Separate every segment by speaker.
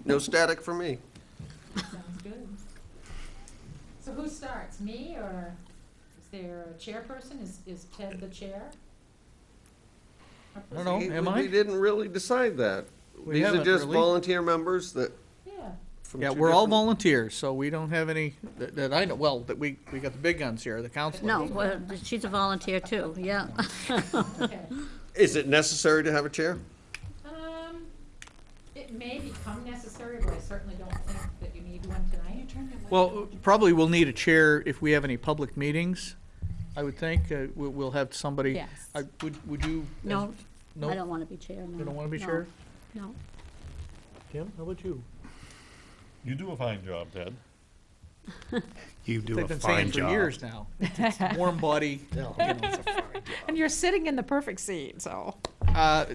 Speaker 1: No static for me.
Speaker 2: Sounds good. So who starts, me, or is there a chairperson? Is Ted the chair?
Speaker 3: I don't know, am
Speaker 1: We
Speaker 3: I?
Speaker 1: didn't really decide that.
Speaker 3: We
Speaker 1: These are
Speaker 3: haven't
Speaker 1: just
Speaker 3: really.
Speaker 1: volunteer members that.
Speaker 2: Yeah.
Speaker 1: from
Speaker 3: Yeah,
Speaker 1: two
Speaker 3: we're all
Speaker 1: different-
Speaker 3: volunteers, so we don't have any, that I know, well, that we got the big guns here, the council.
Speaker 4: No, well, she's a volunteer too, yeah.
Speaker 2: Okay.
Speaker 1: Is it necessary to have a chair?
Speaker 2: It may become necessary, but I certainly don't think that you need one tonight.
Speaker 3: Well, probably we'll need a chair if we have any public meetings, I would think. We'll have somebody.
Speaker 2: Yes.
Speaker 3: Would you?
Speaker 4: No,
Speaker 3: No?
Speaker 4: I don't want to be chair, no.
Speaker 3: You don't want to be
Speaker 4: No,
Speaker 3: chair?
Speaker 4: No.
Speaker 3: Tim, how about you?
Speaker 5: You do a fine job, Ted.
Speaker 6: You do
Speaker 3: They've
Speaker 6: a
Speaker 3: been saying
Speaker 6: fine
Speaker 3: for
Speaker 6: job.
Speaker 3: years now. It's warm body.
Speaker 2: And you're sitting in the perfect seat, so.
Speaker 3: Yeah,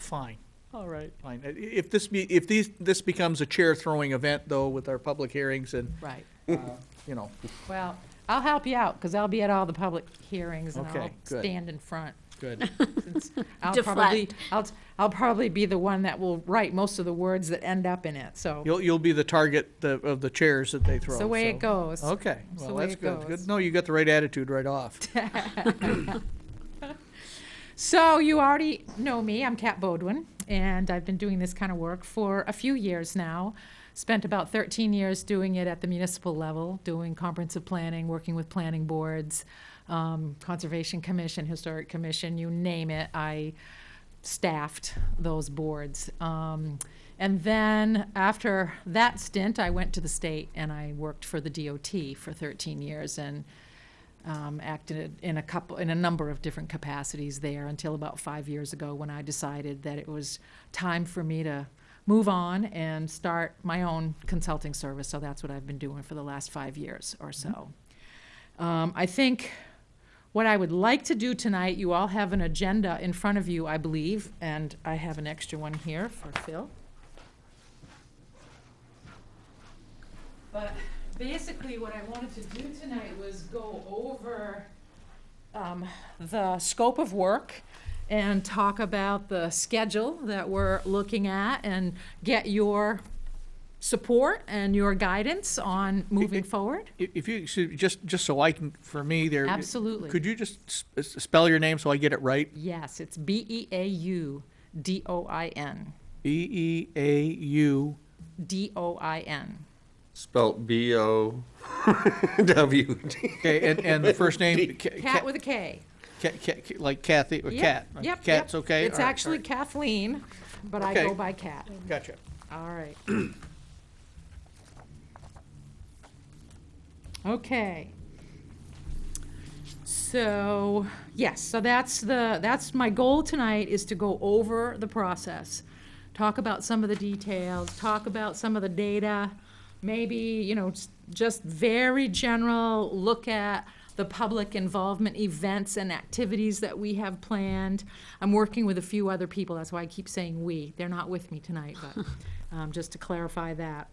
Speaker 3: fine. All right, fine. If this becomes a chair throwing event though with our public hearings and,
Speaker 2: Right.
Speaker 3: you know,
Speaker 2: Well, I'll help you out, because I'll be at all the public hearings and
Speaker 3: Okay,
Speaker 2: I'll
Speaker 3: good.
Speaker 2: stand in front.
Speaker 3: good.
Speaker 2: Since I'll
Speaker 4: Deflect.
Speaker 2: I'll probably be the one that will write most of the words that end up in it, so.
Speaker 3: You'll be the target of the chairs that they throw.
Speaker 2: It's the way
Speaker 3: so.
Speaker 2: it goes.
Speaker 3: Okay,
Speaker 2: It's the
Speaker 3: well,
Speaker 2: way
Speaker 3: that's
Speaker 2: it
Speaker 3: good.
Speaker 2: goes.
Speaker 3: Good. No, you got the right attitude right off.
Speaker 2: So you already know me, I'm Kat Bodwin, and I've been doing this kind of work for a few years now. Spent about 13 years doing it at the municipal level, doing comprehensive planning, working with planning boards, Conservation Commission, Historic Commission, you name it, I staffed those boards. And then after that stint, I went to the state and I worked for the DOT for 13 years and acted in a number of different capacities there until about 5 years ago when I decided that it was time for me to move on and start my own consulting service. So that's what I've been doing for the last 5 years or so. I think what I would like to do tonight, you all have an agenda in front of you, I believe, and I have an extra one here for Phil. But basically, what I wanted to do tonight was go over the scope of work and talk about the schedule that we're looking at and get your support and your guidance on moving forward.
Speaker 3: If you should, just so I can, for me there.
Speaker 2: Absolutely.
Speaker 3: Could you just spell your name so I get it right?
Speaker 2: Yes, it's Beaudin.
Speaker 3: Beau.
Speaker 2: Doin.
Speaker 1: Spelt B-O-W-D.
Speaker 3: Okay, and the first name.
Speaker 2: Cat with a K.
Speaker 3: Like Kathy or
Speaker 2: Yep,
Speaker 3: Cat.
Speaker 2: Yep.
Speaker 3: Cat's
Speaker 2: yep.
Speaker 3: okay.
Speaker 2: It's
Speaker 3: All right,
Speaker 2: actually
Speaker 3: all right.
Speaker 2: Kathleen, but I
Speaker 3: Okay.
Speaker 2: go by Cat.
Speaker 3: Gotcha.
Speaker 2: All right. Okay. So, yes, so that's my goal tonight, is to go over the process. Talk about some of the details, talk about some of the data, maybe, just very general look at the public involvement events and activities that we have planned. I'm working with a few other people, that's why I keep saying we. They're not with me tonight, but just to clarify that.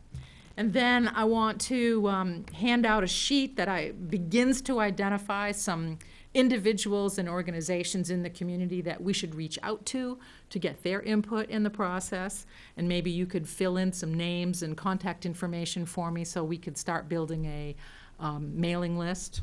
Speaker 2: And then I want to hand out a sheet that begins to identify some individuals and organizations in the community that we should reach out to get their input in the process. And maybe you could fill in some names and contact information for me so we could start building a mailing list.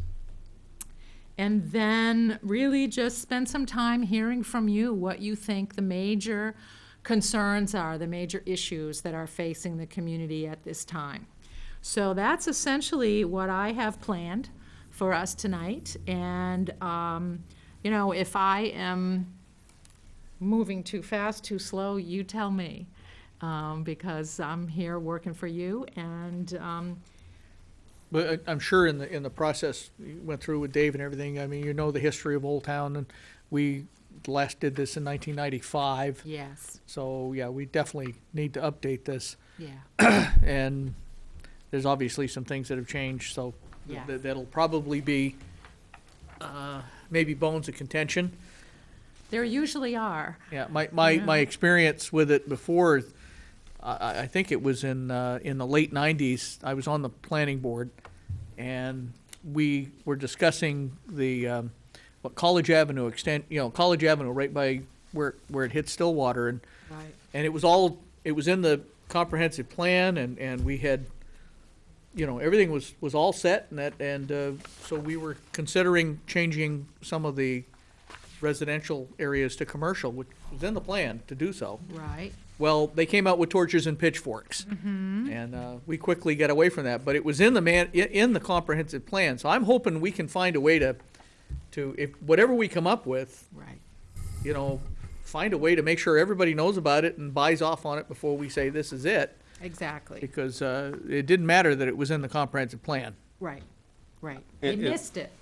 Speaker 2: And then really just spend some time hearing from you what you think the major concerns are, the major issues that are facing the community at this time. So that's essentially what I have planned for us tonight. And, if I am moving too fast, too slow, you tell me, because I'm here working for you. And
Speaker 3: But I'm sure in the process you went through with Dave and everything, I mean, you know the history of Old Town, and we last did this in 1995.
Speaker 2: yes,
Speaker 3: So, yeah, we definitely need to update this.
Speaker 2: yeah,
Speaker 3: And there's obviously some things that have changed, so
Speaker 2: Yeah.
Speaker 3: that'll probably be maybe bones of contention.
Speaker 2: there usually are.
Speaker 3: Yeah, my experience with it before, I think it was in the late 90s. I was on the planning board, and we were discussing the College Avenue College Avenue right by where it hits Stillwater, and
Speaker 2: Right.
Speaker 3: it was in the comprehensive plan, and we had, you know, everything was all set, so we were considering changing some of the residential areas to commercial, which was in the plan to do so.
Speaker 2: Right.
Speaker 3: Well, they came out with torches and pitchforks, and we quickly got away from that. But it was in the comprehensive plan, so I'm hoping we can find a way to if whatever we come up with,
Speaker 2: Right.
Speaker 3: you know, find a way to make sure everybody knows about it and buys off on it before we say this is it,
Speaker 2: Exactly.
Speaker 3: because it didn't matter that it was in the comprehensive plan.
Speaker 2: Right. Right. They
Speaker 1: It-
Speaker 2: missed it.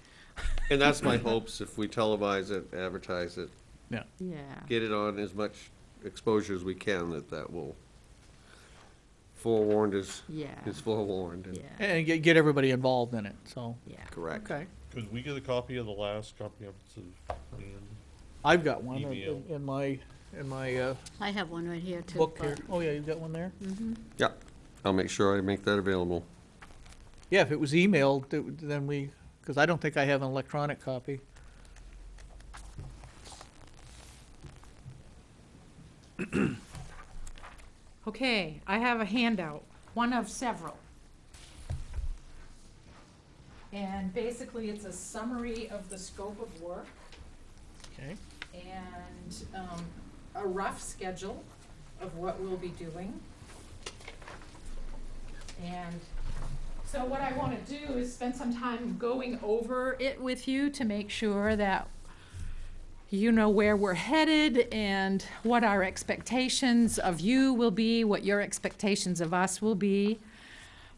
Speaker 1: And that's my hopes, if we televise it, advertise it,
Speaker 3: Yeah.
Speaker 2: Yeah.
Speaker 1: get it on as much exposure as we can, that will, forewarned is
Speaker 2: Yeah.
Speaker 1: forewarned. and-
Speaker 2: Yeah.
Speaker 3: And get everybody involved in it, so.
Speaker 2: Yeah.
Speaker 1: Correct.
Speaker 3: Okay.
Speaker 5: Could we get a copy of the last comprehensive plan?
Speaker 3: I've got one
Speaker 5: Email.
Speaker 3: in my
Speaker 4: I have one right here too.
Speaker 3: book
Speaker 4: but-
Speaker 3: here. Oh, yeah, you've got one there?
Speaker 1: Yeah, I'll make sure I make that available.
Speaker 3: Yeah, if it was emailed, then because I don't think I have an electronic copy.
Speaker 2: Okay, I have a handout, one of several. And basically, it's a summary of the scope of work
Speaker 3: Okay.
Speaker 2: and a rough schedule of what we'll be doing. And so what I want to do is spend some time going over it with you to make sure that you know where we're headed and what our expectations of you will be, what your expectations of us will be.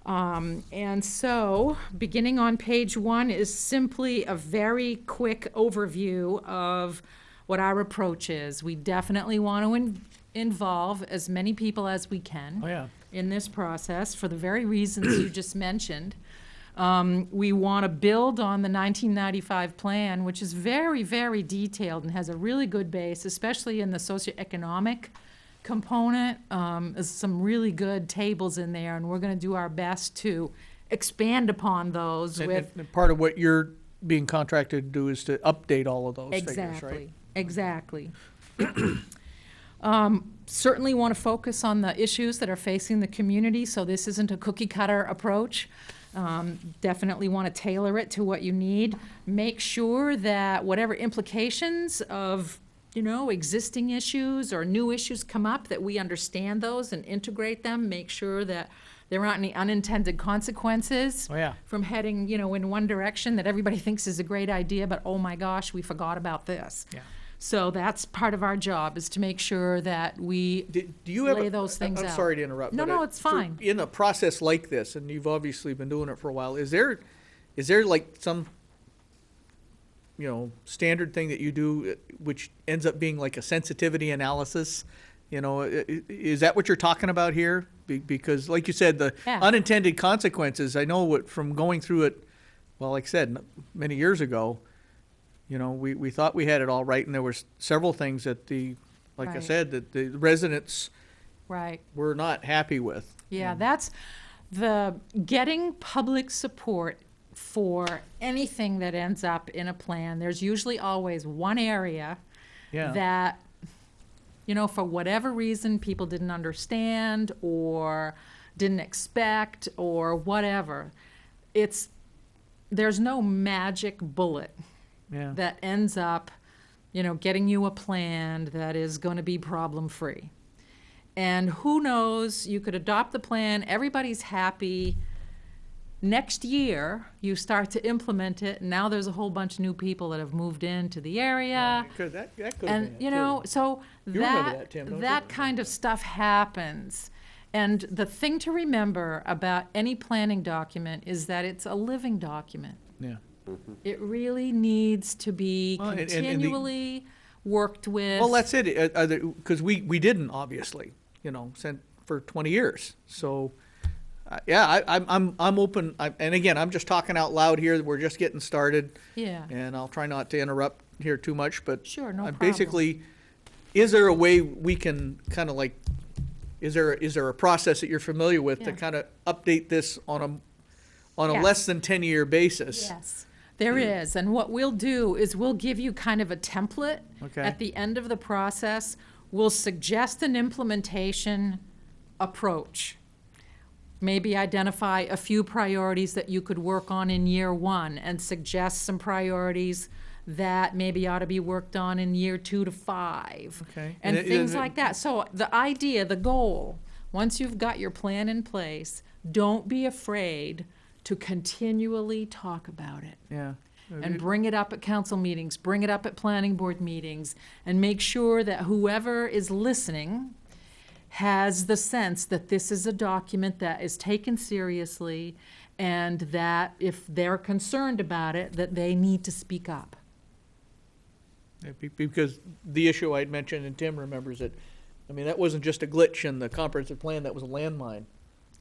Speaker 2: And so, beginning on page 1 is simply a very quick overview of what our approach is. We definitely want to involve as many people as we can
Speaker 3: Oh, yeah.
Speaker 2: in this process for the very reasons you just mentioned. We want to build on the 1995 plan, which is very, very detailed and has a really good base, especially in the socioeconomic component. There's some really good tables in there, and we're going to do our best to expand upon those with.
Speaker 3: And part of what you're being contracted to do is to update all of those figures, right?
Speaker 2: Exactly. Certainly want to focus on the issues that are facing the community, so this isn't a cookie cutter approach. Definitely want to tailor it to what you need. Make sure that whatever implications of, existing issues or new issues come up, that we understand those and integrate them. Make sure that there aren't any unintended consequences
Speaker 3: Oh, yeah.
Speaker 2: from heading, in one direction that everybody thinks is a great idea, but oh my gosh, we forgot about this.
Speaker 3: Yeah.
Speaker 2: So that's part of our job, is to make sure that we
Speaker 3: Do you have
Speaker 2: lay those things
Speaker 3: I'm
Speaker 2: out.
Speaker 3: sorry to interrupt.
Speaker 2: No,
Speaker 3: but
Speaker 2: no, it's fine.
Speaker 3: In a process like this, and you've obviously been doing it for a while, is there like some, standard thing that you do which ends up being like a sensitivity analysis? Is that what you're talking about here? Because like you said, the
Speaker 2: Yeah.
Speaker 3: unintended consequences, I know from going through it, well, like I said, many years ago, we thought we had it all right, and there were several things that like I
Speaker 2: Right.
Speaker 3: said, that the residents
Speaker 2: Right.
Speaker 3: were not happy with.
Speaker 2: Yeah, that's the getting public support for anything that ends up in a plan. There's usually always one area
Speaker 3: Yeah.
Speaker 2: that, for whatever reason, people didn't understand or didn't expect or whatever. There's no magic bullet
Speaker 3: Yeah.
Speaker 2: that ends up, getting you a plan that is going to be problem-free. And who knows, you could adopt the plan, everybody's happy. Next year, you start to implement it, and now there's a whole bunch of new people that have moved into the area.
Speaker 3: That could have been
Speaker 2: And,
Speaker 3: it, too.
Speaker 2: so
Speaker 3: You remember that, Tim, don't you?
Speaker 2: that kind of stuff happens. And the thing to remember about any planning document is that it's a living document.
Speaker 3: Yeah.
Speaker 2: It really needs to be
Speaker 3: Well, and the-
Speaker 2: continually worked with.
Speaker 3: Well, that's it, because we didn't, obviously, for 20 years. So, I'm open, and again, I'm just talking out loud here, we're just getting started.
Speaker 2: Yeah.
Speaker 3: And I'll try not to interrupt here too much, but.
Speaker 2: Sure, no problem.
Speaker 3: Basically, is there a way we can kind of like, is there a process that you're familiar with to
Speaker 2: Yeah.
Speaker 3: kind of update this on a
Speaker 2: Yes.
Speaker 3: less than 10-year basis?
Speaker 2: Yes, there is. And what we'll do is we'll give you kind of a template
Speaker 3: Okay.
Speaker 2: at the end of the process. We'll suggest an implementation approach. Maybe identify a few priorities that you could work on in year one and suggest some priorities that maybe ought to be worked on in year 2 to 5.
Speaker 3: Okay.
Speaker 2: And
Speaker 3: And
Speaker 2: things like that. So the idea, the goal, once you've got your plan in place, don't be afraid to continually talk about it.
Speaker 3: Yeah.
Speaker 2: And bring it up at council meetings, bring it up at planning board meetings, and make sure that whoever is listening has the sense that this is a document that is taken seriously, and that if they're concerned about it, that they need to speak up.
Speaker 3: Because the issue I'd mentioned, and Tim remembers it, I mean, that wasn't just a glitch in the comprehensive plan, that was a landmine.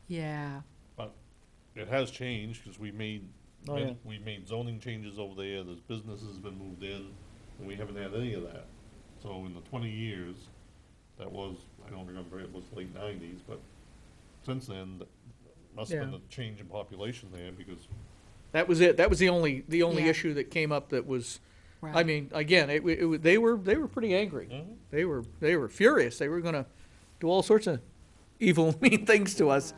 Speaker 2: Yeah,
Speaker 5: But it has changed, because
Speaker 3: Oh, yeah.
Speaker 5: we made zoning changes over there, there's businesses been moved in, and we haven't had any of that. So in the 20 years, that was, I don't remember, it was late 90s, but since then, must have been
Speaker 3: Yeah.
Speaker 5: a change in population there, because
Speaker 3: That was it, that was the only
Speaker 2: Yeah.
Speaker 3: issue that came up that was, I
Speaker 2: right.
Speaker 3: mean, again, they were pretty angry.
Speaker 5: Mhm.
Speaker 3: They were furious, they were gonna do all sorts of evil, mean things to us,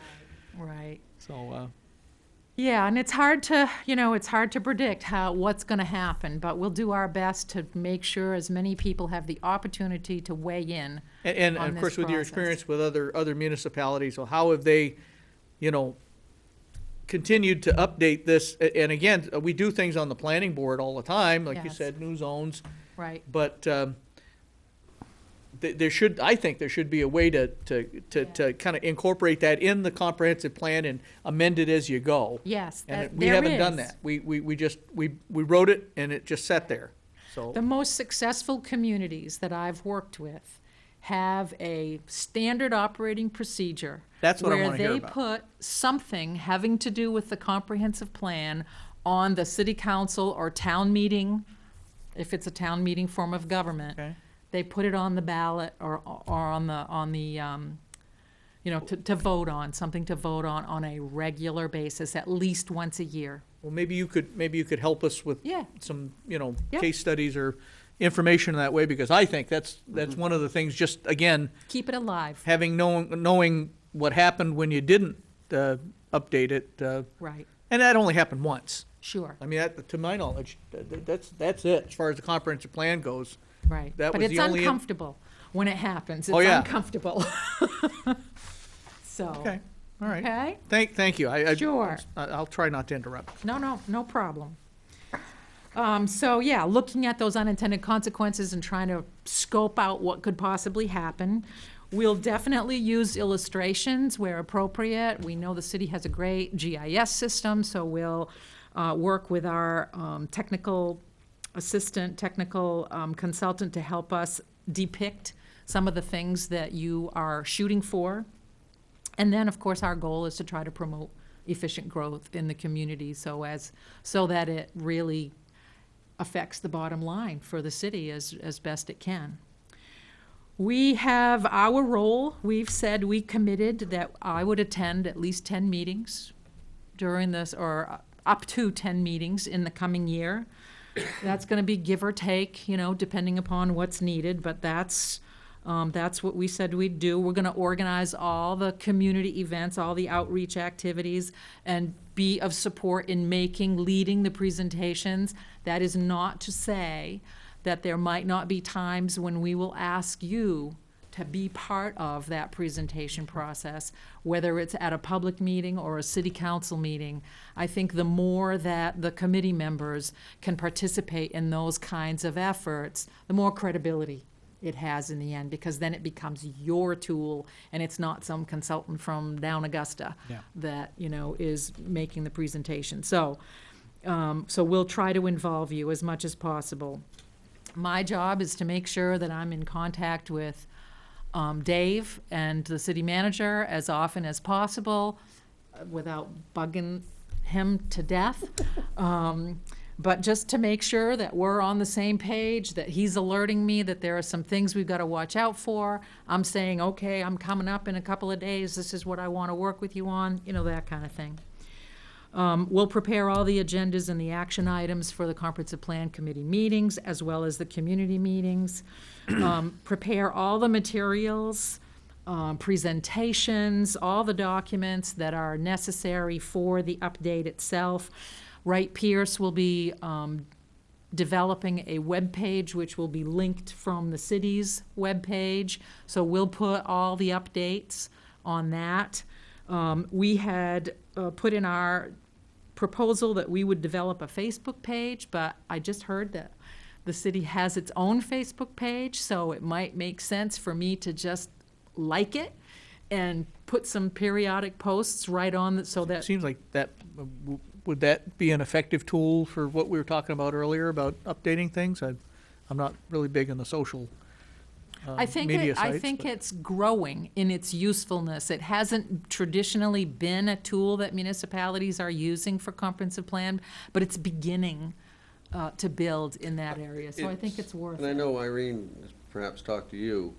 Speaker 2: Right.
Speaker 3: so,
Speaker 2: Yeah, and it's hard to, it's hard to predict what's gonna happen, but we'll do our best to make sure as many people have the opportunity to weigh in.
Speaker 3: and
Speaker 2: On
Speaker 3: of course,
Speaker 2: this
Speaker 3: with your
Speaker 2: process.
Speaker 3: experience with other municipalities, so how have they, continued to update this? And again, we do things on the planning board all the time, like you
Speaker 2: Yes.
Speaker 3: said, new zones,
Speaker 2: Right,
Speaker 3: but, I think there should be a way to kind of incorporate that in the comprehensive plan and amend it as you go.
Speaker 2: yes,
Speaker 3: And
Speaker 2: that-
Speaker 3: we
Speaker 2: there
Speaker 3: haven't done
Speaker 2: is.
Speaker 3: that. We just, we wrote it and it just sat there, so.
Speaker 2: The most successful communities that I've worked with have a standard operating procedure.
Speaker 3: That's what I wanna hear
Speaker 2: Where
Speaker 3: about.
Speaker 2: they put something having to do with the comprehensive plan on the city council or town meeting, if it's a town meeting form of government.
Speaker 3: Okay.
Speaker 2: They put it on the ballot or on the, to vote on, something to vote on a regular basis, at least once a year.
Speaker 3: Well, maybe you could help us with
Speaker 2: Yeah.
Speaker 3: some,
Speaker 2: Yeah.
Speaker 3: case studies or information that way, because I think that's one of the things, just again,
Speaker 2: Keep it alive,
Speaker 3: knowing what happened when you didn't, update it,
Speaker 2: right,
Speaker 3: and that only happened once.
Speaker 2: sure,
Speaker 3: I mean, to my knowledge, that's it, as far as the comprehensive plan goes.
Speaker 2: right.
Speaker 3: That
Speaker 2: But
Speaker 3: was
Speaker 2: it's
Speaker 3: the only
Speaker 2: uncomfortable when it happens.
Speaker 3: Oh,
Speaker 2: It's
Speaker 3: yeah.
Speaker 2: uncomfortable. So,
Speaker 3: Okay, all right.
Speaker 2: okay?
Speaker 3: Thank you.
Speaker 2: Sure.
Speaker 3: I'll try not to interrupt.
Speaker 2: No problem. So yeah, looking at those unintended consequences and trying to scope out what could possibly happen. We'll definitely use illustrations where appropriate. We know the city has a great GIS system, so we'll work with our technical assistant, technical consultant to help us depict some of the things that you are shooting for. And then, of course, our goal is to try to promote efficient growth in the community so that it really affects the bottom line for the city as best it can. We have our role. We've said, we committed that I would attend at least 10 meetings during this, or up to 10 meetings in the coming year. That's gonna be give or take, depending upon what's needed, but that's what we said we'd do. We're gonna organize all the community events, all the outreach activities, and be of support in leading the presentations. That is not to say that there might not be times when we will ask you to be part of that presentation process, whether it's at a public meeting or a city council meeting. I think the more that the committee members can participate in those kinds of efforts, the more credibility it has in the end, because then it becomes your tool and it's not some consultant from down Augusta
Speaker 3: Yeah.
Speaker 2: that, is making the presentation. So we'll try to involve you as much as possible. My job is to make sure that I'm in contact with Dave and the city manager as often as possible without bugging him to death. But just to make sure that we're on the same page, that he's alerting me that there are some things we've got to watch out for. I'm saying, okay, I'm coming up in a couple of days. This is what I want to work with you on, that kind of thing. We'll prepare all the agendas and the action items for the Comprehensive Plan Committee meetings, as well as the community meetings. Prepare all the materials presentations, all the documents that are necessary for the update itself. Wright Pierce will be developing a web page which will be linked from the city's web page. So we'll put all the updates on that. We had put in our proposal that we would develop a Facebook page, but I just heard that the city has its own Facebook page, so it might make sense for me to just like it and put some periodic posts right on it so that,
Speaker 3: Seems like that, would that be an effective tool for what we were talking about earlier about updating things? I'm not really big on the social
Speaker 2: I think
Speaker 3: media
Speaker 2: I
Speaker 3: sites,
Speaker 2: think
Speaker 3: but-
Speaker 2: it's growing in its usefulness. It hasn't traditionally been a tool that municipalities are using for comprehensive plan, but it's beginning to build in that area. So I think it's worth
Speaker 1: And I
Speaker 2: it.
Speaker 1: know Irene has perhaps talked to you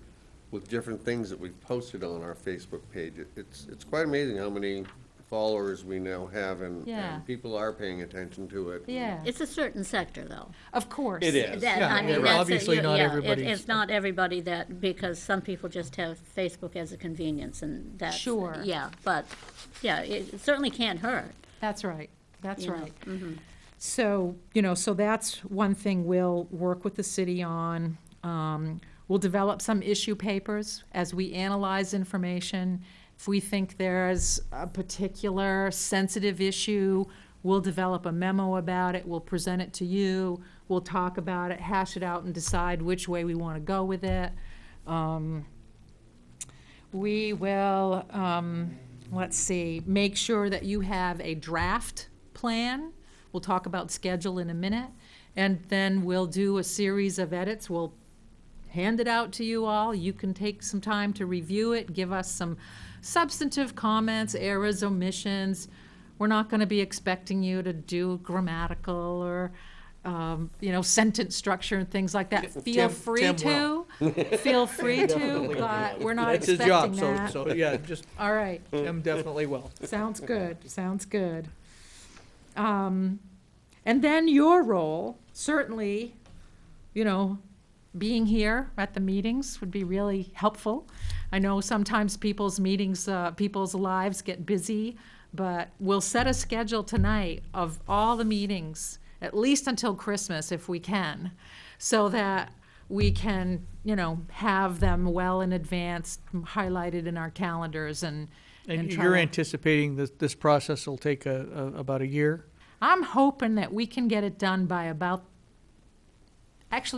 Speaker 1: with different things that we've posted on our Facebook page. It's quite amazing how many followers we now have, and
Speaker 2: Yeah.
Speaker 1: people are paying attention to it.
Speaker 2: Yeah,
Speaker 4: It's a certain sector, though.
Speaker 2: of course.
Speaker 1: It is.
Speaker 4: That,
Speaker 3: Yeah,
Speaker 4: I mean,
Speaker 3: yeah,
Speaker 4: that's
Speaker 3: obviously not everybody's-
Speaker 4: It's not everybody that, because some people just have Facebook as a convenience, and that's.
Speaker 2: Sure.
Speaker 4: Yeah, but, yeah, it certainly can't hurt.
Speaker 2: That's right, that's
Speaker 4: you know.
Speaker 2: right. So, so that's one thing we'll work with the city on. We'll develop some issue papers as we analyze information. If we think there's a particular sensitive issue, we'll develop a memo about it, we'll present it to you, we'll talk about it, hash it out, and decide which way we want to go with it. We will, let's see, make sure that you have a draft plan. We'll talk about schedule in a minute. And then we'll do a series of edits. We'll hand it out to you all. You can take some time to review it, give us some substantive comments, errors, omissions. We're not going to be expecting you to do grammatical or, sentence structure and things like that. Feel
Speaker 3: Tim-
Speaker 2: free
Speaker 3: Tim
Speaker 2: to. Feel free to, but we're not
Speaker 3: That's his
Speaker 2: expecting
Speaker 3: job,
Speaker 2: that.
Speaker 3: so, yeah, just,
Speaker 2: All right.
Speaker 3: Tim definitely will.
Speaker 2: Sounds good, sounds good. And then your role, certainly, being here at the meetings would be really helpful. I know sometimes people's meetings, people's lives get busy, but we'll set a schedule tonight of all the meetings, at least until Christmas if we can, so that we can, have them well in advance, highlighted in our calendars and
Speaker 3: And
Speaker 2: try
Speaker 3: you're
Speaker 2: to-
Speaker 3: anticipating that this process will take about a year?
Speaker 2: I'm hoping that we can get it done by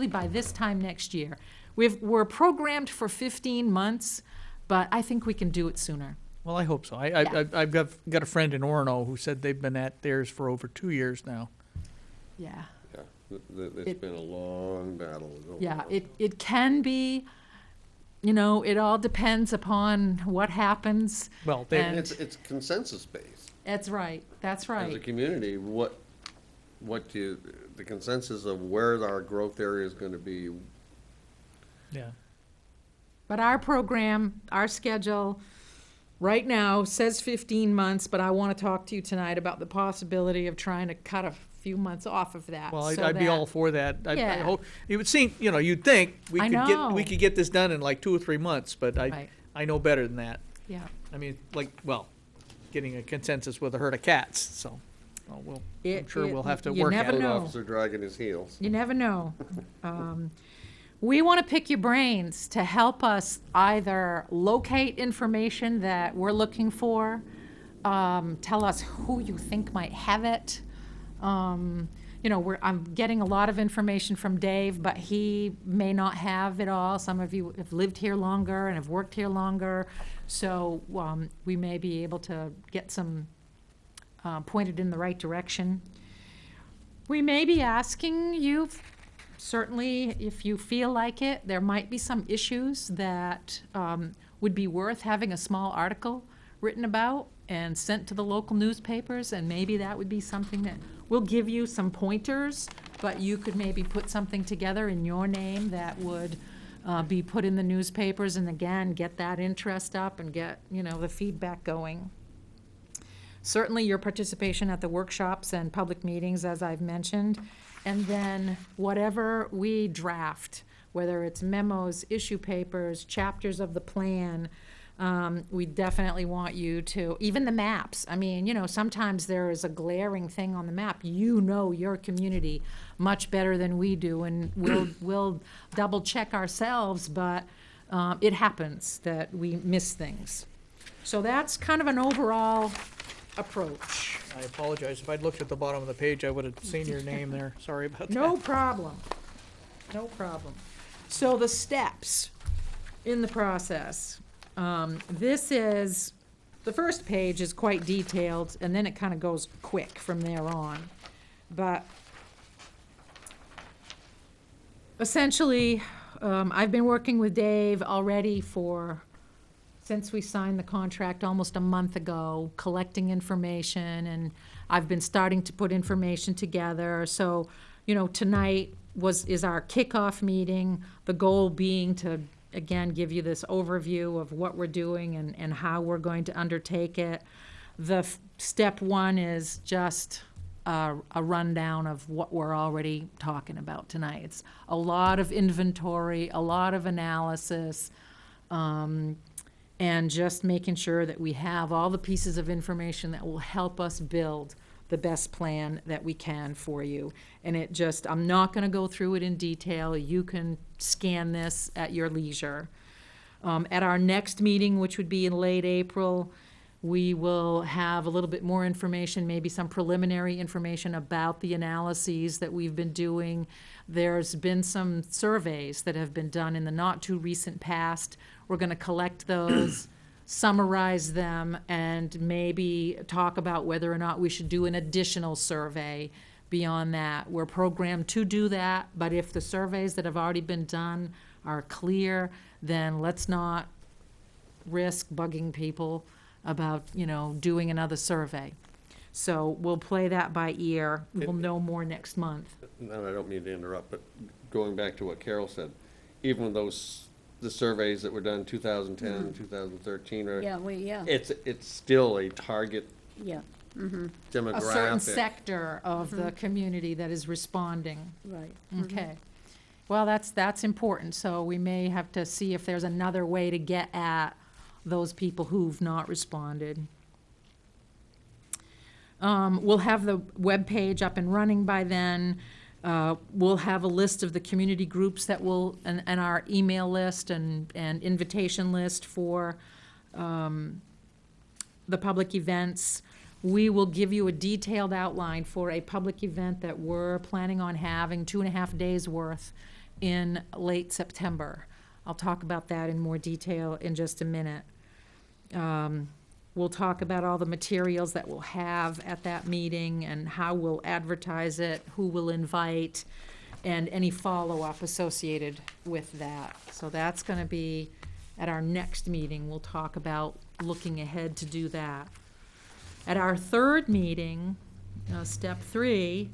Speaker 2: by this time next year. We're programmed for 15 months, but I think we can do it sooner.
Speaker 3: Well, I hope so.
Speaker 2: Yeah.
Speaker 3: I've got a friend in Orono who said they've been at theirs for over 2 years now.
Speaker 2: Yeah.
Speaker 1: Yeah, it's been a long battle.
Speaker 2: Yeah, it can be, it all depends upon what happens.
Speaker 3: Well,
Speaker 2: And-
Speaker 1: It's consensus based.
Speaker 2: That's right, that's
Speaker 1: As a
Speaker 2: right.
Speaker 1: community, the consensus of where our growth area is gonna be.
Speaker 3: yeah.
Speaker 2: But our program, our schedule, right now says 15 months, but I want to talk to you tonight about the possibility of trying to cut a few months off of that.
Speaker 3: Well,
Speaker 2: so
Speaker 3: I'd be
Speaker 2: that-
Speaker 3: all for that. I
Speaker 2: Yeah.
Speaker 3: hope, it would seem, you'd think we
Speaker 2: I
Speaker 3: could
Speaker 2: know.
Speaker 3: get this done in like 2 or 3 months, but
Speaker 2: Right.
Speaker 3: I know better than that.
Speaker 2: Yeah.
Speaker 3: I mean, getting a consensus with a herd of cats, so, I'm sure we'll have to
Speaker 2: you
Speaker 3: work
Speaker 2: never
Speaker 3: at it.
Speaker 2: know.
Speaker 1: Officer dragging his heels.
Speaker 2: You never know. We want to pick your brains to help us either locate information that we're looking for, tell us who you think might have it. I'm getting a lot of information from Dave, but he may not have it all. Some of you have lived here longer and have worked here longer, so we may be able to get some pointed in the right direction. We may be asking you, certainly, if you feel like it, there might be some issues that would be worth having a small article written about and sent to the local newspapers, and maybe that would be something that, we'll give you some pointers, but you could maybe put something together in your name that would be put in the newspapers, and again, get that interest up and get, the feedback going. Certainly your participation at the workshops and public meetings, as I've mentioned, and then whatever we draft, whether it's memos, issue papers, chapters of the plan, We definitely want you to, even the maps. I mean, sometimes there is a glaring thing on the map. You know your community much better than we do, and we'll double check ourselves, but it happens that we miss things. So that's kind of an overall approach.
Speaker 3: I apologize. If I'd looked at the bottom of the page, I would have seen your name there. Sorry about that.
Speaker 2: No problem. No problem. So the steps in the process. This is, the first page is quite detailed, and then it kind of goes quick from there on. But essentially, I've been working with Dave already since we signed the contract almost a month ago, collecting information, and I've been starting to put information together. So, tonight is our kickoff meeting, the goal being to, again, give you this overview of what we're doing and how we're going to undertake it. The step one is just a rundown of what we're already talking about tonight. It's a lot of inventory, a lot of analysis, and just making sure that we have all the pieces of information that will help us build the best plan that we can for you. And I'm not gonna go through it in detail. You can scan this at your leisure. At our next meeting, which would be in late April, we will have a little bit more information, maybe some preliminary information about the analyses that we've been doing. There's been some surveys that have been done in the not-too-recent past. We're gonna collect those, summarize them, and maybe talk about whether or not we should do an additional survey beyond that. We're programmed to do that, but if the surveys that have already been done are clear, then let's not risk bugging people about, doing another survey. So we'll play that by ear. We'll know more next month.
Speaker 1: And I don't mean to interrupt, but going back to what Carol said, even with the surveys that were done 2010, 2013, or
Speaker 4: Yeah,
Speaker 1: it's still a target
Speaker 4: yeah,
Speaker 1: demographic.
Speaker 2: A certain sector of the community that is responding.
Speaker 4: right.
Speaker 2: Okay. Well, that's important, so we may have to see if there's another way to get at those people who've not responded. We'll have the webpage up and running by then. We'll have a list of the community groups that and our email list and invitation list for the public events. We will give you a detailed outline for a public event that we're planning on having 2.5 days worth in late September. I'll talk about that in more detail in just a minute. We'll talk about all the materials that we'll have at that meeting and how we'll advertise it, who we'll invite, and any follow-up associated with that. So that's going to be at our next meeting. We'll talk about looking ahead to do that. At our third meeting, step 3,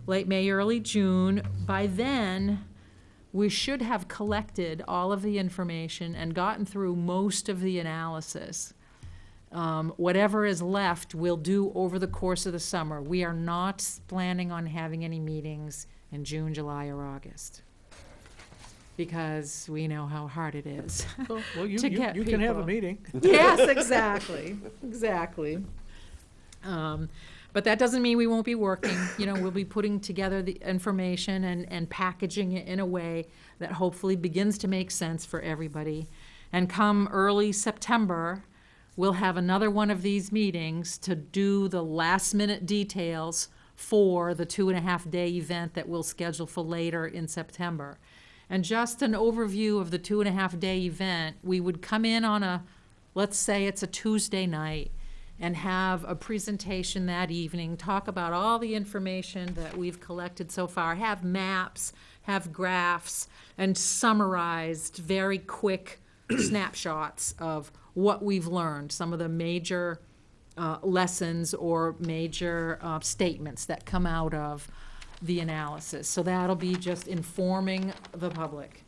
Speaker 2: late May, early June, by then, we should have collected all of the information and gotten through most of the analysis. Whatever is left, we'll do over the course of the summer. We are not planning on having any meetings in June, July, or August, because we know how hard it is.
Speaker 3: Well, you
Speaker 2: to get
Speaker 3: can have a
Speaker 2: people.
Speaker 3: meeting.
Speaker 2: Yes, exactly, exactly. But that doesn't mean we won't be working. We'll be putting together the information and packaging it in a way that hopefully begins to make sense for everybody. And come early September, we'll have another one of these meetings to do the last-minute details for the 2.5-day event that we'll schedule for later in September. And just an overview of the 2.5-day event, we would come in on let's say it's a Tuesday night, and have a presentation that evening, talk about all the information that we've collected so far, have maps, have graphs, and summarized very quick snapshots of what we've learned, some of the major lessons or major statements that come out of the analysis. So that'll be just informing the public.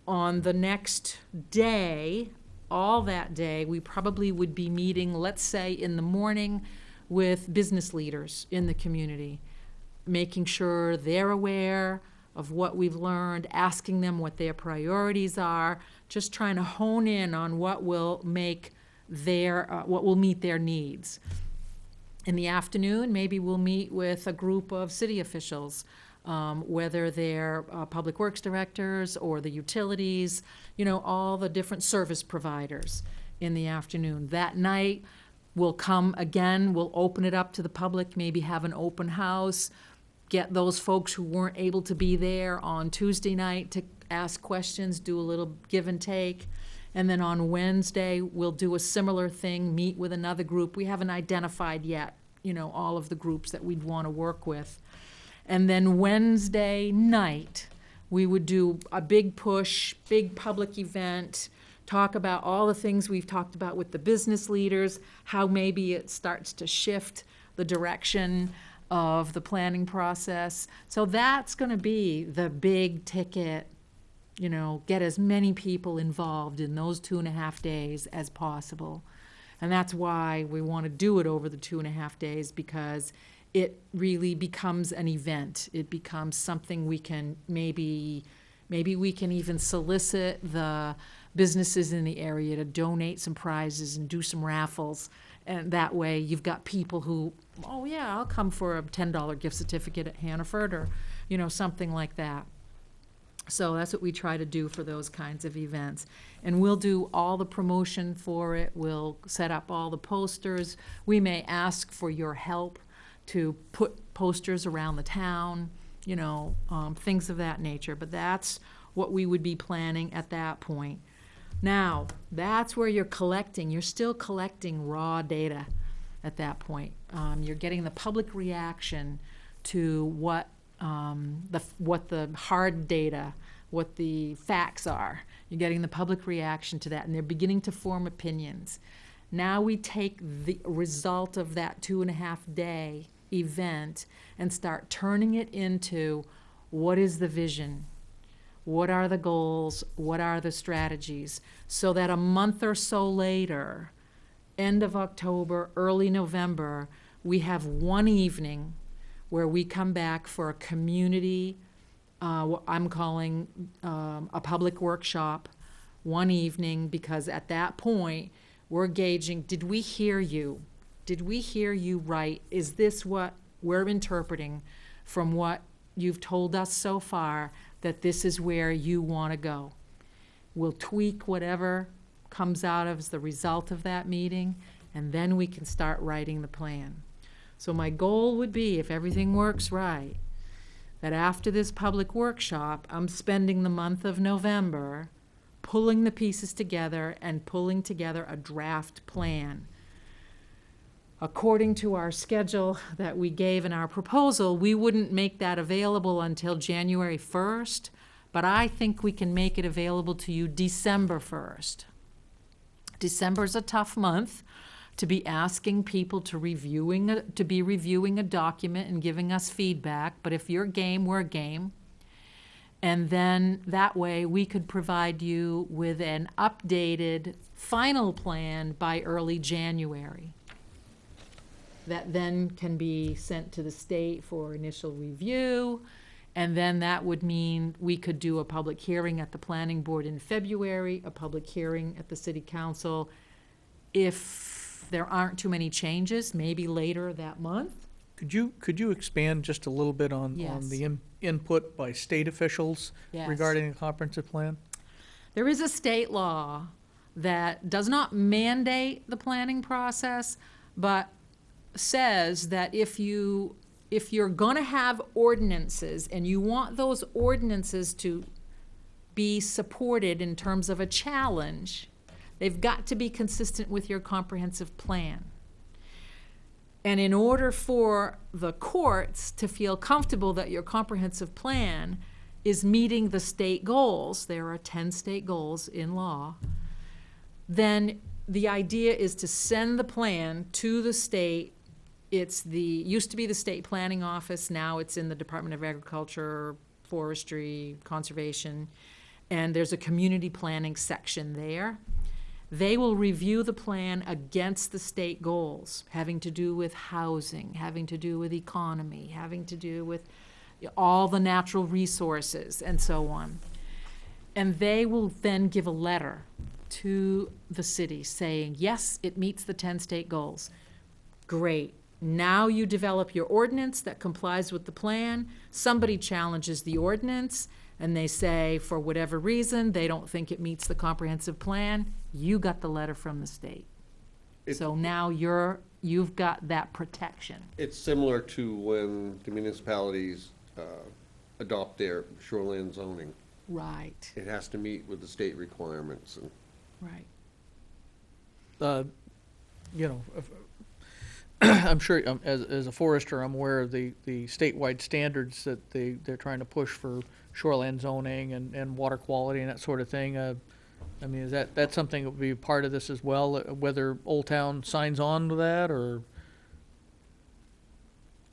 Speaker 2: On the next day, all that day, we probably would be meeting, let's say, in the morning with business leaders in the community, making sure they're aware of what we've learned, asking them what their priorities are, just trying to hone in on what will make what will meet their needs. In the afternoon, maybe we'll meet with a group of city officials, whether they're public works directors or the utilities, all the different service providers in the afternoon. That night, we'll come again, we'll open it up to the public, maybe have an open house, get those folks who weren't able to be there on Tuesday night to ask questions, do a little give and take. And then on Wednesday, we'll do a similar thing, meet with another group. We haven't identified yet, all of the groups that we'd want to work with. And then Wednesday night, we would do a big push, big public event, talk about all the things we've talked about with the business leaders, how maybe it starts to shift the direction of the planning process. So that's going to be the big ticket, get as many people involved in those 2.5 days as possible. And that's why we want to do it over the 2.5 days, because it really becomes an event. It becomes something we can maybe we can even solicit the businesses in the area to donate some prizes and do some raffles. And that way you've got people who, oh yeah, I'll come for a $10 gift certificate at Hannaford, or, something like that. So that's what we try to do for those kinds of events. And we'll do all the promotion for it. We'll set up all the posters. We may ask for your help to put posters around the town, things of that nature. But that's what we would be planning at that point. Now, that's where you're still collecting raw data at that point. You're getting the public reaction to what the hard data, what the facts are. You're getting the public reaction to that, and they're beginning to form opinions. Now we take the result of that 2.5-day event and start turning it into, what is the vision? What are the goals? What are the strategies? So that a month or so later, end of October, early November, we have one evening where we come back for a community, what I'm calling a public workshop, one evening, because at that point, we're gauging, did we hear you? Did we hear you right? Is this what we're interpreting from what you've told us so far, that this is where you want to go? We'll tweak whatever comes out as the result of that meeting, and then we can start writing the plan. So my goal would be, if everything works right, that after this public workshop, I'm spending the month of November pulling the pieces together and pulling together a draft plan. According to our schedule that we gave in our proposal, we wouldn't make that available until January 1st, but I think we can make it available to you December 1st. December's a tough month to be asking people to be reviewing a document and giving us feedback, but if you're game, we're game. And then that way we could provide you with an updated final plan by early January. That then can be sent to the state for initial review, and then that would mean we could do a public hearing at the planning board in February, a public hearing at the city council. If there aren't too many changes, maybe later that month.
Speaker 3: Could you expand just a little bit on
Speaker 2: Yes.
Speaker 3: the input by state officials
Speaker 2: Yes.
Speaker 3: regarding the comprehensive plan?
Speaker 2: There is a state law that does not mandate the planning process, but says that if you're going to have ordinances and you want those ordinances to be supported in terms of a challenge, they've got to be consistent with your comprehensive plan. And in order for the courts to feel comfortable that your comprehensive plan is meeting the state goals, there are 10 state goals in law, then the idea is to send the plan to the state. Used to be the state planning office, now it's in the Department of Agriculture, Forestry, Conservation, and there's a community planning section there. They will review the plan against the state goals, having to do with housing, having to do with economy, having to do with all the natural resources, and so on. And they will then give a letter to the city saying, yes, it meets the 10 state goals. Great. Now you develop your ordinance that complies with the plan. Somebody challenges the ordinance and they say, for whatever reason, they don't think it meets the comprehensive plan. You got the letter from the state.
Speaker 1: It-
Speaker 2: So now you've got that protection.
Speaker 1: It's similar to when the municipalities adopt their shoreline zoning.
Speaker 2: Right,
Speaker 1: It has to meet with the state requirements, and
Speaker 2: right.
Speaker 3: You know, I'm sure, as a forester, I'm aware of the statewide standards that they're trying to push for shoreline zoning and water quality and that sort of thing. I mean, is that something that would be part of this as well, whether Old Town signs on to that, or?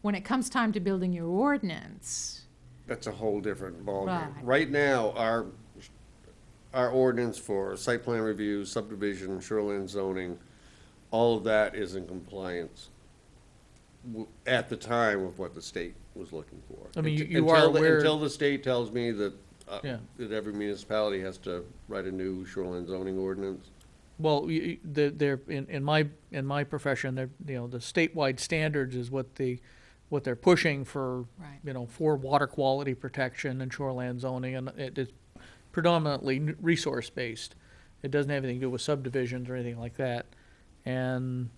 Speaker 2: When it comes time to building your ordinance,
Speaker 1: that's a whole different ballgame.
Speaker 2: Right.
Speaker 1: Right now, our ordinance for site plan review, subdivision, shoreline zoning, all of that is in compliance at the time of what the state was looking for.
Speaker 3: I mean, you
Speaker 1: Until
Speaker 3: are
Speaker 1: the-
Speaker 3: aware-
Speaker 1: Until the state tells me that,
Speaker 3: Yeah.
Speaker 1: that every municipality has to write a new shoreline zoning ordinance.
Speaker 3: Well, they're, in my profession, they're, you know, the statewide standards is what they're pushing for,
Speaker 2: Right.
Speaker 3: you know, for water quality protection and shoreland zoning, and it is predominantly resource-based. It doesn't have anything to do with subdivisions or anything like that. And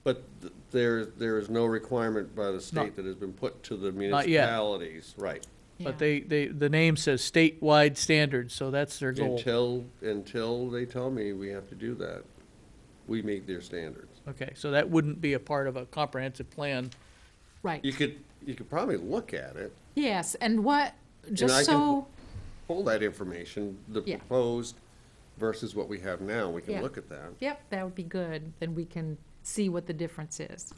Speaker 1: But there is no requirement by the
Speaker 3: Not-
Speaker 1: state that has been put to the
Speaker 3: Not yet.
Speaker 1: municipalities, right?
Speaker 3: But
Speaker 2: yeah.
Speaker 3: the name says statewide standards, so that's their goal.
Speaker 1: Until they tell me we have to do that, we meet their standards.
Speaker 3: Okay, so that wouldn't be a part of a comprehensive plan.
Speaker 2: Right,
Speaker 1: You could probably look at it,
Speaker 2: yes, and what,
Speaker 1: I
Speaker 2: just
Speaker 1: can
Speaker 2: so,
Speaker 1: pull that information, the
Speaker 2: Yeah.
Speaker 1: proposed versus what we have now, we
Speaker 2: Yeah.
Speaker 1: can look at that.
Speaker 2: yep, that would be good, then we can see what the difference is.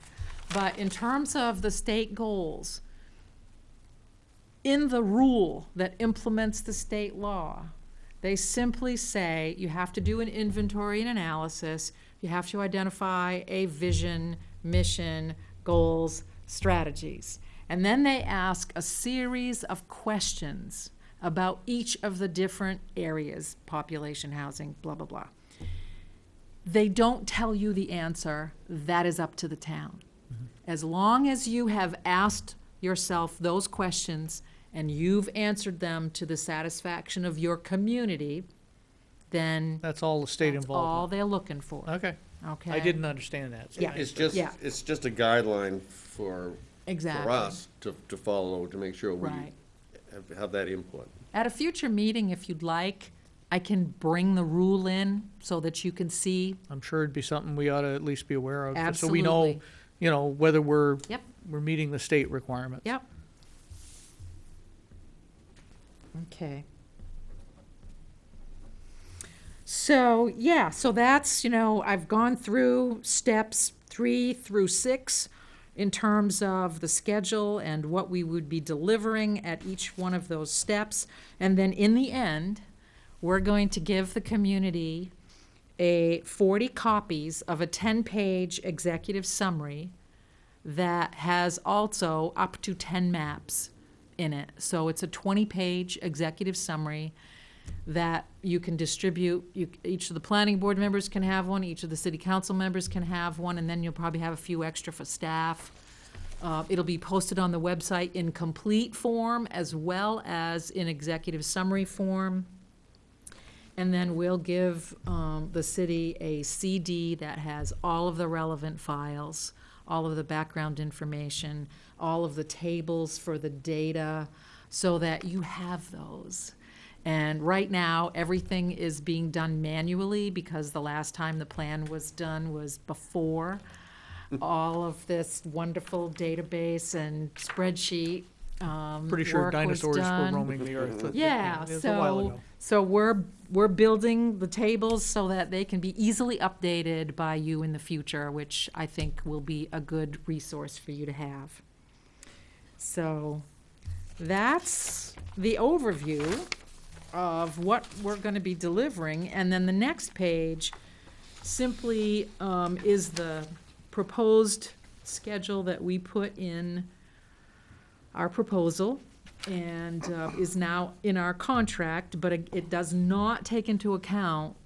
Speaker 2: But in terms of the state goals, in the rule that implements the state law, they simply say you have to do an inventory and analysis, you have to identify a vision, mission, goals, strategies. And then they ask a series of questions about each of the different areas, population, housing, blah, blah, blah. They don't tell you the answer, that is up to the town. As long as you have asked yourself those questions and you've answered them to the satisfaction of your community, then
Speaker 3: That's all the state
Speaker 2: that's all
Speaker 3: involved.
Speaker 2: they're looking for,
Speaker 3: Okay,
Speaker 2: okay?
Speaker 3: I didn't understand that. So
Speaker 2: Yeah.
Speaker 3: thanks.
Speaker 2: Yeah.
Speaker 1: It's just a guideline for
Speaker 2: Exactly.
Speaker 1: us to follow, to make sure we
Speaker 2: Right.
Speaker 1: have that input.
Speaker 2: At a future meeting, if you'd like, I can bring the rule in so that you can see.
Speaker 3: I'm sure it'd be something we ought to at least be aware of. just So we know,
Speaker 2: Absolutely.
Speaker 3: you know, whether we're
Speaker 2: Yep,
Speaker 3: meeting the state requirements.
Speaker 2: yep. Okay. So, yeah, so that's, I've gone through steps 3 through 6 in terms of the schedule and what we would be delivering at each one of those steps. And then in the end, we're going to give the community 40 copies of a 10-page executive summary that has also up to 10 maps in it. So it's a 20-page executive summary that you can distribute. Each of the planning board members can have one, each of the city council members can have one, and then you'll probably have a few extra for staff. It'll be posted on the website in complete form as well as in executive summary form. And then we'll give the city a CD that has all of the relevant files, all of the background information, all of the tables for the data, so that you have those. And right now, everything is being done manually because the last time the plan was done was before all of this wonderful database and spreadsheet
Speaker 3: Pretty sure
Speaker 2: work was
Speaker 3: dinosaurs were
Speaker 2: done.
Speaker 3: roaming the earth.
Speaker 2: Yeah,
Speaker 3: It was a while
Speaker 2: so,
Speaker 3: ago.
Speaker 2: so we're building the tables so that they can be easily updated by you in the future, which I think will be a good resource for you to have. So that's the overview of what we're gonna be delivering, and then the next page simply is the proposed schedule that we put in our proposal. and is now in our contract, but it does not take into account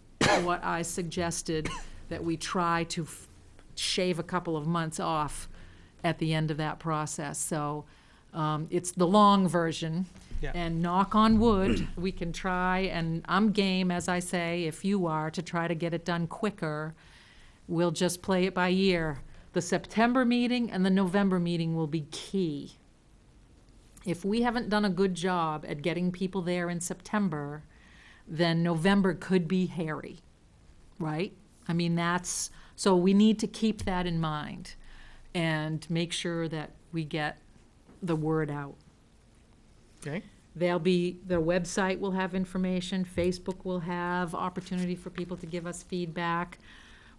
Speaker 2: what I suggested, that we try to shave a couple of months off at the end of that process. So it's the long version.
Speaker 3: Yeah.
Speaker 2: And knock on wood, we can try, and I'm game, as I say, if you are, to try to get it done quicker. We'll just play it by ear. The September meeting and the November meeting will be key. If we haven't done a good job at getting people there in September, then November could be hairy, right? I mean, so we need to keep that in mind and make sure that we get the word out.
Speaker 3: Okay.
Speaker 2: The website will have information, Facebook will have opportunity for people to give us feedback.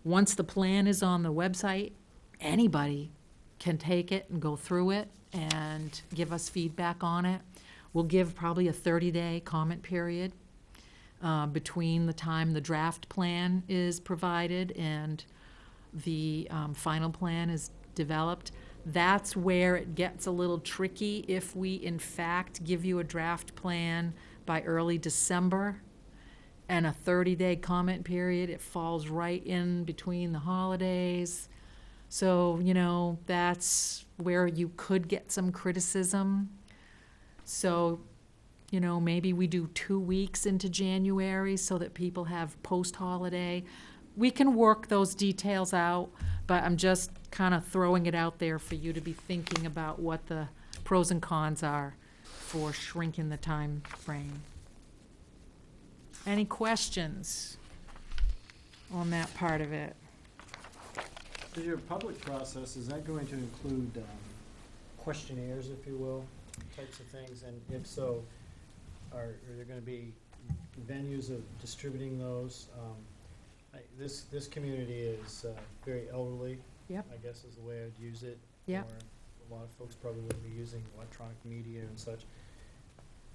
Speaker 2: Once the plan is on the website, anybody can take it and go through it and give us feedback on it. We'll give probably a 30-day comment period between the time the draft plan is provided and the final plan is developed. That's where it gets a little tricky. If we, in fact, give you a draft plan by early December and a 30-day comment period, it falls right in between the holidays. So, that's where you could get some criticism. So, maybe we do 2 weeks into January so that people have post-holiday. We can work those details out, but I'm just kind of throwing it out there for you to be thinking about what the pros and cons are for shrinking the time frame. Any questions on that part of it?
Speaker 7: Is your public process, is that going to include questionnaires, if you will, types of things? And if so, are there going to be venues of distributing those? This community is very elderly.
Speaker 2: Yep.
Speaker 7: I guess is the way I'd use it.
Speaker 2: Yep.
Speaker 7: Or a lot of folks probably would be using electronic media and such.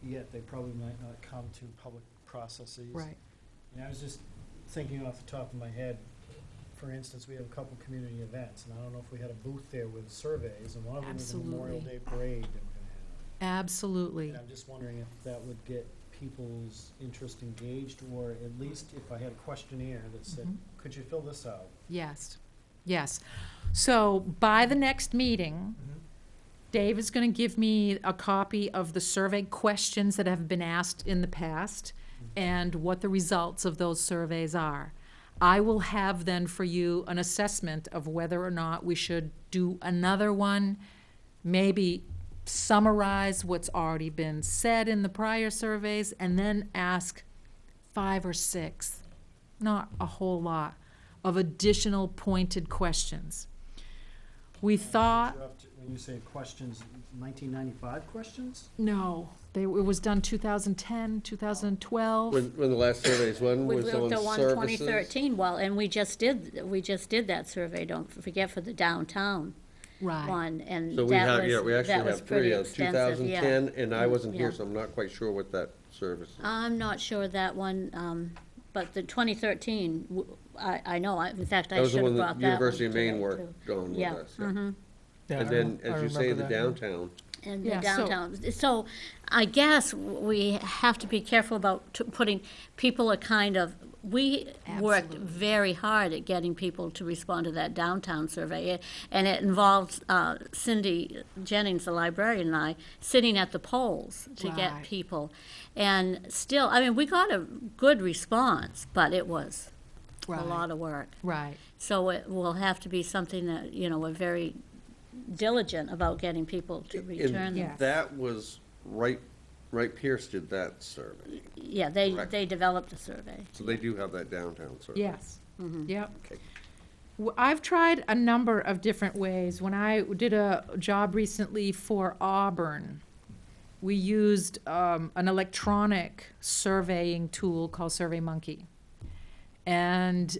Speaker 7: Yet they probably might not come to public processes.
Speaker 2: Right.
Speaker 7: And I was just thinking off the top of my head, for instance, we have a couple community events, and I don't know if we had a booth there with surveys, and one of them is a Memorial
Speaker 2: Absolutely.
Speaker 7: Day parade that we're gonna have.
Speaker 2: Absolutely.
Speaker 7: And I'm just wondering if that would get people's interest engaged, or at least if I had a questionnaire that said,
Speaker 2: Mhm.
Speaker 7: could you fill this out?
Speaker 2: Yes, yes. So by the next meeting, Dave is going to give me a copy of the survey questions that have been asked in the past and what the results of those surveys are. I will have then for you an assessment of whether or not we should do another one, maybe summarize what's already been said in the prior surveys, and then ask 5 or 6, not a whole lot, of additional pointed questions. We thought,
Speaker 7: When you say questions, 1995 questions?
Speaker 2: no, it was done 2010, 2012.
Speaker 1: When the last surveys, one
Speaker 4: We
Speaker 1: was on
Speaker 4: wrote the one
Speaker 1: services.
Speaker 4: 2013, well, and we just did that survey, don't forget, for the downtown
Speaker 2: Right.
Speaker 4: one, and
Speaker 1: So we
Speaker 4: that
Speaker 1: have,
Speaker 4: was,
Speaker 1: yeah, we actually
Speaker 4: that was
Speaker 1: have 3
Speaker 4: pretty
Speaker 1: on
Speaker 4: extensive, yeah.
Speaker 1: 2010, and I wasn't here,
Speaker 4: Yeah.
Speaker 1: so I'm not quite sure what that service is.
Speaker 4: I'm not sure that one, but the 2013, I know, in fact,
Speaker 1: That
Speaker 4: I
Speaker 1: was the
Speaker 4: should have
Speaker 1: one
Speaker 4: brought
Speaker 1: that
Speaker 4: that one
Speaker 1: University of Maine
Speaker 4: today,
Speaker 1: worked
Speaker 4: too.
Speaker 1: on with
Speaker 4: Yeah,
Speaker 1: us. Yeah.
Speaker 4: mhm.
Speaker 3: Yeah,
Speaker 1: And
Speaker 3: I
Speaker 1: then,
Speaker 3: rem- I
Speaker 1: as you say, the
Speaker 3: remember that, yeah.
Speaker 1: downtown.
Speaker 4: And
Speaker 2: Yeah,
Speaker 4: the
Speaker 2: so-
Speaker 4: downtown. So I guess we have to be careful about putting, people are kind of, we worked
Speaker 2: Absolutely.
Speaker 4: very hard at getting people to respond to that downtown survey. And it involved Cindy Jennings, the librarian, and I sitting at the polls to get
Speaker 2: Right.
Speaker 4: people. And still, I mean, we got a good response, but it was a
Speaker 2: Right.
Speaker 4: lot of work.
Speaker 2: Right.
Speaker 4: So it will have to be something that, we're very diligent about getting people to return them.
Speaker 2: Yeah.
Speaker 1: That was Wright Pierce did that survey,
Speaker 4: Yeah,
Speaker 1: Correct.
Speaker 4: they developed a survey.
Speaker 1: so they do have that downtown survey.
Speaker 2: Yes. Yep.
Speaker 1: Okay.
Speaker 2: I've tried a number of different ways. When I did a job recently for Auburn, we used an electronic surveying tool called SurveyMonkey. And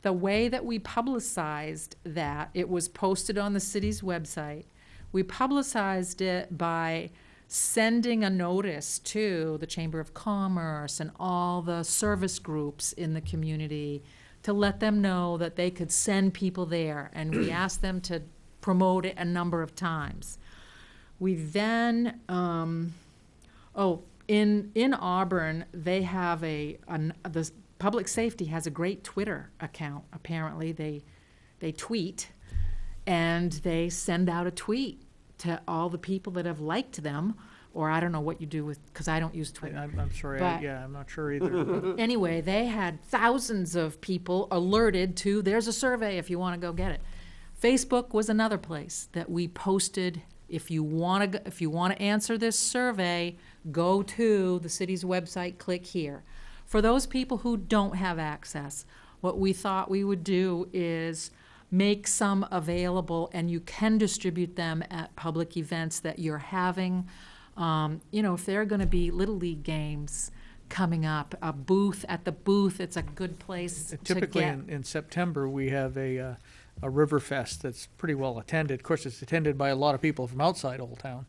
Speaker 2: the way that we publicized that, it was posted on the city's website. We publicized it by sending a notice to the Chamber of Commerce and all the service groups in the community to let them know that they could send people there, and we asked them to promote it a number of times. We then, in Auburn, they have the public safety has a great Twitter account. Apparently, they tweet, and they send out a tweet to all the people that have liked them, or I don't know what you do with, because I don't use Twitter.
Speaker 3: I'm sorry,
Speaker 2: But-
Speaker 3: yeah, I'm not sure either.
Speaker 2: Anyway, they had thousands of people alerted to, there's a survey if you want to go get it. Facebook was another place that we posted, if you want to answer this survey, go to the city's website, click here. For those people who don't have access, what we thought we would do is make some available, and you can distribute them at public events that you're having. If there are going to be Little League games coming up, a booth, it's a good place to
Speaker 3: Typically
Speaker 2: get.
Speaker 3: in September, we have a River Fest that's pretty well attended. Of course, it's attended by a lot of people from outside Old Town.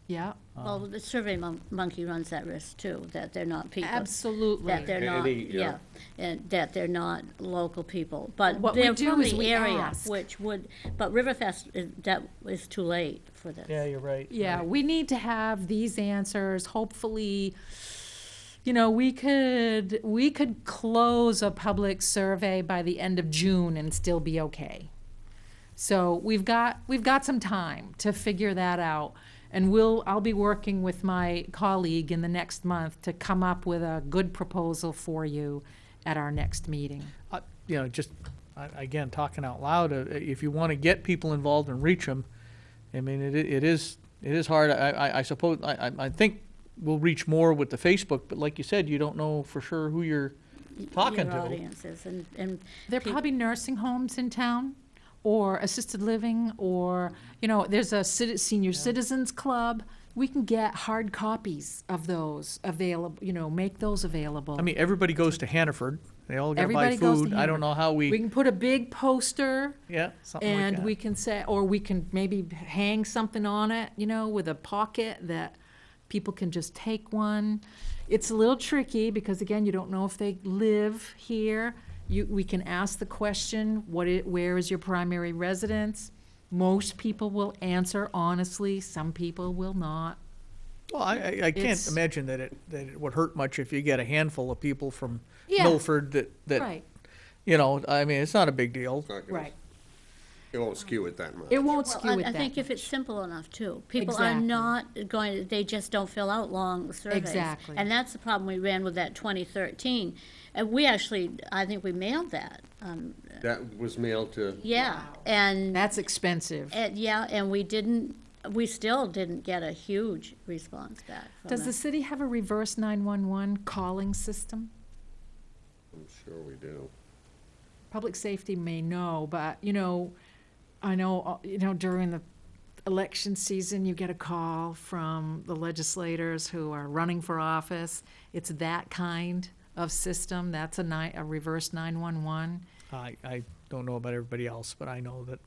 Speaker 2: Yeah,
Speaker 4: Well, the Survey Monkey runs that risk too, that they're not people.
Speaker 2: absolutely.
Speaker 4: That they're not,
Speaker 1: Any,
Speaker 4: yeah, and that they're not local people. But
Speaker 2: What we
Speaker 4: they're
Speaker 2: do
Speaker 4: from
Speaker 2: is
Speaker 4: the
Speaker 2: we
Speaker 4: area,
Speaker 2: ask.
Speaker 4: which would, but Riverfest, that is too late for this.
Speaker 3: Yeah, you're right.
Speaker 2: Yeah, we need to have these answers. Hopefully, we could close a public survey by the end of June and still be okay. So we've got some time to figure that out. And I'll be working with my colleague in the next month to come up with a good proposal for you at our next meeting.
Speaker 3: Again, talking out loud, if you want to get people involved and reach them, I mean, it is hard. I suppose, I think we'll reach more with the Facebook, but like you said, you don't know for sure who you're talking
Speaker 4: Your
Speaker 3: to.
Speaker 4: audiences and.
Speaker 2: There are
Speaker 4: peop-
Speaker 2: probably nursing homes in town, or assisted living, or, there's a senior citizens club. We can get hard copies of those available, make those available.
Speaker 3: I mean, everybody goes to Hannaford. They all gotta buy
Speaker 2: Everybody goes to
Speaker 3: food. I don't know how
Speaker 2: We can put a big poster,
Speaker 3: yeah, something like
Speaker 2: and
Speaker 3: that.
Speaker 2: we can say, or we can maybe hang something on it, with a pocket that people can just take one. It's a little tricky, because again, you don't know if they live here. We can ask the question, where is your primary residence? Most people will answer honestly, some people will not.
Speaker 3: Well, I can't
Speaker 2: It's-
Speaker 3: imagine that it would hurt much if you get a handful of people from
Speaker 2: Yeah.
Speaker 3: Milford that
Speaker 2: Right,
Speaker 3: I mean, it's not a big deal.
Speaker 1: It's not gonna-
Speaker 2: right.
Speaker 1: It won't skew it that much.
Speaker 2: It won't
Speaker 4: Well,
Speaker 2: skew it
Speaker 4: I
Speaker 2: that
Speaker 4: think if
Speaker 2: much.
Speaker 4: it's simple enough too. People are
Speaker 2: Exactly.
Speaker 4: not going, they just don't fill out long surveys.
Speaker 2: Exactly.
Speaker 4: And that's the problem we ran with that 2013. And we actually, I think we mailed that.
Speaker 1: That was mailed to,
Speaker 4: Yeah, and.
Speaker 2: That's expensive.
Speaker 4: And we still didn't get a huge response back from
Speaker 2: Does the
Speaker 4: it.
Speaker 2: city have a reverse 911 calling system?
Speaker 1: I'm sure we do.
Speaker 2: Public safety may know, but, I know, during the election season, you get a call from the legislators who are running for office. It's that kind of system. That's a reverse 911.
Speaker 3: I don't know about everybody else, but I know that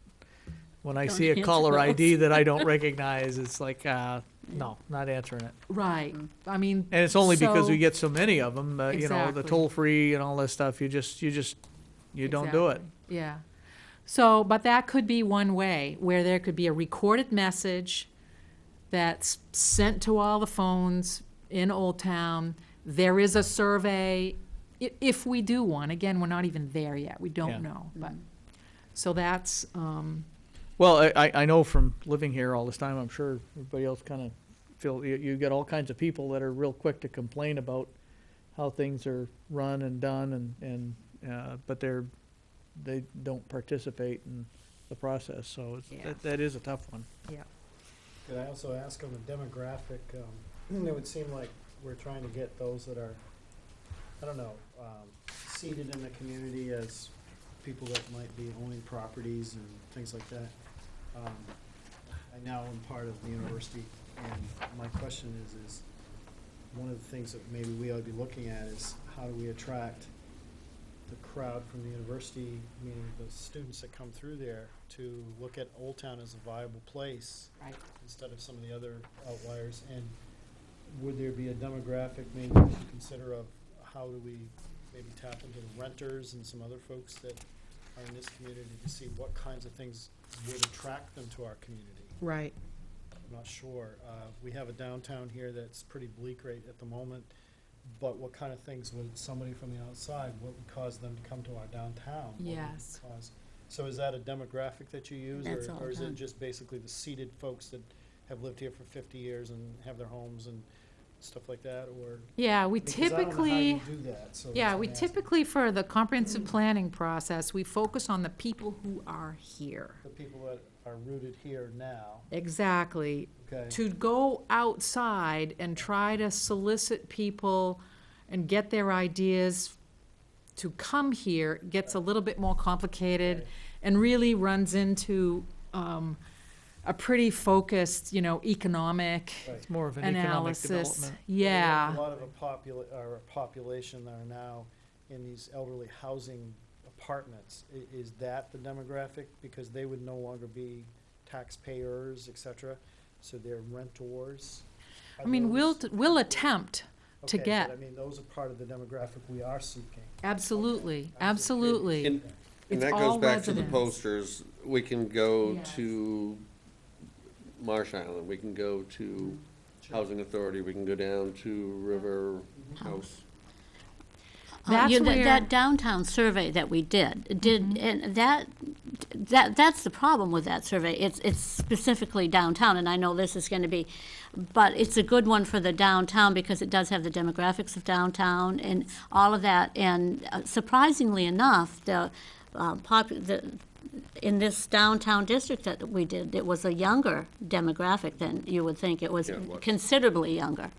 Speaker 3: when I
Speaker 4: Don't
Speaker 3: see a
Speaker 4: answer
Speaker 3: caller ID
Speaker 4: those.
Speaker 3: that I don't recognize, it's like, no, not answering it.
Speaker 2: Right. I mean.
Speaker 3: And it's only because we
Speaker 2: so-
Speaker 3: get so many of them, the
Speaker 2: Exactly.
Speaker 3: toll-free and all this stuff, you don't do it.
Speaker 2: Exactly. Yeah. So, but that could be one way, where there could be a recorded message that's sent to all the phones in Old Town. There is a survey, if we do one. Again, we're not even there yet. We
Speaker 3: Yeah.
Speaker 2: don't know, but, so that's,
Speaker 3: Well, I know from living here all this time, I'm sure everybody else kind of you get all kinds of people that are real quick to complain about how things are run and done but they don't participate in the process, so
Speaker 2: Yeah.
Speaker 3: that is a tough one.
Speaker 2: yeah.
Speaker 7: Could I also ask on the demographic, it would seem like we're trying to get those that are, I don't know, seated in the community as people that might be owning properties and things like that. I now am part of the university, and my question is one of the things that maybe we ought to be looking at is how do we attract the crowd from the university, meaning the students that come through there, to look at Old Town as a viable place
Speaker 2: Right.
Speaker 7: instead of some of the other outliers? And would there be a demographic maybe we should consider of how do we maybe tap into the renters and some other folks that are in this community to see what kinds of things would attract them to our community?
Speaker 2: Right.
Speaker 7: I'm not sure. We have a downtown here that's pretty bleak right at the moment, but what kind of things would somebody from the outside, what would cause them to come to our downtown? What would
Speaker 2: Yes.
Speaker 7: cause- So is that a demographic that you use,
Speaker 4: That's all
Speaker 7: or is
Speaker 4: done.
Speaker 7: it just basically the seated folks that have lived here for 50 years and have their homes and stuff like that, or?
Speaker 2: Yeah, we
Speaker 7: Because I don't know how
Speaker 2: typically.
Speaker 7: you do that, so
Speaker 2: Yeah,
Speaker 7: that's
Speaker 2: we
Speaker 7: why I'm asking.
Speaker 2: typically, for the comprehensive planning process, we focus on the people who are here.
Speaker 7: The people that are rooted here now,
Speaker 2: Exactly.
Speaker 7: okay?
Speaker 2: To go outside and try to solicit people and get their ideas to come here gets a little bit more complicated
Speaker 7: Right.
Speaker 2: and really runs into a pretty focused, economic
Speaker 7: Right.
Speaker 3: It's more of an economic
Speaker 2: analysis.
Speaker 3: development.
Speaker 7: We have
Speaker 2: Yeah.
Speaker 7: a lot of our population that are now in these elderly housing apartments. Is that the demographic? Because they would no longer be taxpayers, et cetera, so they're rentors?
Speaker 2: I mean, we'll attempt to
Speaker 7: Okay,
Speaker 2: get,
Speaker 7: but I mean, those are part of the demographic we are seeking.
Speaker 2: absolutely,
Speaker 7: I'm just curious.
Speaker 2: absolutely.
Speaker 1: And
Speaker 2: It's
Speaker 1: that goes
Speaker 2: all
Speaker 1: back to the
Speaker 2: residents.
Speaker 1: posters. We can go
Speaker 2: Yes.
Speaker 1: to Marsh Island, we can go to Housing Authority, we can go down to River House.
Speaker 2: That's
Speaker 4: That
Speaker 2: where-
Speaker 4: that downtown survey that we did, and that's the problem with that survey. It's specifically downtown, and I know this is gonna be, but it's a good one for the downtown because it does have the demographics of downtown and all of that. And surprisingly enough, in this downtown district that we did, it was a younger demographic than you would think. It was
Speaker 1: Yeah, it was.
Speaker 4: considerably younger.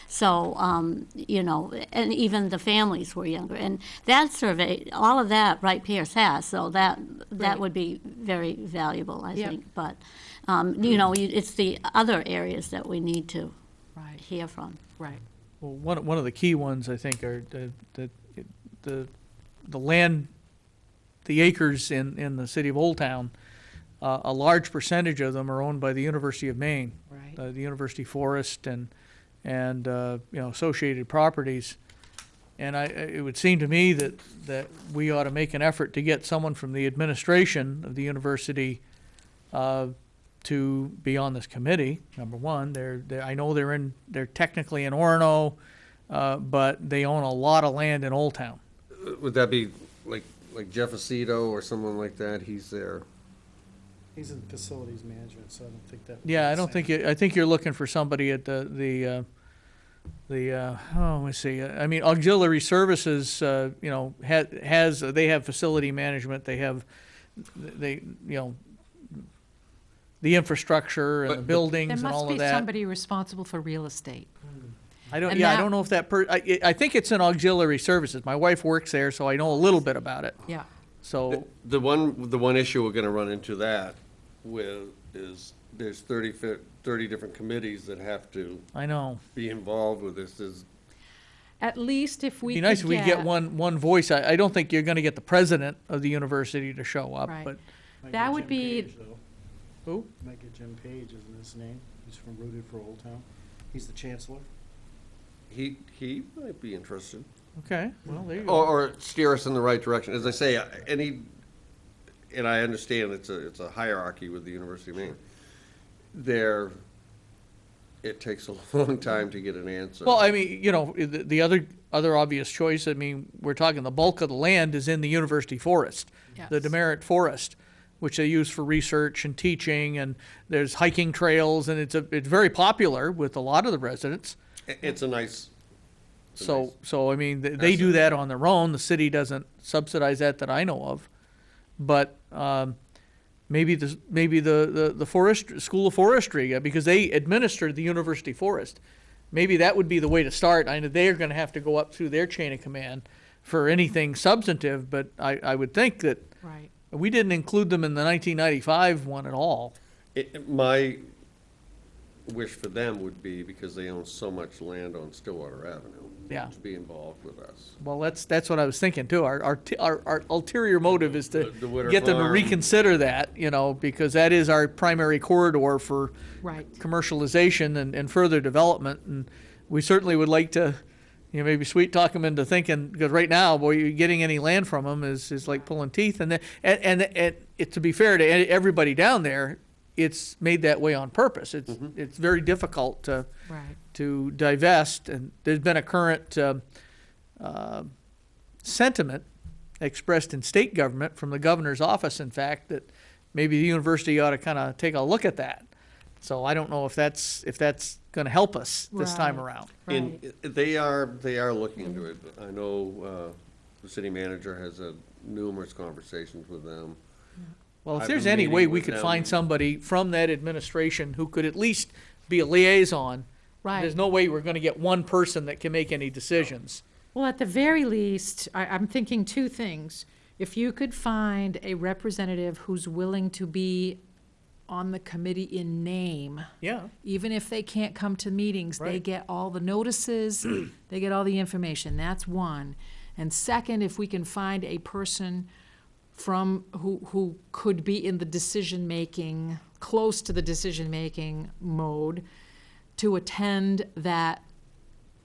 Speaker 4: So, and even the families were younger. And that survey, all of that, Wright Pierce has, so that
Speaker 2: Right.
Speaker 4: would be very valuable, I
Speaker 2: Yep.
Speaker 4: think. But, it's the other areas that we need to
Speaker 2: Right,
Speaker 4: hear from.
Speaker 2: right.
Speaker 3: Well, one of the key ones, I think, are the land, the acres in the city of Old Town. A large percentage of them are owned by the University of Maine,
Speaker 2: Right.
Speaker 3: the University Forest and associated properties. And it would seem to me that we ought to make an effort to get someone from the administration of the university to be on this committee. Number one, I know they're technically in Orono, but they own a lot of land in Old Town.
Speaker 1: Would that be like Jeff Aceto or someone like that? He's there.
Speaker 7: He's in facilities management, so I don't think that. would be
Speaker 3: Yeah,
Speaker 7: the
Speaker 3: I don't
Speaker 7: same.
Speaker 3: think, I think you're looking for somebody at let's see, auxiliary services, they have facility management, they have, the infrastructure and the
Speaker 1: But- but-
Speaker 3: buildings
Speaker 2: There
Speaker 3: and
Speaker 2: must
Speaker 3: all
Speaker 2: be
Speaker 3: of that.
Speaker 2: somebody responsible for real estate.
Speaker 3: I don't,
Speaker 2: and
Speaker 3: yeah, I
Speaker 2: that-
Speaker 3: don't know if I think it's in auxiliary services. My wife works there, so I know a little bit about it.
Speaker 2: Yeah.
Speaker 3: So,
Speaker 1: The one issue we're gonna run into that with is there's 30 different committees that have to
Speaker 3: I know.
Speaker 1: be involved with this.
Speaker 2: At least if we
Speaker 3: It'd be
Speaker 2: could
Speaker 3: nice if we could get one voice. I don't think you're gonna get the president of the university to show up,
Speaker 2: Right.
Speaker 3: but,
Speaker 7: Might
Speaker 2: that
Speaker 7: get
Speaker 2: would
Speaker 7: Jim
Speaker 2: be-
Speaker 7: Page, though.
Speaker 3: who?
Speaker 7: Might get Jim Page, isn't his name? He's from Rooted for Old Town. He's the chancellor.
Speaker 1: He might be interested.
Speaker 3: Okay, well, there you go.
Speaker 1: Or steer us in the right direction. As I say, and I understand it's a hierarchy with the University of Maine. It takes a long time to get an answer.
Speaker 3: Well, I mean, the other obvious choice, I mean, we're talking the bulk of the land is in the university forest, the
Speaker 2: Yes.
Speaker 3: Demerit Forest, which they use for research and teaching, and there's hiking trails, and it's very popular with a lot of the residents.
Speaker 1: It's a nice.
Speaker 3: So I mean, they do that on their own. The city doesn't subsidize that I know of. But maybe the forest school of forestry, because they administer the university forest. Maybe that would be the way to start. I know they're going to have to go up through their chain of command for anything substantive, but I would think that
Speaker 2: Right.
Speaker 3: we didn't include them in the 1995 one at all.
Speaker 1: My wish for them would be, because they own so much land on Stillwater Avenue.
Speaker 3: Yeah.
Speaker 1: To be involved with us.
Speaker 3: Well, that's what I was thinking too. Our ulterior motive is to
Speaker 1: The Witter
Speaker 3: get them to
Speaker 1: Farm.
Speaker 3: reconsider that, because that is our primary corridor for
Speaker 2: Right.
Speaker 3: commercialization and further development. And we certainly would like to, maybe sweet talk them into thinking, because right now, boy, you're getting any land from them is like pulling teeth. And to be fair to everybody down there, it's made that way on purpose. It's very difficult
Speaker 2: Right.
Speaker 3: to divest, and there's been a current sentiment expressed in state government from the governor's office, in fact, that maybe the university ought to kind of take a look at that. So I don't know if that's going to help us this time
Speaker 2: Right.
Speaker 3: around.
Speaker 1: And
Speaker 2: Right.
Speaker 1: they are looking into it. I know, the city manager has had numerous conversations with them.
Speaker 3: Well, if
Speaker 1: I've
Speaker 3: there's
Speaker 1: been
Speaker 3: any way
Speaker 1: meeting
Speaker 3: we
Speaker 1: with
Speaker 3: could
Speaker 1: them.
Speaker 3: find somebody from that administration who could at least be a liaison,
Speaker 2: Right.
Speaker 3: there's no way we're going to get one person that can make any decisions.
Speaker 2: Well, at the very least, I'm thinking two things. If you could find a representative who's willing to be on the committee in name,
Speaker 3: Yeah.
Speaker 2: even if they can't come to meetings, they
Speaker 3: Right.
Speaker 2: get all the notices, they get all the information. That's one. And second, if we can find a person who could be in the decision-making, close to the decision-making mode, to attend that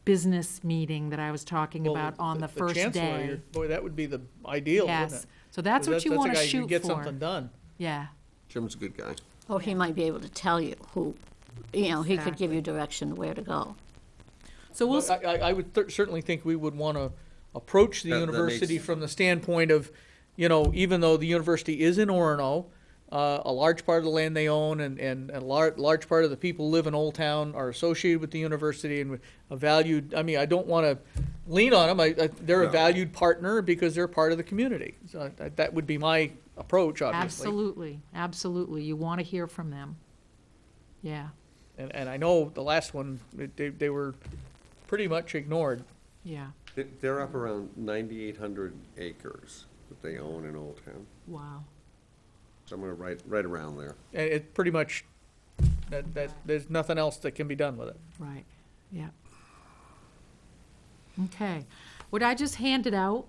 Speaker 2: business meeting that I was talking
Speaker 3: Well,
Speaker 2: about on the first
Speaker 3: chancellor,
Speaker 2: day.
Speaker 3: boy, that would be the ideal, wouldn't
Speaker 2: Yes,
Speaker 3: it?
Speaker 2: so that's
Speaker 3: 'Cause
Speaker 2: what you want to
Speaker 3: That's a guy who
Speaker 2: shoot
Speaker 3: can get
Speaker 2: for.
Speaker 3: something done.
Speaker 2: Yeah,
Speaker 1: Jim's a good guy.
Speaker 4: Or he might be able to tell you who, he could give
Speaker 2: Exactly.
Speaker 4: you direction where to go.
Speaker 2: so we'll,
Speaker 3: But I would certainly think we would want to approach the
Speaker 1: That
Speaker 3: university
Speaker 1: makes-
Speaker 3: from the standpoint of, even though the university is in Orono, a large part of the land they own and a large part of the people who live in Old Town are associated with the university and a valued, I don't want to lean on them. They're a
Speaker 1: No.
Speaker 3: valued partner because they're part of the community. So that would be my approach, obviously.
Speaker 2: absolutely, absolutely. You want to hear from them. Yeah,
Speaker 3: And I know the last one, they were pretty much ignored.
Speaker 2: yeah.
Speaker 1: They're up around 9,800 acres that they own in Old Town.
Speaker 2: Wow.
Speaker 1: Somewhere right around there.
Speaker 3: And it pretty much, that there's nothing else that can be done with it.
Speaker 2: Right, yeah. Okay. What I just handed out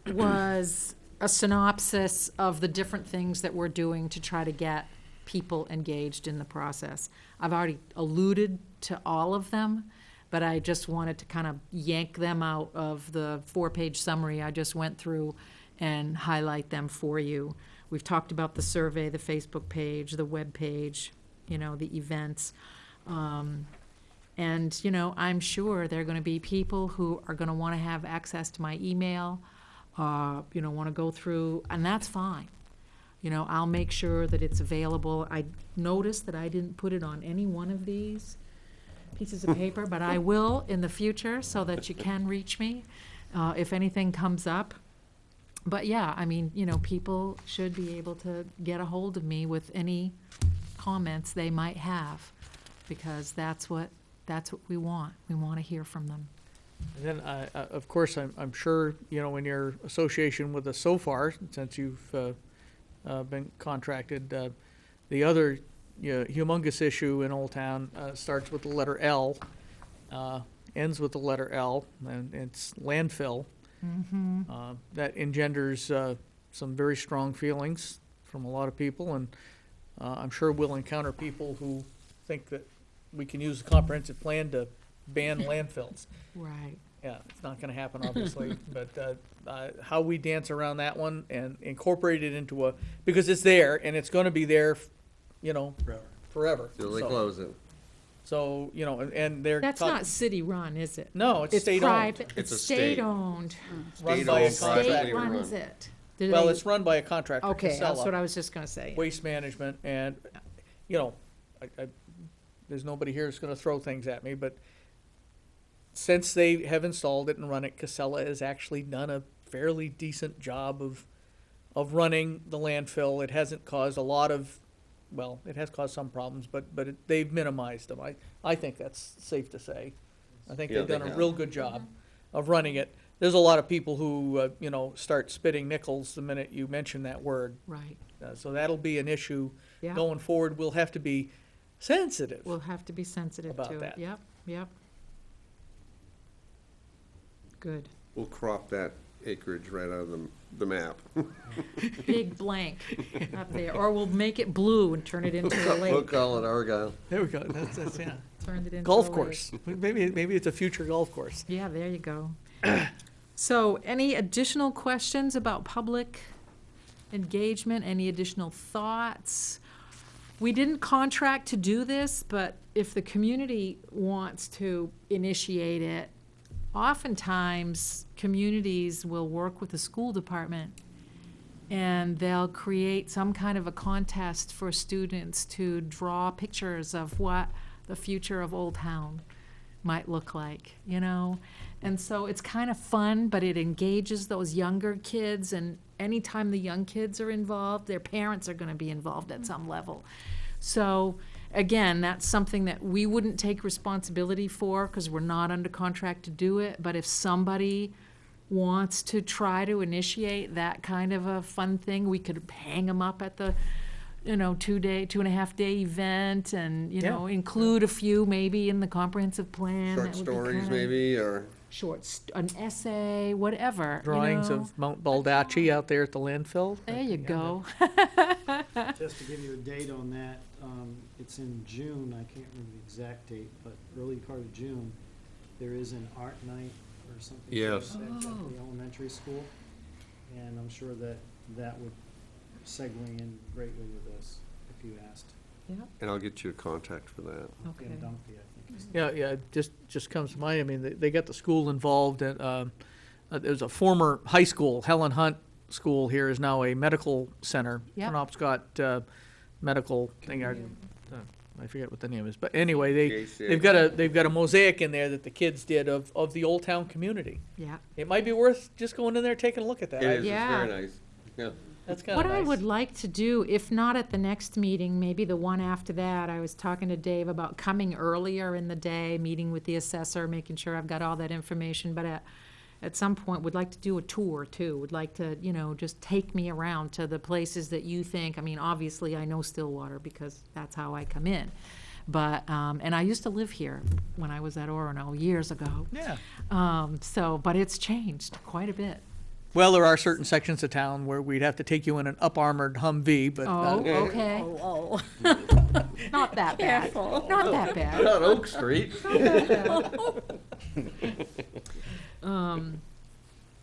Speaker 2: was a synopsis of the different things that we're doing to try to get people engaged in the process. I've already alluded to all of them, but I just wanted to kind of yank them out of the 4-page summary I just went through and highlight them for you. We've talked about the survey, the Facebook page, the web page, the events. And, I'm sure there are going to be people who are going to want to have access to my email, want to go through, and that's fine. I'll make sure that it's available. I noticed that I didn't put it on any one of these pieces of paper, but I will in the future so that you can reach me if anything comes up. But yeah, people should be able to get a hold of me with any comments they might have, because that's what we want. We want to hear from them.
Speaker 3: And then, of course, I'm sure, in your association with us so far, since you've been contracted, the other humongous issue in Old Town starts with the letter L, ends with the letter L, and it's landfill. That engenders some very strong feelings from a lot of people, and I'm sure we'll encounter people who think that we can use the comprehensive plan to ban landfills.
Speaker 2: Right.
Speaker 3: Yeah, it's not gonna happen, obviously, but how we dance around that one and incorporate it into because it's there, and it's gonna be there, forever.
Speaker 1: Till they
Speaker 3: So-
Speaker 1: close it.
Speaker 3: So, and they're.
Speaker 2: That's not city-run, is it?
Speaker 3: No, it's
Speaker 2: It's
Speaker 3: state-owned.
Speaker 2: private,
Speaker 1: It's
Speaker 2: it's
Speaker 1: a state.
Speaker 2: state-owned.
Speaker 3: Run by a
Speaker 1: State-owned, privately
Speaker 3: contractor.
Speaker 2: State-run,
Speaker 1: run.
Speaker 2: is it? Do
Speaker 3: Well,
Speaker 2: they-
Speaker 3: it's run by a contractor,
Speaker 2: Okay, that's what
Speaker 3: Casella,
Speaker 2: I was just gonna say.
Speaker 3: Waste Management, and, there's nobody here that's gonna throw things at me, but since they have installed it and run it, Casella has actually done a fairly decent job of running the landfill. It hasn't caused a lot of, well, it has caused some problems, but they've minimized them. I think that's safe to say. I think
Speaker 1: Yeah,
Speaker 3: they've done
Speaker 1: they
Speaker 3: a
Speaker 1: have.
Speaker 3: real good job of running it. There's a lot of people who, start spitting nickels the minute you mention that word.
Speaker 2: Right,
Speaker 3: So that'll be an issue
Speaker 2: yeah.
Speaker 3: going forward. We'll have to be sensitive.
Speaker 2: We'll have to be sensitive
Speaker 3: About
Speaker 2: to it.
Speaker 3: that.
Speaker 2: Yep, yep. Good.
Speaker 1: We'll crop that acreage right out of the map.
Speaker 2: Big blank up there, or we'll make it blue and turn it into a
Speaker 1: We'll
Speaker 2: lake.
Speaker 1: call it Argyle.
Speaker 3: There we go. That's yeah.
Speaker 2: Turn it into a
Speaker 3: Golf
Speaker 2: lake.
Speaker 3: course. Maybe it's a future golf course.
Speaker 2: Yeah, there you go. So, any additional questions about public engagement? Any additional thoughts? we didn't contract to do this, but if the community wants to initiate it, oftentimes communities will work with the school department and they'll create some kind of a contest for students to draw pictures of what the future of Old Town might look like, you know? And so it's kind of fun, but it engages those younger kids, and anytime the young kids are involved, their parents are gonna be involved at some level. So, again, that's something that we wouldn't take responsibility for, because we're not under contract to do it, but if somebody wants to try to initiate that kind of a fun thing, we could hang them up at the, 2.5 day event, and,
Speaker 3: Yeah.
Speaker 2: include a few maybe in the comprehensive plan.
Speaker 1: Short
Speaker 2: That would be
Speaker 1: stories
Speaker 2: kinda-
Speaker 1: maybe, or,
Speaker 2: an essay, whatever.
Speaker 3: Drawings of Mount Baldacci out there at the landfill.
Speaker 2: There you go.
Speaker 7: Just to give you a date on that, it's in June, I can't remember the exact date, but early part of June, there is an art night or something. to that
Speaker 1: Yes.
Speaker 7: effect At the elementary school, and I'm sure that that would segue in greatly with this, if you asked.
Speaker 1: and I'll get you a contact for that.
Speaker 2: Okay.
Speaker 7: And Dunphy, I think.
Speaker 3: Yeah, yeah, just comes to mind, I mean, they got the school involved, and, there's a former high school, Helen Hunt School here is now a medical center.
Speaker 2: Yep.
Speaker 3: Penobscot, medical thing, I forget what the name is, but anyway,
Speaker 1: JCA.
Speaker 3: they've got a mosaic in there that the kids did of the Old Town community.
Speaker 2: Yeah.
Speaker 3: It might be worth just going in there, taking a look at that.
Speaker 1: It is, it's
Speaker 2: Yeah.
Speaker 1: very nice, yeah.
Speaker 3: That's kinda
Speaker 2: What I
Speaker 3: nice.
Speaker 2: would like to do, if not at the next meeting, maybe the one after that, I was talking to Dave about coming earlier in the day, meeting with the assessor, making sure I've got all that information, but at some point, would like to do a tour too. Would like to, just take me around to the places that you think, I mean, obviously, I know Stillwater because that's how I come in. But, and I used to live here when I was at Orono years ago.
Speaker 3: Yeah.
Speaker 2: But it's changed quite a bit.
Speaker 3: Well, there are certain sections of town where we'd have to take you in an up-armored Humvee, but,
Speaker 2: Oh, okay.
Speaker 4: Oh,
Speaker 2: Not that bad.
Speaker 4: careful.
Speaker 2: Not that bad.
Speaker 1: Not Oak Street.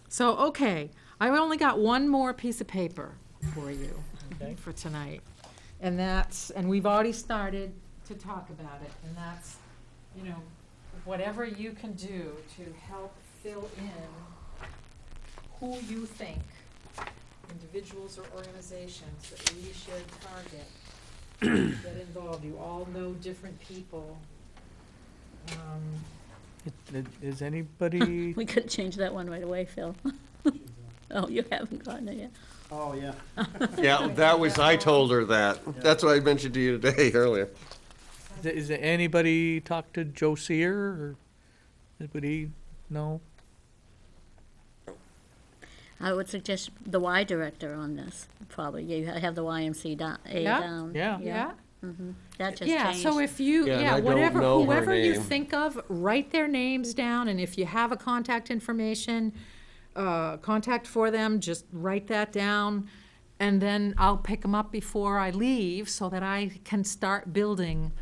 Speaker 2: So, okay, I've only got one more piece of paper for you
Speaker 3: Okay.
Speaker 2: for tonight. And we've already started to talk about it, and that's, whatever you can do to help fill in who you think, individuals or organizations, that we should target, get involved. You all know different people.
Speaker 3: Is anybody,
Speaker 4: We could change that one right away, Phil. Oh, you haven't gotten it yet.
Speaker 7: Oh, yeah.
Speaker 1: Yeah, that was, I told her that. That's what I mentioned to you today, earlier.
Speaker 3: is there anybody talk to Joe Sear, or anybody, no?
Speaker 4: I would suggest the Y director on this, probably. You have the YMCA
Speaker 2: Yeah.
Speaker 4: down.
Speaker 3: Yeah.
Speaker 2: Yeah?
Speaker 4: That just
Speaker 2: Yeah,
Speaker 4: changed.
Speaker 2: so if you,
Speaker 1: Yeah, and I don't
Speaker 2: whatever,
Speaker 1: know her
Speaker 2: whoever you
Speaker 1: name.
Speaker 2: think of, write their names down, and if you have a contact information, contact for them, just write that down, and then I'll pick them up before I leave so that I can start building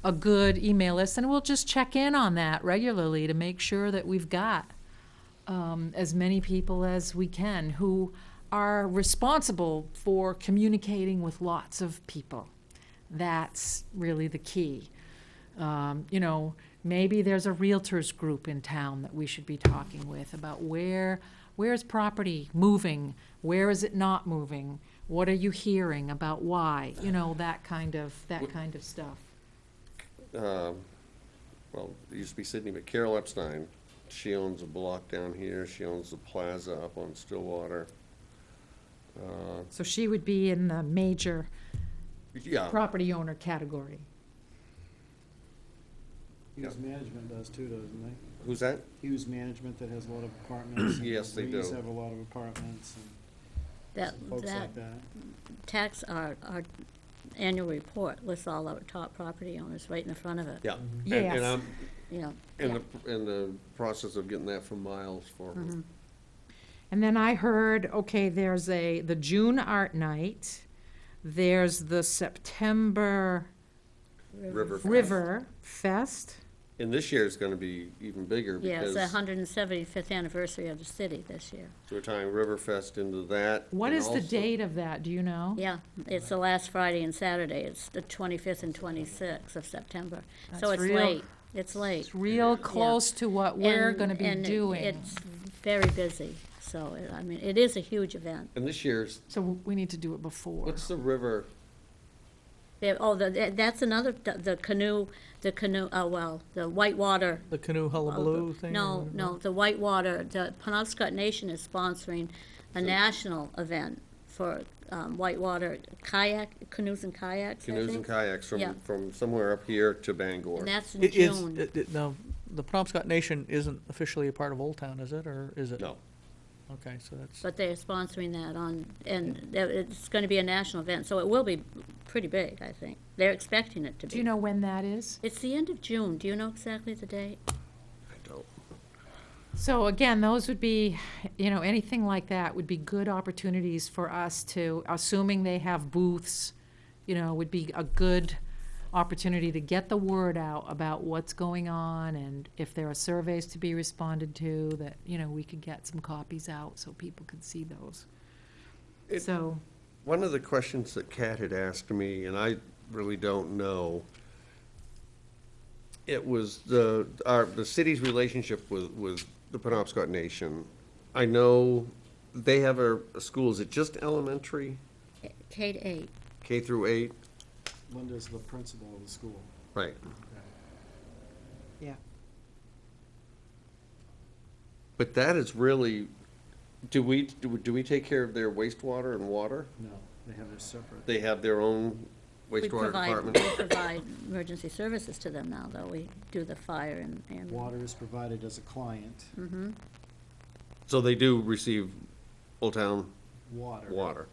Speaker 2: a good email list, and we'll just check in on that regularly to make sure that we've got as many people as we can who are responsible for communicating with lots of people. That's really the key. Maybe there's a realtors group in town that we should be talking with about where's property moving, where is it not moving, what are you hearing about why, that kind of stuff.
Speaker 1: Well, it used to be Sydney, but Carol Epstein, she owns a block down here, she owns the plaza up on Stillwater.
Speaker 2: So she would be in the major
Speaker 1: Yeah,
Speaker 2: property owner category.
Speaker 7: Hughes Management does too, doesn't they?
Speaker 1: who's that?
Speaker 7: Hughes Management that has a lot of apartments. and
Speaker 1: Yes, they
Speaker 7: Reeves
Speaker 1: do.
Speaker 7: have a lot of apartments
Speaker 4: That,
Speaker 7: and folks
Speaker 4: that
Speaker 7: like that.
Speaker 4: our annual report lists all our top property owners right in the front of it.
Speaker 1: Yeah.
Speaker 2: Yes.
Speaker 1: And I'm
Speaker 4: You know,
Speaker 1: in the process of getting that from Miles for her.
Speaker 2: And then I heard, okay, there's the June art night, there's the September
Speaker 1: River Fest.
Speaker 2: River Fest,
Speaker 1: And this year is gonna be even bigger
Speaker 4: Yeah, it's
Speaker 1: because
Speaker 4: the 175th anniversary of the city this year.
Speaker 1: we're tying Riverfest into that.
Speaker 2: What
Speaker 1: and
Speaker 2: is the
Speaker 1: also-
Speaker 2: date of that, do you know?
Speaker 4: Yeah, it's the last Friday and Saturday. It's the 25th and 26th of September. So
Speaker 2: That's
Speaker 4: it's
Speaker 2: real-
Speaker 4: late. It's late.
Speaker 2: It's real close to what we're
Speaker 4: And-
Speaker 2: gonna be
Speaker 4: and
Speaker 2: doing.
Speaker 4: It's very busy, so, I mean, it is a huge event.
Speaker 1: And this year's,
Speaker 2: So we need to do it before.
Speaker 1: what's the river?
Speaker 4: That's another, the canoe, the whitewater.
Speaker 3: The canoe hullabaloo thing? or
Speaker 4: No,
Speaker 3: whatever?
Speaker 4: no, the whitewater, the Penobscot Nation is sponsoring a national event for whitewater canoes and kayaks, I
Speaker 1: Canoes and
Speaker 4: think.
Speaker 1: kayaks
Speaker 4: Yeah.
Speaker 1: from somewhere up here to Bangor.
Speaker 4: And that's in
Speaker 3: It is,
Speaker 4: June.
Speaker 3: no, the Penobscot Nation isn't officially a part of Old Town, is it, or is it?
Speaker 1: No,
Speaker 3: Okay, so that's,
Speaker 4: But they're sponsoring that and it's gonna be a national event, so it will be pretty big, I think. They're expecting it to be.
Speaker 2: Do you know when that is?
Speaker 4: It's the end of June. Do you know exactly the date?
Speaker 1: I don't.
Speaker 2: So again, those would be, anything like that would be good opportunities for us to, assuming they have booths, would be a good opportunity to get the word out about what's going on, and if there are surveys to be responded to, that, we could get some copies out so people could see those.
Speaker 1: It-
Speaker 2: So,
Speaker 1: One of the questions that Kat had asked me, and I really don't know, it was the city's relationship with the Penobscot Nation. I know they have a school, is it just elementary,
Speaker 4: K-8.
Speaker 1: K through 8?
Speaker 7: Linda's the principal of the school.
Speaker 1: Right.
Speaker 2: yeah.
Speaker 1: But that is really, do we take care of their wastewater and water?
Speaker 7: No, they have their separate.
Speaker 1: They have their own
Speaker 4: We
Speaker 1: wastewater
Speaker 4: provide,
Speaker 1: department?
Speaker 4: we provide emergency services to them now, though. We do the fire and.
Speaker 7: Water is provided as a client,
Speaker 4: Mm-hmm.
Speaker 1: So they do receive Old Town
Speaker 7: water.
Speaker 1: water,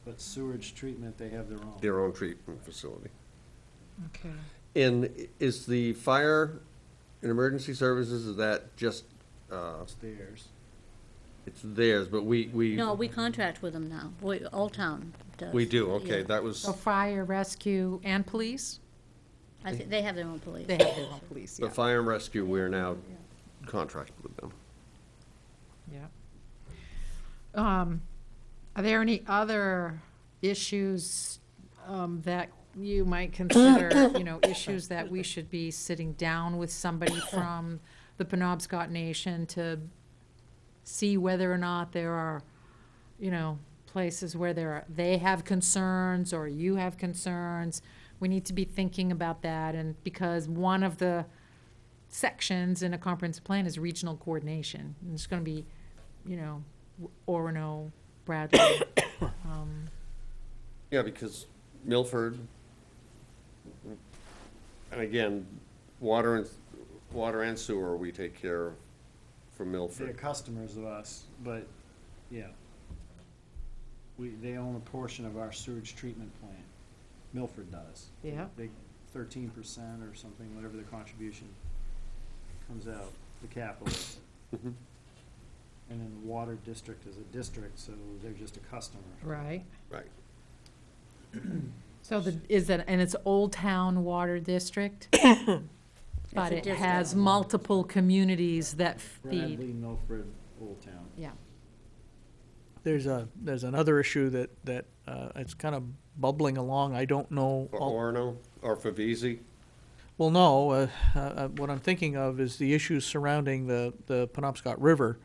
Speaker 7: But sewage treatment, they have their own.
Speaker 1: their own treatment facility.
Speaker 2: Okay.
Speaker 1: And is the fire and emergency services, is that just,
Speaker 7: It's theirs.
Speaker 1: it's theirs, but we.
Speaker 4: No, we contract with them now. Old Town does.
Speaker 1: We do, okay,
Speaker 4: Yeah.
Speaker 1: that was,
Speaker 2: So fire, rescue, and police?
Speaker 4: I think they have their own police.
Speaker 2: They have their own police,
Speaker 1: the
Speaker 2: yeah.
Speaker 1: fire and rescue, we're now contracted with them.
Speaker 2: Yeah. Are there any other issues that you might consider, issues that we should be sitting down with somebody from the Penobscot Nation to see whether or not there are, places where they have concerns or you have concerns? We need to be thinking about that, and because one of the sections in a comprehensive plan is regional coordination. And it's gonna be, Orono, Bradley.
Speaker 1: Yeah, because Milford, and again, water and sewer, we take care of from
Speaker 7: They're
Speaker 1: Milford.
Speaker 7: customers of us, but, yeah. They own a portion of our sewage treatment plant. Milford does.
Speaker 2: Yeah.
Speaker 7: They 13% or something, whatever the contribution comes out, the capital.
Speaker 1: Mhm.
Speaker 7: And then the water district is a district, so they're just a customer.
Speaker 2: Right.
Speaker 1: Right.
Speaker 2: So and it's Old Town Water District? But
Speaker 4: a
Speaker 2: it
Speaker 4: district.
Speaker 2: has multiple communities that feed.
Speaker 7: Bradley, Milford, Old Town.
Speaker 2: Yeah.
Speaker 3: there's another issue that it's kind of bubbling along. I don't know.
Speaker 1: For
Speaker 3: all-
Speaker 1: Orono, or for VZ?
Speaker 3: Well, no, what I'm thinking of is the issues surrounding the Penobscot River.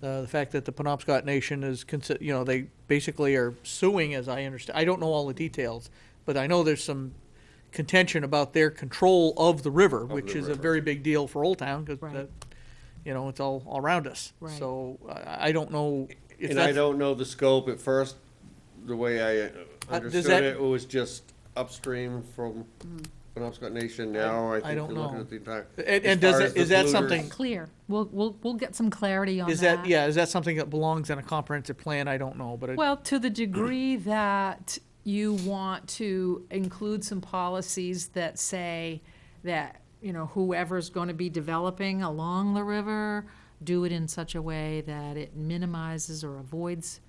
Speaker 3: The fact that the Penobscot Nation is, they basically are suing, as I understand. I don't know all the details, but I know there's some contention about their control of the river,
Speaker 1: the
Speaker 3: which is a
Speaker 1: river.
Speaker 3: very big deal for Old Town, because,
Speaker 2: Right.
Speaker 3: it's all around us.
Speaker 2: Right.
Speaker 3: So I don't know if
Speaker 1: And I
Speaker 3: that's,
Speaker 1: don't know the scope at first, the way I
Speaker 3: does
Speaker 1: understood
Speaker 3: that-
Speaker 1: it was just upstream from Penobscot Nation. Now I think
Speaker 3: don't
Speaker 1: we're looking
Speaker 3: know.
Speaker 1: at the entire.
Speaker 3: And
Speaker 1: as
Speaker 3: does
Speaker 1: far
Speaker 3: it-
Speaker 1: as the
Speaker 3: is that
Speaker 1: polluters-
Speaker 3: something-
Speaker 2: Clear. We'll get some clarity on that.
Speaker 3: is that something that belongs in a comprehensive plan? I don't know, but it.
Speaker 2: Well, to the degree that you want to include some policies that say that, whoever's going to be developing along the river, do it in such a way that it minimizes or avoids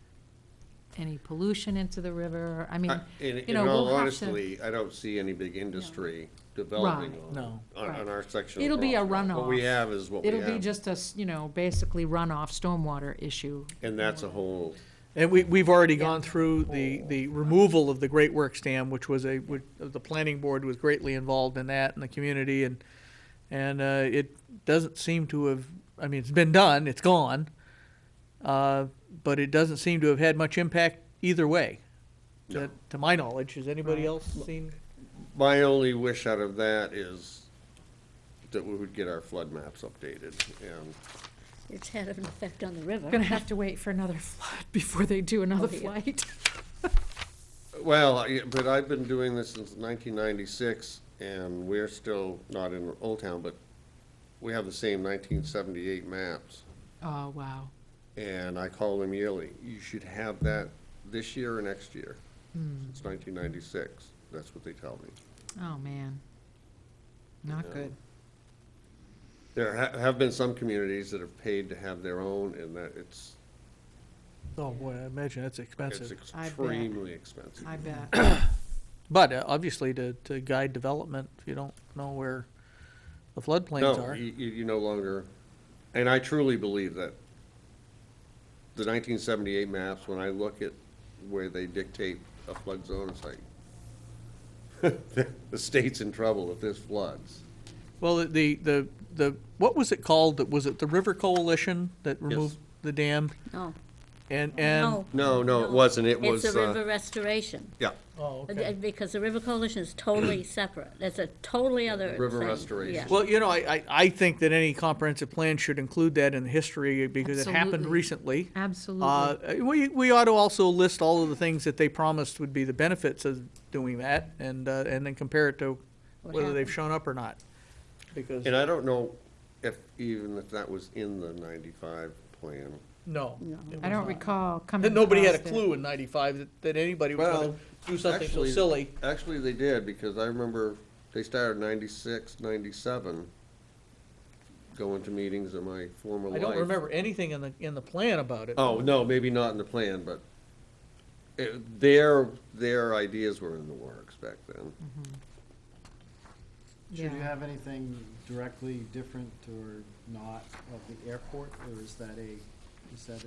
Speaker 2: any pollution into the river. I mean,
Speaker 1: In
Speaker 2: you know,
Speaker 1: all
Speaker 2: we'll have
Speaker 1: honesty, I don't see any big industry developing
Speaker 2: Right.
Speaker 3: No.
Speaker 1: on our section of
Speaker 2: It'll be a
Speaker 1: Rossborough. What we
Speaker 2: runoff.
Speaker 1: have is what we
Speaker 2: It'll be
Speaker 1: have,
Speaker 2: just you know, basically runoff stormwater issue.
Speaker 1: and that's a whole,
Speaker 3: And we've already gone through the removal of the Great Works Dam, which was the planning board was greatly involved in that, and the community, and it doesn't seem to have, I mean, it's been done, it's gone, but it doesn't seem to have had much impact either way,
Speaker 1: No.
Speaker 3: to my knowledge. Has anybody else seen?
Speaker 1: my only wish out of that is that we would get our flood maps updated, and
Speaker 4: It's had an effect on the river.
Speaker 2: Gonna have to wait for another flood before they do another
Speaker 4: Oh, yeah.
Speaker 2: flight.
Speaker 1: well, but I've been doing this since 1996, and we're still not in Old Town, but we have the same 1978 maps,
Speaker 2: Oh, wow.
Speaker 1: and I call them yearly. You should have that this year or next year. It's 1996. That's what they tell me.
Speaker 2: Oh, man. Not
Speaker 1: Yeah.
Speaker 2: good.
Speaker 1: There have been some communities that have paid to have their own, and that it's
Speaker 3: Oh, boy, I imagine that's expensive.
Speaker 2: I bet.
Speaker 1: extremely expensive.
Speaker 2: I bet.
Speaker 3: But obviously to guide development, if you don't know where the floodplains
Speaker 1: No,
Speaker 3: are.
Speaker 1: you no longer, and I truly believe that the 1978 maps, when I look at where they dictate a flood zone, it's like, the state's in trouble if this floods.
Speaker 3: Well, what was it called? Was it the River Coalition that removed the dam?
Speaker 4: No,
Speaker 3: And
Speaker 1: No, it wasn't. It was,
Speaker 4: it's a river restoration.
Speaker 1: yeah,
Speaker 3: Oh,
Speaker 4: Because the River Coalition is totally separate. It's a totally other
Speaker 1: River
Speaker 4: thing.
Speaker 1: restoration.
Speaker 4: Yeah.
Speaker 3: well, I think that any comprehensive plan should include that in the history because it happened
Speaker 2: Absolutely.
Speaker 3: recently.
Speaker 2: Absolutely.
Speaker 3: We ought to also list all of the things that they promised would be the benefits of doing that and then compare it to
Speaker 4: What
Speaker 3: whether they've
Speaker 4: happened?
Speaker 3: shown up or not. Because,
Speaker 1: and I don't know even if that was in the 95 plan.
Speaker 3: no.
Speaker 4: No.
Speaker 3: it
Speaker 2: I
Speaker 3: was
Speaker 2: don't
Speaker 3: not.
Speaker 2: recall coming
Speaker 3: Nobody had a
Speaker 2: across it.
Speaker 3: clue in '95 that anybody was gonna
Speaker 1: Well,
Speaker 3: do something so
Speaker 1: actually-
Speaker 3: silly.
Speaker 1: Actually, they did, because I remember they started 96, 97, going to meetings in my former life.
Speaker 3: I don't remember anything in the plan about it.
Speaker 1: Oh, no, maybe not in the plan, but their ideas were in the works back then.
Speaker 7: Should you
Speaker 2: Yeah.
Speaker 7: have anything directly different or not of the airport, or is that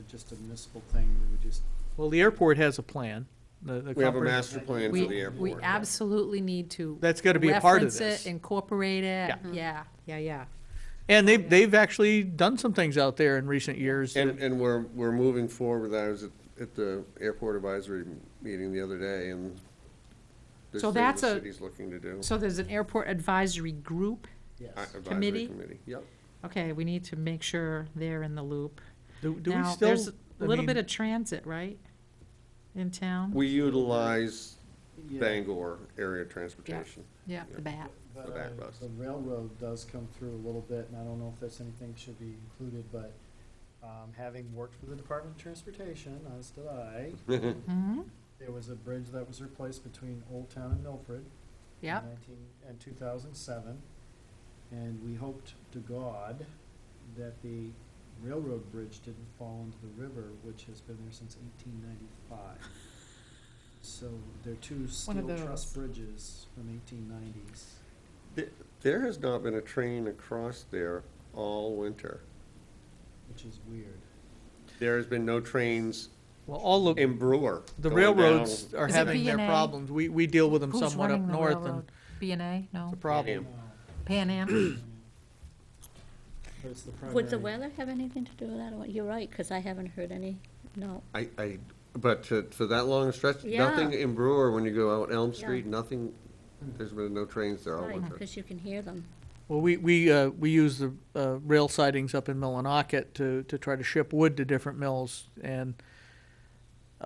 Speaker 7: just a municipal thing that we just?
Speaker 3: Well, the airport has a plan. The
Speaker 1: We have a
Speaker 3: comprehens-
Speaker 1: master plan for the
Speaker 2: We
Speaker 1: airport.
Speaker 2: absolutely need to.
Speaker 3: That's gotta be a part of
Speaker 2: reference
Speaker 3: this.
Speaker 2: it, incorporate it.
Speaker 3: Yeah.
Speaker 2: Yeah.
Speaker 3: And they've actually done some things out there in recent years.
Speaker 1: And,
Speaker 3: that-
Speaker 1: and we're moving forward. I was at the airport advisory meeting the other day, and there's
Speaker 2: So
Speaker 1: things
Speaker 2: that's
Speaker 1: the
Speaker 2: a-
Speaker 1: city's looking to do.
Speaker 2: So there's an airport advisory group.
Speaker 7: Yes.
Speaker 1: Advisory
Speaker 2: committee?
Speaker 1: Yep.
Speaker 2: Okay, we need to make sure they're in the loop.
Speaker 3: Do we
Speaker 2: Now,
Speaker 3: still?
Speaker 2: there's a
Speaker 3: I
Speaker 2: little
Speaker 3: mean,
Speaker 2: bit of transit, right? In town?
Speaker 1: We utilize
Speaker 7: Yeah.
Speaker 1: Bangor area transportation.
Speaker 2: Yeah, the bat.
Speaker 7: But,
Speaker 1: The back bus.
Speaker 7: the railroad does come through a little bit, and I don't know if that's anything should be included, but, having worked for the Department of Transportation, as did I,
Speaker 2: Mm-hmm,
Speaker 7: there was a bridge that was replaced between Old Town and Milford.
Speaker 2: yep.
Speaker 7: In 2007, and we hoped to God that the railroad bridge didn't fall into the river, which has been there since 1895. So they're two
Speaker 2: One of
Speaker 7: steel truss
Speaker 2: those.
Speaker 7: bridges from 1890s.
Speaker 1: There has not been a train across there all winter.
Speaker 7: Which is weird.
Speaker 1: There has been no trains
Speaker 3: Well, all of,
Speaker 1: in Brewer.
Speaker 3: the
Speaker 1: going
Speaker 3: railroads
Speaker 1: down.
Speaker 3: are
Speaker 2: Is it
Speaker 3: having their
Speaker 2: B&A?
Speaker 3: problems. We deal with them
Speaker 2: Who's
Speaker 3: somewhat up
Speaker 2: running the
Speaker 3: north and
Speaker 2: railroad? B&A? No?
Speaker 3: it's a problem.
Speaker 1: Pan
Speaker 2: Pan Am?
Speaker 7: But it's the primary.
Speaker 4: Would the weather have anything to do with that? Or what? You're right, because I haven't heard any, no.
Speaker 1: But for that long a stretch,
Speaker 4: Yeah.
Speaker 1: nothing in Brewer, when you go out Elm
Speaker 4: Yeah.
Speaker 1: Street, nothing, there's been no trains there all
Speaker 4: Right,
Speaker 1: winter.
Speaker 4: because you can hear them.
Speaker 3: Well, we use the rail sidings up in Millinocket to try to ship wood to different mills, and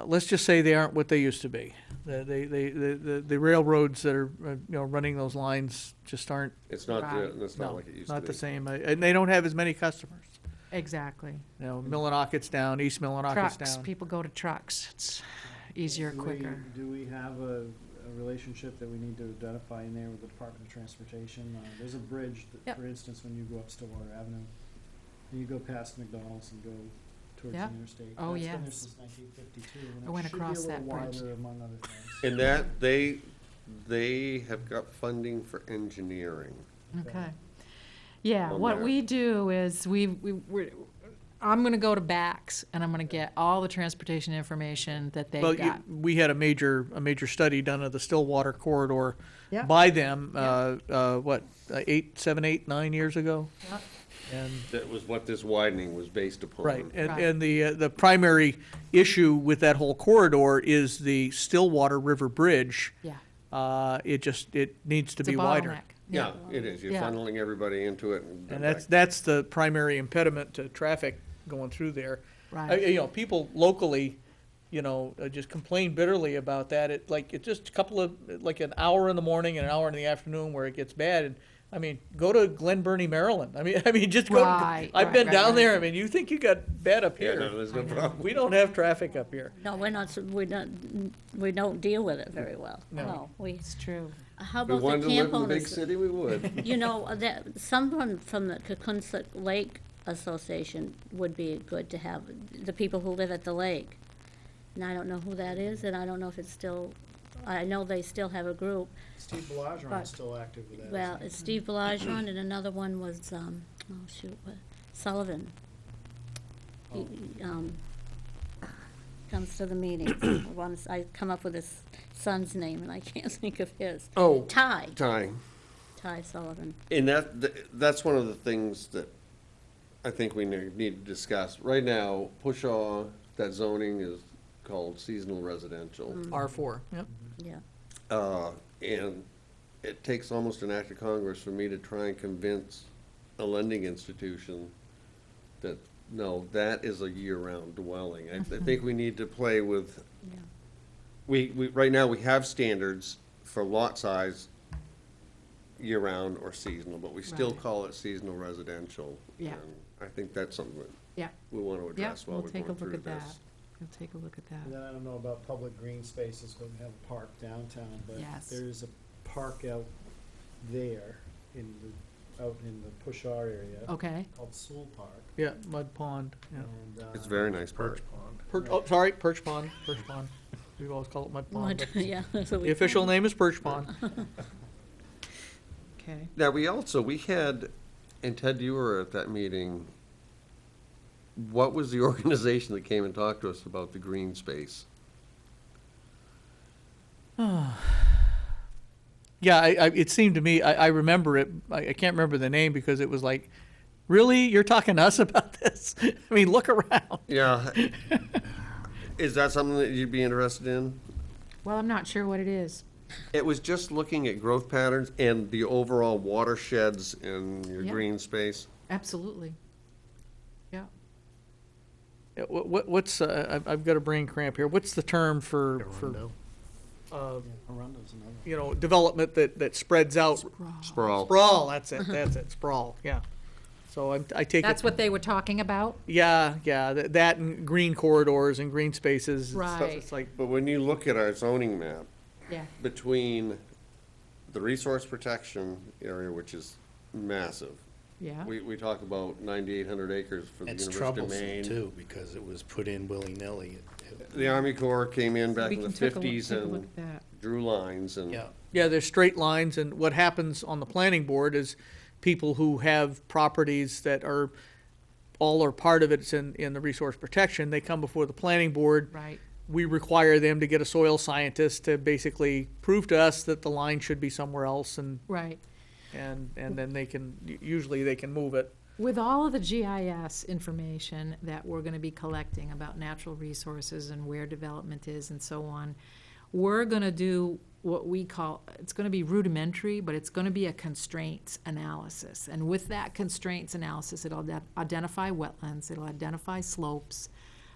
Speaker 3: let's just say they aren't what they used to be. The railroads that are running those lines just aren't,
Speaker 1: It's not,
Speaker 2: Right.
Speaker 1: it's not
Speaker 3: no,
Speaker 1: like it used to
Speaker 3: not
Speaker 1: be.
Speaker 3: the same, and they don't have as many customers.
Speaker 2: Exactly.
Speaker 3: Millinocket's down, East Millinocket's
Speaker 2: Trucks,
Speaker 3: down.
Speaker 2: people go to trucks. It's easier,
Speaker 7: Do we-
Speaker 2: quicker.
Speaker 7: Do we have a relationship that we need to identify in there with the Department of Transportation? There's a bridge, that,
Speaker 2: Yep.
Speaker 7: for instance, when you go up Stillwater Avenue, and you go past McDonald's and go towards
Speaker 2: Yeah.
Speaker 7: the interstate.
Speaker 2: Oh,
Speaker 7: That's been there
Speaker 2: yes.
Speaker 7: since 1952. and
Speaker 2: I
Speaker 7: it
Speaker 2: went
Speaker 7: should be
Speaker 2: across
Speaker 7: a little
Speaker 2: that bridge.
Speaker 7: wider, among other things.
Speaker 1: And that, they have got funding for engineering.
Speaker 2: Okay. Yeah,
Speaker 1: On
Speaker 2: what
Speaker 1: there.
Speaker 2: we do is I'm gonna go to Bax and I'm gonna get all the transportation information that
Speaker 3: Well,
Speaker 2: they've got.
Speaker 3: we had a major study done of the Stillwater corridor
Speaker 2: Yeah.
Speaker 3: by them,
Speaker 2: Yeah.
Speaker 3: what, 7, 8, 9 years ago?
Speaker 2: Yeah.
Speaker 3: And,
Speaker 1: That was what this widening was based upon.
Speaker 3: right,
Speaker 2: Right.
Speaker 3: and the primary issue with that whole corridor is the Stillwater River Bridge.
Speaker 2: Yeah.
Speaker 3: It needs to
Speaker 2: It's a
Speaker 3: be wider.
Speaker 2: bottleneck.
Speaker 1: Yeah, it is. You're
Speaker 2: Yeah.
Speaker 1: funneling everybody into it. And
Speaker 3: And that's the primary impediment to traffic going through there.
Speaker 2: Right.
Speaker 3: You know, people locally, just complain bitterly about that. It's just a couple of, like an hour in the morning and an hour in the afternoon where it gets bad. And, I mean, go to Glen Burnie, Maryland. I mean, just go.
Speaker 2: Right,
Speaker 3: I've
Speaker 2: right,
Speaker 3: been
Speaker 2: right,
Speaker 3: down
Speaker 2: right.
Speaker 3: there. I mean, you think you got bad up
Speaker 1: Yeah,
Speaker 3: here.
Speaker 1: no, there's no problem.
Speaker 3: We don't have traffic up here.
Speaker 4: No, we don't deal with it very well.
Speaker 3: No.
Speaker 4: No, we,
Speaker 2: It's true.
Speaker 4: how
Speaker 1: If we
Speaker 4: about
Speaker 1: wanted
Speaker 4: the
Speaker 1: to live
Speaker 4: camp
Speaker 1: in the big
Speaker 4: owners?
Speaker 1: city, we would.
Speaker 4: You know, that, someone from the Coquonset Lake Association would be good to have, the people who live at the lake. And I don't know who that is, and I don't know if it's still, I know they still have a group.
Speaker 7: Steve Belageron
Speaker 4: But-
Speaker 7: is still active with that.
Speaker 4: Well,
Speaker 7: isn't he?
Speaker 4: it's Steve Belageron, and another one was, Sullivan. He, comes to the meeting. Once I come up with his son's name, and I can't think of his.
Speaker 1: Oh,
Speaker 4: Ty
Speaker 1: time.
Speaker 4: Sullivan.
Speaker 1: And that's one of the things that I think we need to discuss. Right now, Pushaw, that zoning is called seasonal residential.
Speaker 3: R4, yep.
Speaker 4: Yeah.
Speaker 1: And it takes almost an act of Congress for me to try and convince a lending institution that, no, that is a year-round dwelling. I think we need to play with,
Speaker 4: Yeah.
Speaker 1: we, right now, we have standards for lot size year-round or seasonal, but we still
Speaker 2: Right.
Speaker 1: call it seasonal residential.
Speaker 2: Yeah.
Speaker 1: And I think that's something that
Speaker 2: Yeah.
Speaker 1: we want to
Speaker 2: Yeah,
Speaker 1: address while
Speaker 2: we'll
Speaker 1: we're
Speaker 2: take a
Speaker 1: going
Speaker 2: look
Speaker 1: through
Speaker 2: at that.
Speaker 1: this.
Speaker 2: We'll take a look at
Speaker 7: And
Speaker 2: that.
Speaker 7: then I don't know about public green spaces, but we have a park downtown, but
Speaker 2: Yes.
Speaker 7: there is a park out there out in the Pushaw area
Speaker 2: Okay.
Speaker 7: called Sewell Park.
Speaker 3: Yeah, Mud Pond, yeah.
Speaker 7: And,
Speaker 1: It's a very nice park.
Speaker 3: Perch Pond. We always call it Mud Pond.
Speaker 4: What-
Speaker 3: but
Speaker 4: Yeah, that's what we.
Speaker 3: The official name is Perch Pond.
Speaker 2: Okay.
Speaker 1: Now, we had, and Ted, you were at that meeting, what was the organization that came and talked to us about the green space?
Speaker 3: Yeah, it seemed to me, I remember it, I can't remember the name because it was like, really? You're talking to us about this? I mean, look around.
Speaker 1: Yeah. Is that something that you'd be interested in?
Speaker 2: Well, I'm not sure what it is.
Speaker 1: It was just looking at growth patterns and the overall watersheds in your
Speaker 2: Yeah.
Speaker 1: green space.
Speaker 2: Absolutely. Yeah.
Speaker 3: Yeah, What's, I've got a brain cramp here. What's the term for,
Speaker 6: Rondo.
Speaker 7: yeah, Arundel's another.
Speaker 3: development that spreads out?
Speaker 1: Sprawl.
Speaker 3: Sprawl, that's it, sprawl, yeah. So I take it.
Speaker 2: That's what they were talking about?
Speaker 3: Yeah, that and green corridors and green spaces. It's-
Speaker 2: Right.
Speaker 3: It's like,
Speaker 1: But when you look at our zoning map,
Speaker 2: Yeah.
Speaker 1: between the resource protection area, which is massive,
Speaker 2: Yeah.
Speaker 1: we talk about 9,800 acres for the
Speaker 6: It's
Speaker 1: University of
Speaker 6: troublesome
Speaker 1: Maine.
Speaker 6: too, because it was put in willy-nilly.
Speaker 1: The Army Corps came in back
Speaker 2: We
Speaker 1: in the
Speaker 2: can take a look-
Speaker 1: 50s
Speaker 2: take a look
Speaker 1: and
Speaker 2: at that.
Speaker 1: drew lines and.
Speaker 6: Yeah,
Speaker 3: yeah, there's straight lines, and what happens on the planning board is people who have properties that are, all or part of it's in the resource protection, they come before the planning board.
Speaker 2: Right.
Speaker 3: We require them to get a soil scientist to basically prove to us that the line should be somewhere else, and
Speaker 2: Right.
Speaker 3: then they can, usually they can move it.
Speaker 2: With all of the GIS information that we're gonna be collecting about natural resources and where development is and so on, we're gonna do what we call, it's gonna be rudimentary, but it's gonna be a constraints analysis. And with that constraints analysis, it'll identify wetlands, it'll identify slopes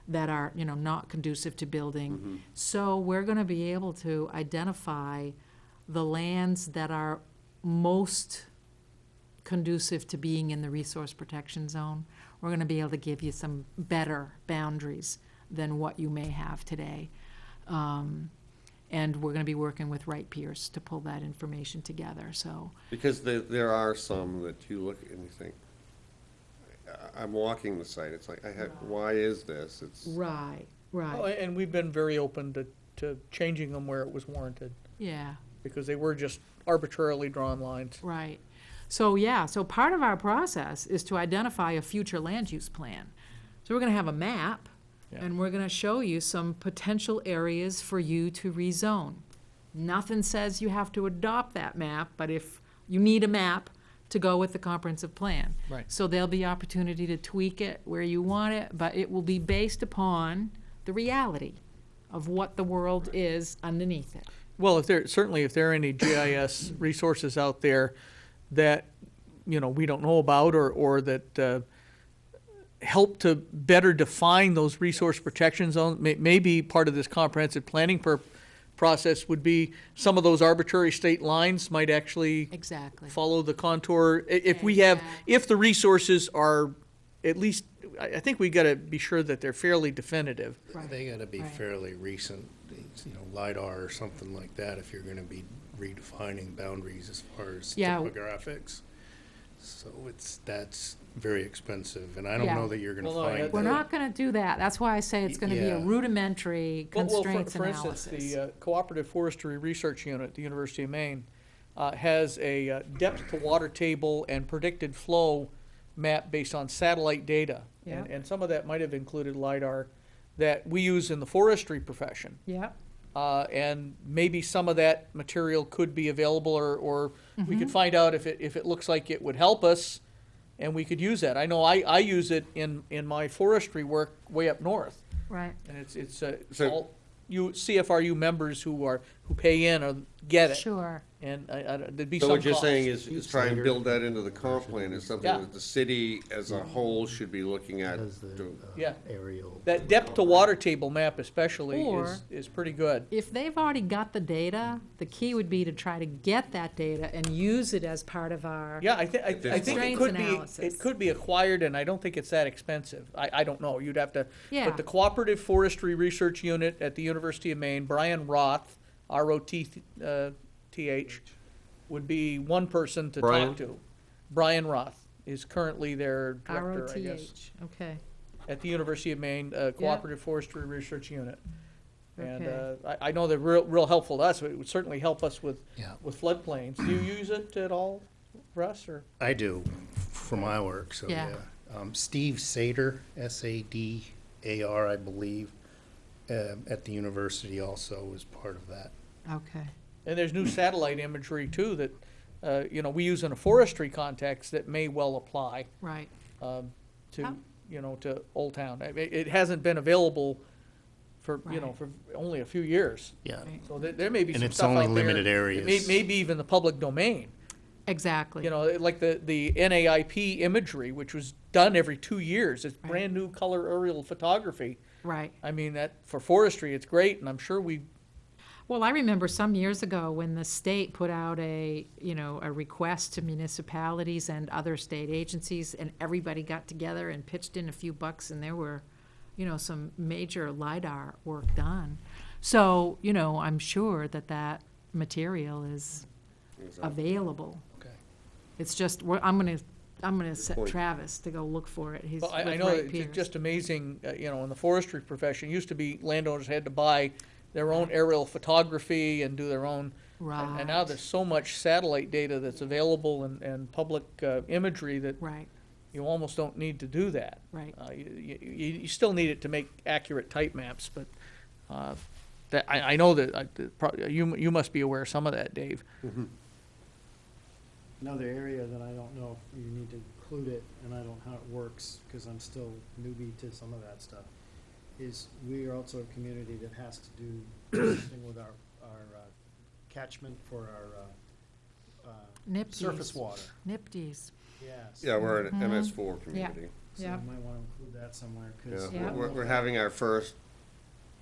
Speaker 2: that are, not conducive to building. So we're gonna be able to identify the lands that are most conducive to being in the resource protection zone. We're gonna be able to give you some better boundaries than what you may have today. And we're gonna be working with Wright Pierce to pull that information together, so,
Speaker 1: Because there are some that you look and you think, I'm walking the site, it's like, why is this? It's,
Speaker 2: Right,
Speaker 3: Oh,
Speaker 2: right,
Speaker 3: and we've been very open to changing them where it was warranted,
Speaker 2: yeah.
Speaker 3: because they were just arbitrarily drawn lines.
Speaker 2: Right. So, yeah, so part of our process is to identify a future land use plan. So we're gonna have a map,
Speaker 3: Yeah.
Speaker 2: and we're gonna show you some potential areas for you to rezone. Nothing says you have to adopt that map, but if you need a map to go with the comprehensive plan.
Speaker 3: Right.
Speaker 2: So there'll be opportunity to tweak it where you want it, but it will be based upon the reality of what the world is underneath it.
Speaker 3: Well, certainly if there are any GIS resources out there that, we don't know about, or that help to better define those resource protection zones, maybe part of this comprehensive planning process would be some of those arbitrary state lines might actually
Speaker 2: Exactly.
Speaker 3: follow the contour. If the resources are, at least, I think we gotta be sure that they're fairly definitive.
Speaker 2: Right.
Speaker 6: They gotta be
Speaker 2: Right.
Speaker 6: fairly recent, LiDAR or something like that, if you're gonna be redefining boundaries as far as
Speaker 2: Yeah.
Speaker 6: topographics. So that's very expensive, and I don't
Speaker 2: Yeah.
Speaker 6: know that you're gonna
Speaker 3: Well, no,
Speaker 6: find.
Speaker 2: We're not gonna do that. That's why I say it's gonna be a
Speaker 6: Yeah.
Speaker 2: rudimentary
Speaker 3: Well,
Speaker 2: constraints
Speaker 3: for instance,
Speaker 2: analysis.
Speaker 3: the Cooperative Forestry Research Unit at the University of Maine has a depth-to-water table and predicted flow map based on satellite data.
Speaker 2: Yeah.
Speaker 3: And some of that might have included LiDAR that we use in the forestry profession.
Speaker 2: Yep,
Speaker 3: And maybe some of that material could be available, or we could find out if it looks like it would help us, and we could use that. I know I use it in my forestry work way up north,
Speaker 2: right.
Speaker 3: and it's
Speaker 1: So-
Speaker 3: all CFRU members who pay in or get it.
Speaker 2: Sure.
Speaker 3: And there'd be
Speaker 1: so
Speaker 3: some
Speaker 1: what you're
Speaker 3: cost.
Speaker 1: saying is try and build that into the comp plan is something
Speaker 3: Yeah.
Speaker 1: that the city as a whole should be looking at.
Speaker 6: Does the
Speaker 1: doing.
Speaker 3: Yeah.
Speaker 6: aerial.
Speaker 3: That depth-to-water table map especially
Speaker 2: Or-
Speaker 3: is pretty good.
Speaker 2: If they've already got the data, the key would be to try to get that data and use it as part of our.
Speaker 3: Yeah, I think it
Speaker 2: Constraints
Speaker 3: could be,
Speaker 2: analysis.
Speaker 3: it could be acquired, and I don't think it's that expensive. I don't know, you'd have to.
Speaker 2: Yeah.
Speaker 3: But the Cooperative Forestry Research Unit at the University of Maine, Brian Roth, R-O-T-H, would be one person to
Speaker 1: Brian?
Speaker 3: talk to. Brian Roth is currently their director, I guess,
Speaker 2: ROTH, okay.
Speaker 3: at the University of Maine, Cooperative Forestry Research Unit. And
Speaker 2: Okay.
Speaker 3: I know they're real helpful to us. It would certainly help us with
Speaker 6: Yeah.
Speaker 3: floodplains. Do you use it at all, Russ, or?
Speaker 6: I do, for my work, so,
Speaker 2: Yeah.
Speaker 6: yeah. Steve Sater, S-A-D-A-R, I believe, at the university also is part of that.
Speaker 2: Okay,
Speaker 3: And there's new satellite imagery too that, we use in a forestry context that may well apply
Speaker 2: right.
Speaker 3: to,
Speaker 2: How-
Speaker 3: to Old Town. I mean, it hasn't been available for,
Speaker 2: Right.
Speaker 3: for only a few years.
Speaker 6: Yeah.
Speaker 2: Right.
Speaker 3: So there may be
Speaker 6: And
Speaker 3: some
Speaker 6: it's
Speaker 3: stuff
Speaker 6: only
Speaker 3: out there
Speaker 6: limited
Speaker 3: that
Speaker 6: areas.
Speaker 3: Maybe even the public domain.
Speaker 2: Exactly.
Speaker 3: Like the NAIP imagery, which was done every 2 years. It's
Speaker 2: Right.
Speaker 3: brand-new color aerial photography.
Speaker 2: Right.
Speaker 3: I mean, that, for forestry, it's great, and I'm sure
Speaker 2: Well, I remember some years ago when the state put out a request to municipalities and other state agencies, and everybody got together and pitched in a few bucks, and there were, some major LiDAR work done. So, I'm sure that material is available.
Speaker 6: Okay.
Speaker 2: It's just, I'm gonna set
Speaker 1: point.
Speaker 2: Travis to go look for it. He's
Speaker 3: Well,
Speaker 2: with
Speaker 3: I know
Speaker 2: Ray
Speaker 3: it's
Speaker 2: Pierce.
Speaker 3: just amazing, in the forestry profession, it used to be landowners had to buy their own aerial photography and do their own. And now
Speaker 2: Right.
Speaker 3: there's so much satellite data that's available and public imagery that
Speaker 2: Right,
Speaker 3: you almost don't need to do that.
Speaker 2: right.
Speaker 3: You still need it to make accurate type maps, but I know that, you must be aware of some of that, Dave.
Speaker 7: Another area that I don't know if you need to include it, and I don't know how it works, because I'm still newbie to some of that stuff, is we are also a community that has to do something with our catchment for our
Speaker 2: NIPDs.
Speaker 7: surface water.
Speaker 2: NIPDs.
Speaker 7: Yes.
Speaker 1: Yeah, we're an MS4 community.
Speaker 7: So
Speaker 2: Yeah.
Speaker 7: you might want to include that somewhere,
Speaker 1: Yeah,
Speaker 7: because.
Speaker 2: Yeah.
Speaker 1: we're having our first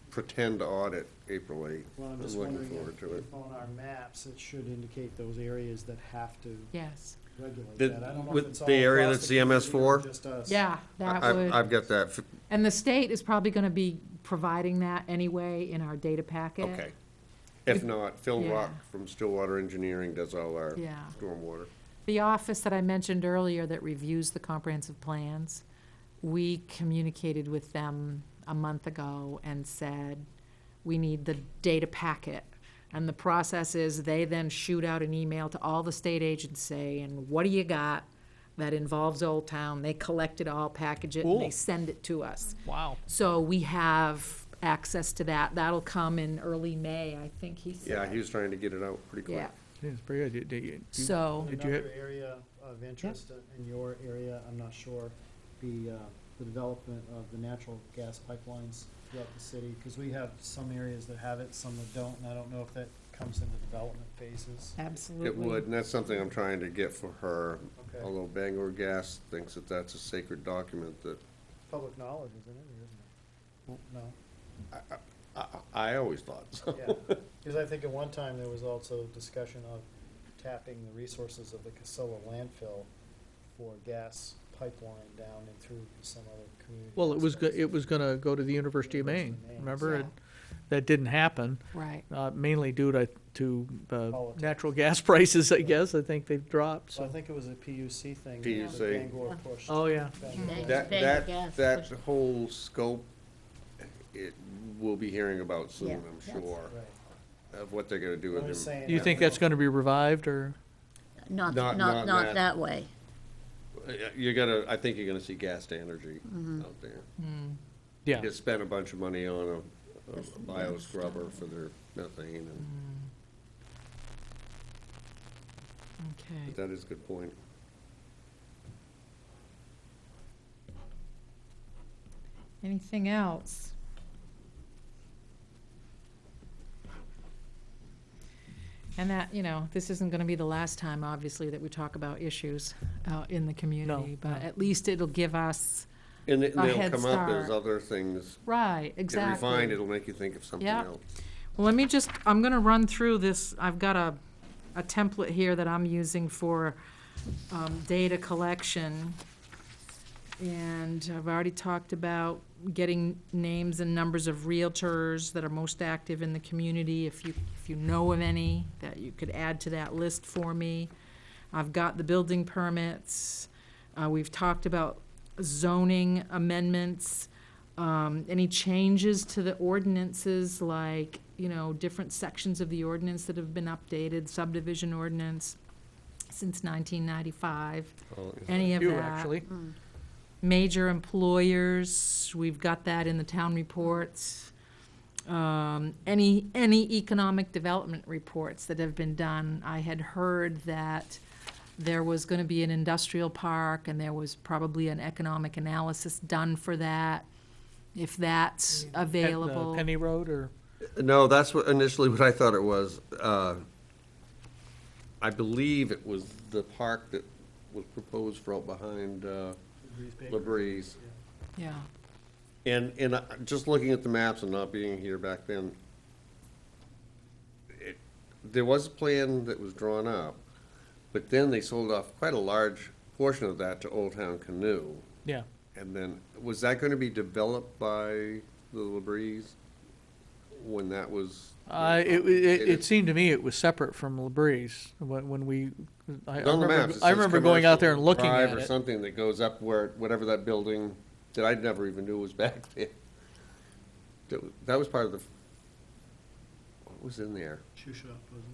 Speaker 1: pretend audit April 8th.
Speaker 7: Well, I'm
Speaker 1: I'm
Speaker 7: just
Speaker 1: looking
Speaker 7: wondering
Speaker 1: forward to it.
Speaker 7: if on our maps, it should indicate those areas that have to
Speaker 2: Yes.
Speaker 7: regulate
Speaker 1: The-
Speaker 7: that. I don't know if
Speaker 1: with
Speaker 7: it's
Speaker 1: the
Speaker 7: all
Speaker 1: area
Speaker 7: across
Speaker 1: that's
Speaker 7: the
Speaker 1: the
Speaker 7: community or
Speaker 1: MS4?
Speaker 7: just us.
Speaker 2: Yeah, that
Speaker 1: I've
Speaker 2: would,
Speaker 1: got that,
Speaker 2: and the state is probably gonna be providing that anyway in our data packet.
Speaker 1: okay. If not, Phil
Speaker 2: Yeah.
Speaker 1: Rock from Stillwater Engineering does all our
Speaker 2: Yeah.
Speaker 1: stormwater.
Speaker 2: The office that I mentioned earlier that reviews the comprehensive plans, we communicated with them a month ago and said, we need the data packet. And the process is they then shoot out an email to all the state agents saying, what do you got that involves Old Town? They collect it all, package it, and they
Speaker 3: Cool.
Speaker 2: send it to us.
Speaker 3: Wow.
Speaker 2: So we have access to that. That'll come in early May, I think he said.
Speaker 1: Yeah, he was trying to get it out pretty quick.
Speaker 2: Yeah,
Speaker 3: Yeah, it's pretty good.
Speaker 2: so,
Speaker 3: Did you
Speaker 7: Another
Speaker 3: hit-
Speaker 7: area of interest in your area, I'm not sure, be the development of the natural gas pipelines throughout the city, because we have some areas that have it, some that don't, and I don't know if that comes into development phases.
Speaker 2: absolutely.
Speaker 1: It would, and that's something I'm trying to get for her,
Speaker 7: Okay.
Speaker 1: although Bangor Gas thinks that that's a sacred document that,
Speaker 7: Public knowledge, isn't it, or isn't it? No?
Speaker 1: I always thought so.
Speaker 7: Yeah, because I think at one time there was also discussion of tapping the resources of the Casella landfill for gas pipeline down and through some other community.
Speaker 3: Well, it was,
Speaker 7: aspects.
Speaker 3: it was gonna go to the University of
Speaker 7: University
Speaker 3: Maine,
Speaker 7: of Maine,
Speaker 3: remember?
Speaker 2: yeah.
Speaker 3: It- That didn't happen,
Speaker 2: Right.
Speaker 3: mainly due to
Speaker 7: Politics.
Speaker 3: natural gas prices, I guess. I think they've dropped,
Speaker 7: So I
Speaker 3: so.
Speaker 7: think it was a PUC thing. that
Speaker 1: PUC.
Speaker 7: Bangor pushed.
Speaker 3: Oh, yeah.
Speaker 7: Bangor.
Speaker 1: That,
Speaker 4: Bangor Gas.
Speaker 1: that whole scope, it, we'll be hearing about soon,
Speaker 4: Yeah,
Speaker 1: I'm
Speaker 4: that's-
Speaker 1: sure,
Speaker 7: Right.
Speaker 1: of what they're gonna do with
Speaker 7: I'm just
Speaker 1: them.
Speaker 7: saying
Speaker 3: Do you
Speaker 7: that,
Speaker 3: think that's gonna be revived, or?
Speaker 4: Not,
Speaker 1: Not-
Speaker 4: not,
Speaker 1: not
Speaker 4: not
Speaker 1: that.
Speaker 4: that way.
Speaker 1: I think you're gonna see gas to energy out there.
Speaker 3: Yeah.
Speaker 1: They spent a bunch of money on a bio scrubber for their methane, and
Speaker 2: Okay.
Speaker 1: that is a good point.
Speaker 2: Anything else? And that, this isn't gonna be the last time, obviously, that we talk about issues in the community, but
Speaker 3: no.
Speaker 2: at least it'll give us,
Speaker 1: And
Speaker 2: A
Speaker 1: they'll
Speaker 2: head
Speaker 1: come up as
Speaker 2: start.
Speaker 1: other things.
Speaker 2: right,
Speaker 1: Get
Speaker 2: exactly.
Speaker 1: refined, it'll make you think of something
Speaker 2: Yeah.
Speaker 1: else.
Speaker 2: Well, let me just, I'm gonna run through this, I've got a template here that I'm using for, data collection. And I've already talked about getting names and numbers of realtors that are most active in the community, if you know of any, that you could add to that list for me. I've got the building permits, we've talked about zoning amendments, any changes to the ordinances, like, different sections of the ordinance that have been updated, subdivision ordinance since 1995,
Speaker 1: Oh, yeah.
Speaker 2: any of
Speaker 3: You,
Speaker 2: that.
Speaker 3: actually.
Speaker 2: Major employers, we've got that in the town reports. Any economic development reports that have been done. I had heard that there was gonna be an industrial park, and there was probably an economic analysis done for that, if that's available.
Speaker 3: Penny Road, or?
Speaker 1: No, that's initially what I thought it was. I believe it was the park that was proposed for out behind LaBreeze.
Speaker 2: Yeah,
Speaker 1: And just looking at the maps and not being here back then, there was a plan that was drawn up, but then they sold off quite a large portion of that to Old Town Canoe.
Speaker 3: Yeah.
Speaker 1: And then, was that gonna be developed by the LaBreeze when that was?
Speaker 3: It seemed to me it was separate from LaBreeze, when we, I
Speaker 1: On the maps, it
Speaker 3: I
Speaker 1: says
Speaker 3: remember going out there and
Speaker 1: Commercial
Speaker 3: looking
Speaker 1: Drive
Speaker 3: at
Speaker 1: or
Speaker 3: it.
Speaker 1: something that goes up where, whatever that building, that I never even knew was back there. That was part of the, what was in there?
Speaker 7: Shoe shop, wasn't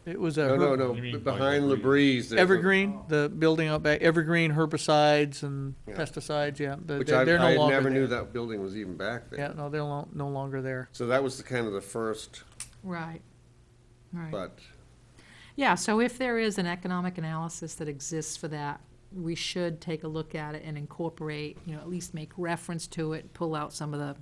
Speaker 3: It was a.
Speaker 1: No,
Speaker 5: You mean
Speaker 1: behind
Speaker 5: by
Speaker 1: LaBreeze. there's a-
Speaker 3: Evergreen, the building out back, Evergreen herbicides and
Speaker 1: Yeah.
Speaker 3: pesticides, yeah,
Speaker 1: Which
Speaker 3: they're no
Speaker 1: I
Speaker 3: longer
Speaker 1: never knew
Speaker 3: there.
Speaker 1: that building was even back there.
Speaker 3: Yeah, no, they're no longer there.
Speaker 1: So that was kind of the first,
Speaker 2: right, right.
Speaker 1: but
Speaker 2: Yeah, so if there is an economic analysis that exists for that, we should take a look at it and incorporate, at least make reference to it, pull out some of the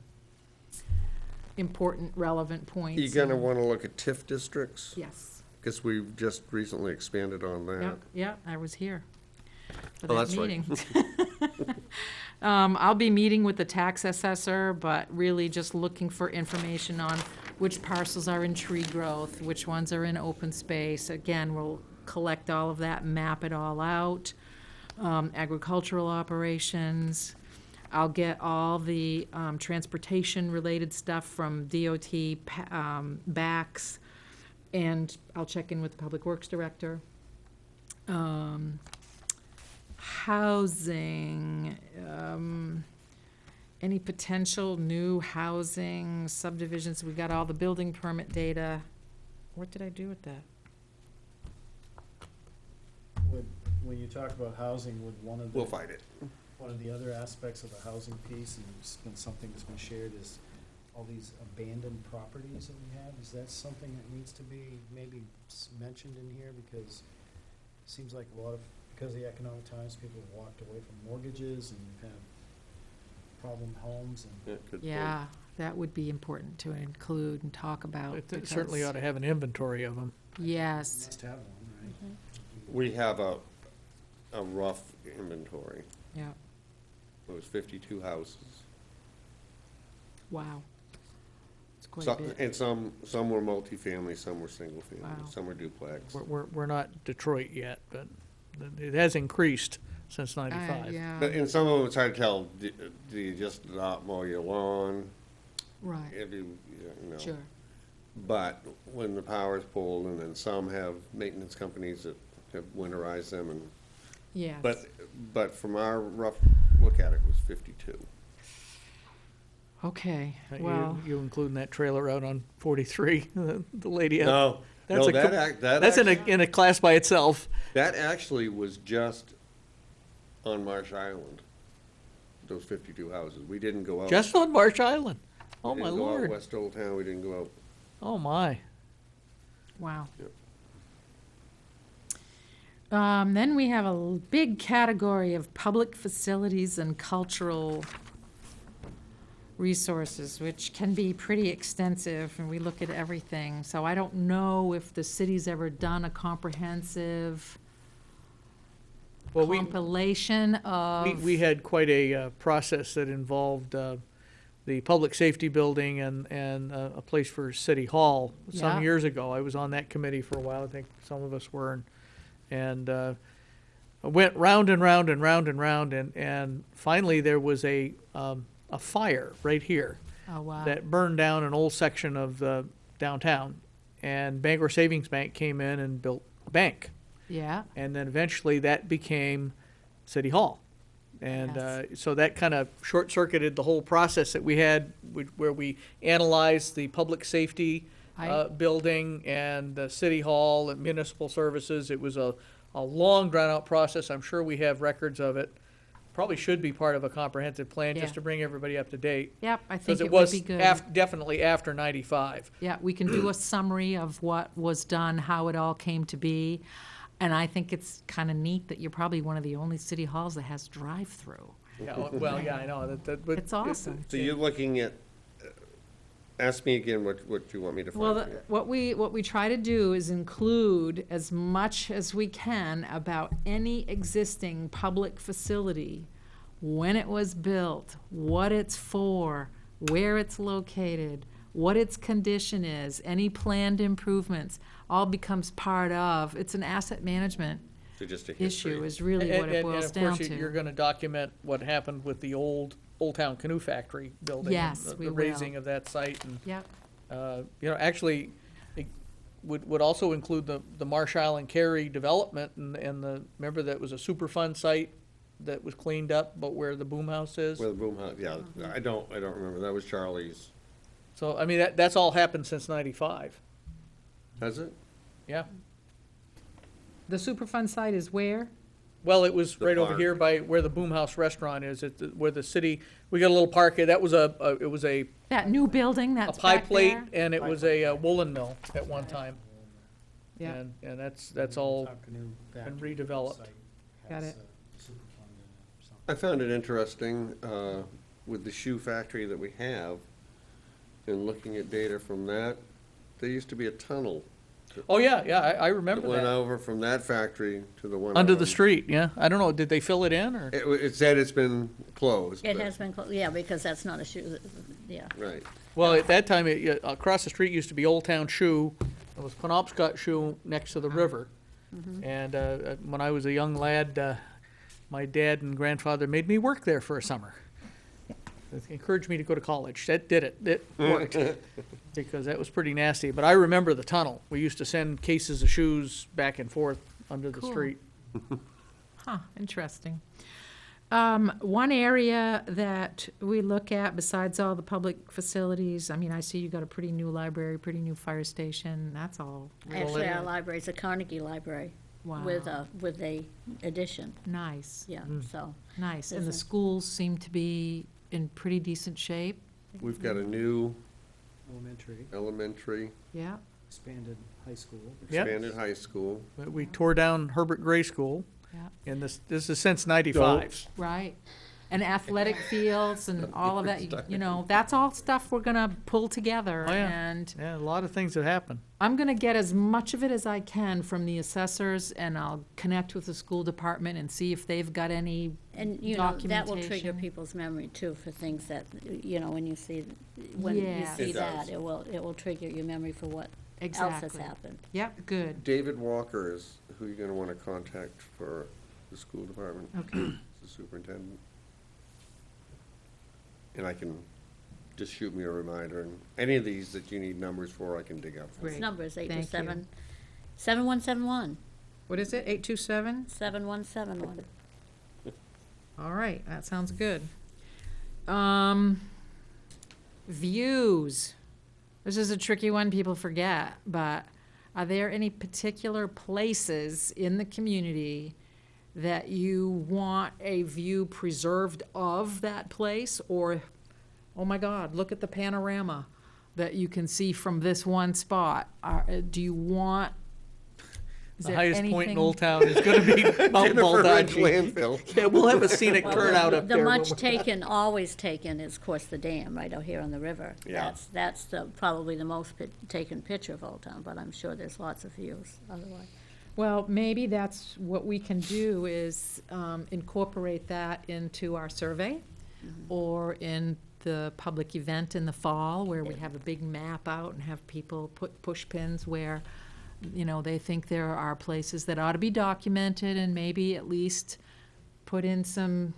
Speaker 2: important, relevant points.
Speaker 1: you're gonna
Speaker 2: and-
Speaker 1: wanna look at TIF districts,
Speaker 2: Yes,
Speaker 1: because we've just recently expanded on that.
Speaker 2: yeah, I was here for
Speaker 1: Oh,
Speaker 2: that
Speaker 1: that's right.
Speaker 2: meeting. I'll be meeting with the tax assessor, but really just looking for information on which parcels are in tree growth, which ones are in open space. Again, we'll collect all of that, map it all out. Agricultural operations. I'll get all the transportation-related stuff from DOT, BACs, and I'll check in with the Public Works Director. Housing, any potential new housing subdivisions, we got all the building permit data. What did I do with that?
Speaker 7: When you talk about housing, would one of
Speaker 1: We'll fight it.
Speaker 7: one of the other aspects of the housing piece, and it's been something that's been shared, is all these abandoned properties that we have? Is that something that needs to be maybe mentioned in here? Because it seems like a lot of, because of the economic times, people have walked away from mortgages and have problem homes and.
Speaker 1: Yeah, good point.
Speaker 2: Yeah, that would be important to include and talk about.
Speaker 3: It certainly
Speaker 2: because-
Speaker 3: ought to have an inventory of them.
Speaker 2: Yes,
Speaker 7: Must have one, right?
Speaker 1: We have a rough inventory.
Speaker 2: yeah,
Speaker 1: It was 52 houses.
Speaker 2: wow. It's quite a
Speaker 1: Some,
Speaker 2: bit.
Speaker 1: and some were multifamily, some were single family,
Speaker 2: Wow.
Speaker 1: some were duplex.
Speaker 3: We're not Detroit yet, but it has increased since '95.
Speaker 2: Yeah,
Speaker 1: But in some of them, it's hard to tell, do you just not mow your lawn?
Speaker 2: right,
Speaker 1: If you know.
Speaker 2: sure.
Speaker 1: But when the power's pulled, and then some have maintenance companies that have winterized them, and,
Speaker 2: Yes.
Speaker 1: but from our rough look at it, it was 52.
Speaker 2: Okay, well,
Speaker 3: You including that trailer out on 43, the lady out.
Speaker 1: No,
Speaker 3: That's
Speaker 1: no,
Speaker 3: a co- That's in a class by itself.
Speaker 1: that actually was just on Marsh Island, those 52 houses. We didn't go out.
Speaker 3: Just on Marsh Island. Oh,
Speaker 1: we
Speaker 3: my
Speaker 1: didn't go out
Speaker 3: Lord.
Speaker 1: West Old Town, we didn't go out.
Speaker 3: Oh, my.
Speaker 2: wow.
Speaker 1: Yep.
Speaker 2: Then we have a big category of public facilities and cultural resources, which can be pretty extensive, and we look at everything. So I don't know if the city's ever done a comprehensive
Speaker 3: Well,
Speaker 2: compilation of.
Speaker 3: we had quite a process that involved the public safety building and a place for City Hall some
Speaker 2: Yeah.
Speaker 3: years ago. I was on that committee for a while, I think some of us were, and went round and round and round and round, and finally there was a fire right here
Speaker 2: Oh, wow.
Speaker 3: that burned down an old section of the downtown, and Bangor Savings Bank came in and built a bank.
Speaker 2: Yeah,
Speaker 3: And then eventually that became City Hall. And
Speaker 2: Yes.
Speaker 3: so that kind of short-circuited the whole process that we had, where we analyzed the public safety building and the City Hall and municipal services. It was a long, drawn-out process. I'm sure we have records of it. Probably should be part of a comprehensive plan,
Speaker 2: Yeah.
Speaker 3: just to bring everybody up to date.
Speaker 2: yep, I
Speaker 3: Because
Speaker 2: think
Speaker 3: it
Speaker 2: it would
Speaker 3: was
Speaker 2: be good.
Speaker 3: definitely after '95.
Speaker 2: Yeah, we can do a summary of what was done, how it all came to be. And I think it's kind of neat that you're probably one of the only city halls that has drive-through.
Speaker 3: Yeah, well, yeah, I know. But
Speaker 2: It's awesome.
Speaker 1: So you're looking at, ask me again what you want me to
Speaker 2: Well,
Speaker 1: find here.
Speaker 2: what we try to do is include as much as we can about any existing public facility, when it was built, what it's for, where it's located, what its condition is, any planned improvements, all becomes part of, it's an asset management
Speaker 1: So just a
Speaker 2: issue
Speaker 1: history.
Speaker 2: is really what it boils down
Speaker 3: And of course, you're
Speaker 2: to.
Speaker 3: gonna document what happened with the Old Town Canoe Factory building.
Speaker 2: Yes,
Speaker 3: and
Speaker 2: we
Speaker 3: the
Speaker 2: will.
Speaker 3: raising of that site, and,
Speaker 2: Yep,
Speaker 3: actually, it would also include the Marsh Island Carry development, and remember that was a Superfund site that was cleaned up, but where the boom house is?
Speaker 1: Well, the boom house, yeah,
Speaker 2: Uh-huh.
Speaker 1: I don't remember, that was Charlie's.
Speaker 3: So, I mean, that's all happened since '95,
Speaker 1: Has it?
Speaker 3: yeah.
Speaker 2: the Superfund site is where?
Speaker 3: Well, it was
Speaker 1: The
Speaker 3: right over
Speaker 1: park.
Speaker 3: here by where the Boom House Restaurant is, where the city, we got a little park, that was it was a
Speaker 2: That new building that's
Speaker 3: pie
Speaker 2: back
Speaker 3: plate,
Speaker 2: there?
Speaker 3: and it was a woolen mill at one time.
Speaker 2: Yeah,
Speaker 3: And that's all
Speaker 7: Top Canoe
Speaker 3: been
Speaker 7: Factory
Speaker 3: redeveloped.
Speaker 7: site
Speaker 2: Got
Speaker 7: has,
Speaker 2: it.
Speaker 7: Superfund in it or something.
Speaker 1: I found it interesting, with the shoe factory that we have, and looking at data from that, there used to be a tunnel
Speaker 3: Oh, yeah, I
Speaker 1: that
Speaker 3: remember
Speaker 1: went
Speaker 3: that.
Speaker 1: over from that factory to the one.
Speaker 3: Under
Speaker 1: on-
Speaker 3: the street, yeah. I don't know, did they fill it in, or?
Speaker 1: It said it's been closed.
Speaker 4: It
Speaker 1: but-
Speaker 4: has been, yeah, because that's not a shoe, yeah.
Speaker 1: Right.
Speaker 3: Well, at that time, across the street used to be Old Town Shoe. It was Penobscot Shoe next to the river. And when I was a young lad, my dad and grandfather made me work there for a summer. They encouraged me to go to college. That did it. It worked. Because that was pretty nasty. But I remember the tunnel. We used to send cases of shoes back and forth under the
Speaker 2: Cool.
Speaker 3: street.
Speaker 2: Huh, interesting. One area that we look at besides all the public facilities, I mean, I see you got a pretty new library, pretty new fire station, that's all.
Speaker 4: Actually, our library's a Carnegie Library with
Speaker 2: Wow.
Speaker 4: a addition,
Speaker 2: Nice,
Speaker 4: yeah, so.
Speaker 2: nice. And the
Speaker 4: There's a-
Speaker 2: schools seem to be in pretty decent shape,
Speaker 1: We've got a new
Speaker 7: Elementary,
Speaker 1: elementary,
Speaker 2: yeah.
Speaker 7: expanded high school.
Speaker 3: Yep.
Speaker 1: expanded high school.
Speaker 3: We tore down Herbert Gray School,
Speaker 2: Yeah.
Speaker 3: and this is since '95.
Speaker 2: Right. And athletic fields and all of that, you know, that's all stuff we're gonna pull together.
Speaker 3: Oh, yeah.
Speaker 2: And
Speaker 3: Yeah, a lot of things that happen.
Speaker 2: I'm gonna get as much of it as I can from the assessors, and I'll connect with the school department and see if they've got any
Speaker 4: And, you know, that will trigger
Speaker 2: documentation.
Speaker 4: people's memory too for things that, you know, when you see
Speaker 2: Yes.
Speaker 1: It
Speaker 4: that,
Speaker 1: does.
Speaker 4: it will trigger your memory for what else has
Speaker 2: Exactly.
Speaker 4: happened.
Speaker 2: Yep, good,
Speaker 1: David Walker is who you're gonna wanna contact for the school department,
Speaker 2: okay.
Speaker 1: the superintendent. And I can, just shoot me a reminder, and any of these that you need numbers for, I can dig up for you.
Speaker 2: Great.
Speaker 4: This number is
Speaker 2: Thank you.
Speaker 4: 827-7171,
Speaker 2: What is it, 827?
Speaker 4: 7171.
Speaker 2: All right, that sounds good. Views. This is a tricky one, people forget, but are there any particular places in the community that you want a view preserved of that place? Or, oh my God, look at the panorama that you can see from this one spot. Do you want, is
Speaker 3: The
Speaker 2: there
Speaker 3: highest point in
Speaker 2: anything-
Speaker 3: Old Town is gonna be Mount
Speaker 1: Jennifer Ridge
Speaker 3: Baldacci.
Speaker 1: landfill.
Speaker 3: Yeah, we'll have a scenic turnout up
Speaker 4: The
Speaker 3: there. when
Speaker 4: much
Speaker 3: we-
Speaker 4: taken, always taken is, of course, the dam right out here on the river.
Speaker 1: Yeah.
Speaker 4: That's probably the most taken picture of Old Town, but I'm sure there's lots of views otherwise.
Speaker 2: Well, maybe that's what we can do is incorporate that into our survey or in the public event in the fall where we have a big map out and have people put push pins where, you know, they think there are places that ought to be documented and maybe at least put in some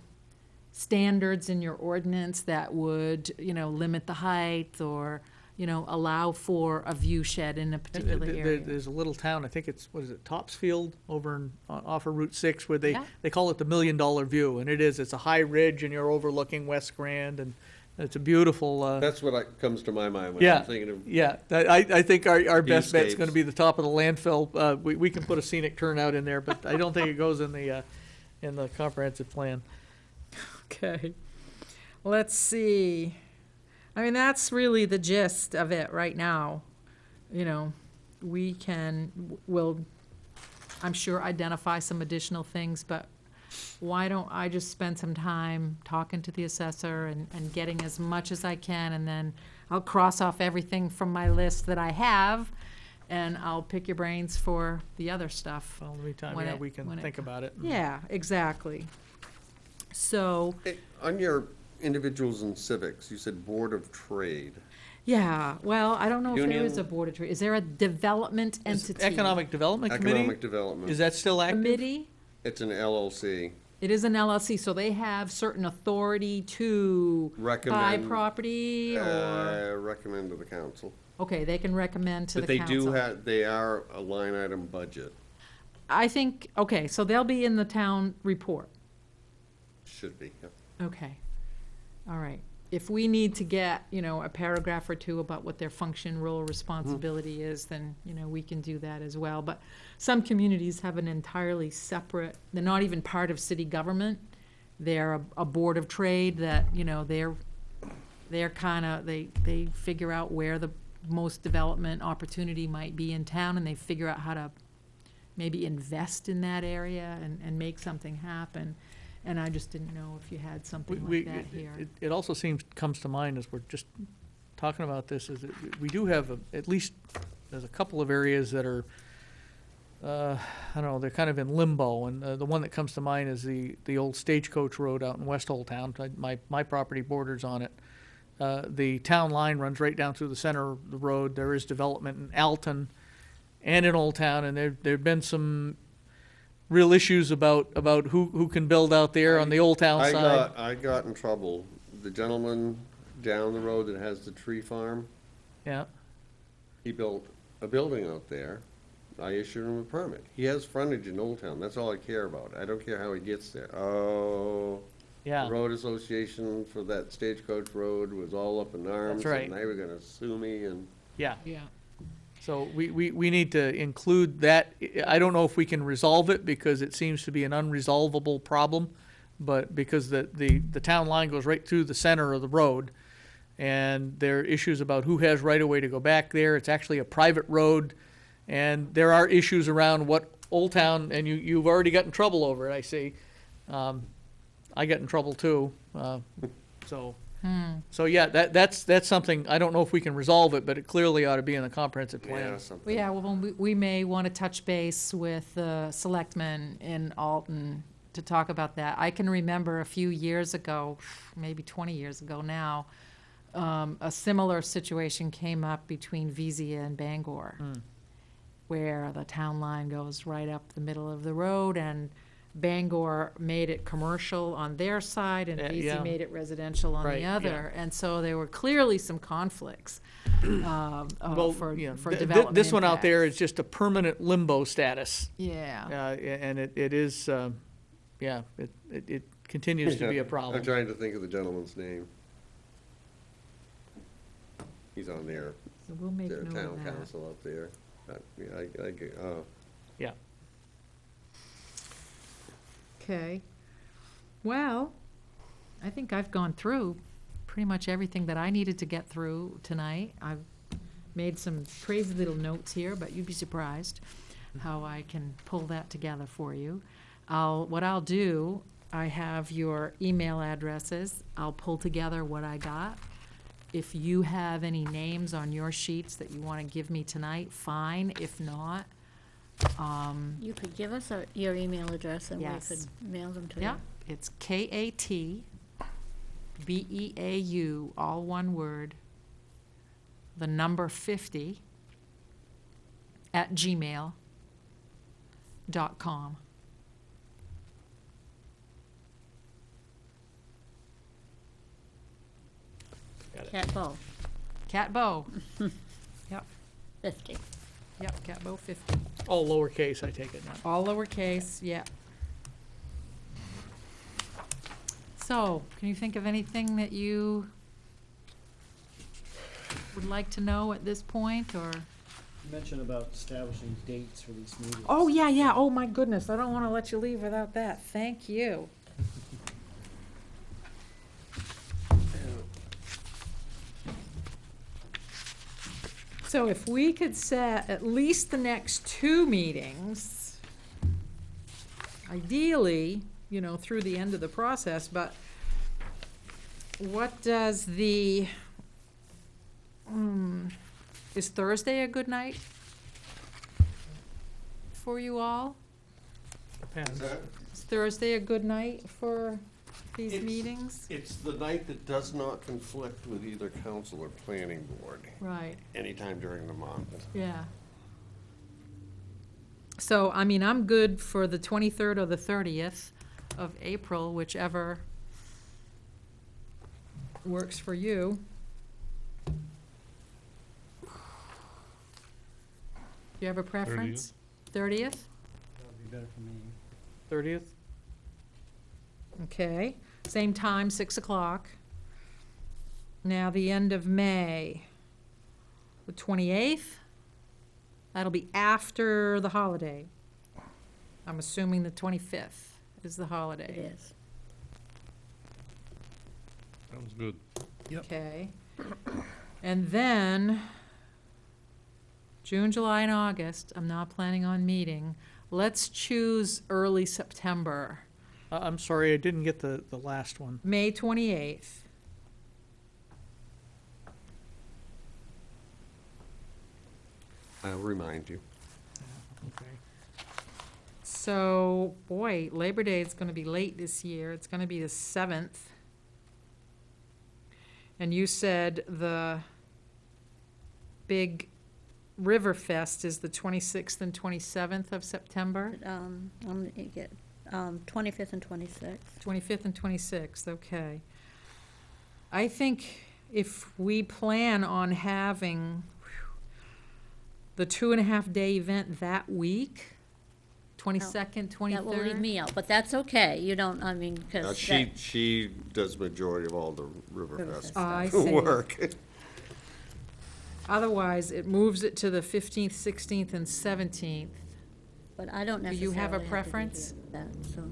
Speaker 2: standards in your ordinance that would, you know, limit the height or, you know, allow for a view shed in a particular area.
Speaker 3: There's a little town, I think it's, what is it, Topsfield over off of Route 6, where
Speaker 2: Yeah.
Speaker 3: they call it the $1 Million View, and it's a high ridge and you're overlooking West Grand, and it's a beautiful,
Speaker 1: That's what comes to my mind when
Speaker 3: Yeah.
Speaker 1: I'm thinking of,
Speaker 3: yeah, I think our best bet's gonna
Speaker 1: Viewscapes.
Speaker 3: be the top of the landfill. We can put a scenic turnout in there, but I don't think it goes in the comprehensive plan.
Speaker 2: Okay, let's see. I mean, that's really the gist of it right now. You know, we'll, I'm sure, identify some additional things, but why don't I just spend some time talking to the assessor and getting as much as I can, and then I'll cross off everything from my list that I have, and I'll pick your brains for the other stuff.
Speaker 3: Well, in the meantime,
Speaker 2: When
Speaker 3: yeah,
Speaker 2: it-
Speaker 3: we can
Speaker 2: when it
Speaker 3: think about it.
Speaker 2: Yeah, exactly. So,
Speaker 1: on your individuals and civics, you said Board of Trade.
Speaker 2: yeah, well, I don't know if there
Speaker 1: Union-
Speaker 2: is a board of trade. Is there a development
Speaker 3: Is
Speaker 2: entity?
Speaker 3: Economic Development Committee,
Speaker 1: Economic Development.
Speaker 3: is that still active?
Speaker 2: Committee?
Speaker 1: It's an LLC.
Speaker 2: It is an LLC, so they have certain authority to buy
Speaker 1: Recommend,
Speaker 2: property or,
Speaker 1: recommend to the council.
Speaker 2: okay, they can recommend to the
Speaker 1: But they
Speaker 2: council.
Speaker 1: do have, they are a line item budget,
Speaker 2: I think, okay, so they'll be in the town report.
Speaker 1: should be, yeah.
Speaker 2: Okay, all right. If we need to get, you know, a paragraph or two about what their function, role, responsibility is, then, you know, we can do that as well. But some communities have an entirely separate, they're not even part of city government. They're a board of trade that, you know, they're kind of, they figure out where the most development opportunity might be in town, and they figure out how to maybe invest in that area and make something happen. And I just didn't know if you had something like that here.
Speaker 3: It also comes to mind as we're just talking about this, is that we do have, at least, there's a couple of areas that are, I don't know, they're kind of in limbo, and the one that comes to mind is the old Stagecoach Road out in West Old Town. My property borders on it. The town line runs right down through the center of the road. There is development in Alton and in Old Town, and there've been some real issues about who can build out there on the Old Town side.
Speaker 1: I got in trouble. The gentleman down the road that has the tree farm,
Speaker 3: Yeah,
Speaker 1: he built a building out there, I issued him a permit. He has frontage in Old Town, that's all I care about. I don't care how he gets there. Oh,
Speaker 3: Yeah,
Speaker 1: the road association for that Stagecoach Road was all up in arms.
Speaker 3: right.
Speaker 1: And they were gonna sue me and,
Speaker 3: yeah.
Speaker 2: Yeah.
Speaker 3: So we need to include that. I don't know if we can resolve it because it seems to be an unresolvable problem, but because the town line goes right through the center of the road, and there are issues about who has right of way to go back there. It's actually a private road, and there are issues around what Old Town, and you've already got in trouble over it, I see. I got in trouble too, so. So yeah, that's something, I don't know if we can resolve it, but it clearly ought to be in the comprehensive
Speaker 1: yeah,
Speaker 3: plan.
Speaker 1: something.
Speaker 2: Well, yeah, well, we may want to touch base with the selectmen in Alton to talk about that. I can remember a few years ago, maybe 20 years ago now, a similar situation came up between Vezia and Bangor, where the town line goes right up the middle of the road, and Bangor made it commercial on their side, and Vezia
Speaker 3: yeah.
Speaker 2: made it residential on
Speaker 3: Right,
Speaker 2: the
Speaker 3: yeah.
Speaker 2: other. And so there were clearly some conflicts
Speaker 3: Well,
Speaker 2: for
Speaker 3: yeah,
Speaker 2: development
Speaker 3: this one out there
Speaker 2: impacts.
Speaker 3: is just a permanent limbo status.
Speaker 2: Yeah.
Speaker 3: And it is, yeah, it continues to be a
Speaker 1: I'm
Speaker 3: problem.
Speaker 1: trying to think of the gentleman's name. He's on their
Speaker 2: So we'll make note
Speaker 1: town
Speaker 2: of that.
Speaker 1: council up there. Yeah,
Speaker 3: Yeah.
Speaker 2: Okay. Well, I think I've gone through pretty much everything that I needed to get through tonight. I've made some crazy little notes here, but you'd be surprised how I can pull that together for you. What I'll do, I have your email addresses. I'll pull together what I got. If you have any names on your sheets that you want to give me tonight, fine. If not,
Speaker 4: You could give us your email address and we
Speaker 2: Yes.
Speaker 4: could mail them to you.
Speaker 2: yeah, it's KATBEAU, all one word, the number 50 @gmail.com.
Speaker 4: Cat Bow,
Speaker 2: Cat Bow. Yep,
Speaker 4: 50.
Speaker 2: yep, Cat Bow 50.
Speaker 3: All lowercase, I take it now.
Speaker 2: All lowercase, yeah. So, can you think of anything that you would like to know at this point, or?
Speaker 7: You mentioned about establishing dates for these meetings.
Speaker 2: Oh, yeah, yeah, oh my goodness, I don't want to let you leave without that, thank you. So if we could set at least the next 2 meetings, ideally, through the end of the process, but what does is Thursday a good night for you all?
Speaker 3: Depends.
Speaker 2: Is Thursday a good night for these
Speaker 1: It's-
Speaker 2: meetings?
Speaker 1: It's the night that does not conflict with either council or planning board
Speaker 2: Right,
Speaker 1: anytime during the month.
Speaker 2: yeah. So, I'm good for the 23rd or the 30th of April, whichever works for you. Do you have a preference? 30th?
Speaker 7: That would be better for me.
Speaker 3: 30th?
Speaker 2: Okay, same time, 6 o'clock. Now, the end of May, the 28th? That'll be after the holiday. I'm assuming the 25th is the
Speaker 4: It
Speaker 2: holiday.
Speaker 4: is.
Speaker 5: Sounds good.
Speaker 2: Okay. And then, June, July, and August, I'm not planning on meeting. Let's choose early September,
Speaker 3: I'm sorry, I didn't get the last one.
Speaker 2: May 28th.
Speaker 1: I'll remind you.
Speaker 3: Okay.
Speaker 2: So, boy, Labor Day is gonna be late this year. It's gonna be the 7th. And you said the big River Fest is the 26th and 27th of September?
Speaker 4: Let me get, 25th and 26th.
Speaker 2: 25th and 26th, okay. I think if we plan on having the 2.5-day event that week, 22nd, 23rd.
Speaker 4: That will leave me out, but that's okay. You don't, I mean, because
Speaker 1: She does majority of all the
Speaker 4: Riverfest
Speaker 1: Riverfest
Speaker 2: I see.
Speaker 1: work.
Speaker 2: Otherwise, it moves it to the 15th, 16th, and 17th.
Speaker 4: but I don't
Speaker 2: Do
Speaker 4: necessarily
Speaker 2: you have a
Speaker 4: to be
Speaker 2: preference?
Speaker 4: here for that, so.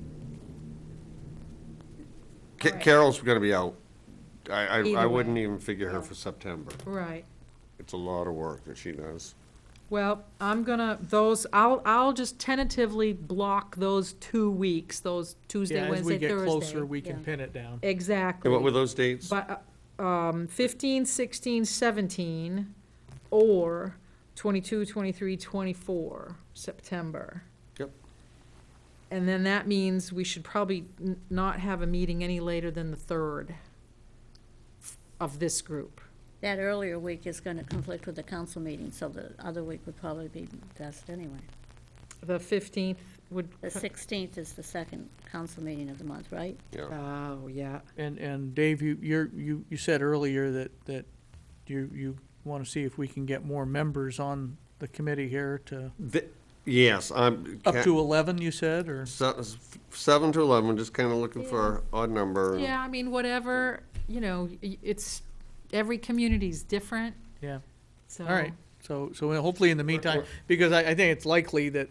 Speaker 2: Alright.
Speaker 1: Carol's gonna be out.
Speaker 2: Either
Speaker 1: I
Speaker 2: way.
Speaker 1: wouldn't even figure her for September.
Speaker 2: Right.
Speaker 1: It's a lot of work that she does.
Speaker 2: Well, I'll just tentatively block those 2 weeks, those Tuesday,
Speaker 3: Yeah, as we
Speaker 2: Wednesday,
Speaker 3: get
Speaker 2: Thursday.
Speaker 3: closer, we can
Speaker 4: Yeah.
Speaker 3: pin it down.
Speaker 2: Exactly.
Speaker 1: And what were those dates?
Speaker 2: But, 15, 16, 17, or 22, 23, 24, September.
Speaker 1: Yep.
Speaker 2: And then that means we should probably not have a meeting any later than the 3rd of this group.
Speaker 4: That earlier week is gonna conflict with the council meeting, so the other week would probably be best anyway.
Speaker 2: The 15th would.
Speaker 4: The 16th is the second council meeting of the month, right?
Speaker 1: Yeah.
Speaker 2: Oh, yeah.
Speaker 3: And Dave, you said earlier that you want to see if we can get more members on the committee here to,
Speaker 1: Yes, I'm.
Speaker 3: up to 11, you said, or?
Speaker 1: 7 to 11, just kind of looking for an odd number.
Speaker 2: Yeah, I mean, whatever, it's, every community's different,
Speaker 3: Yeah,
Speaker 2: so.
Speaker 3: all right. So hopefully in the meantime, because I think it's likely that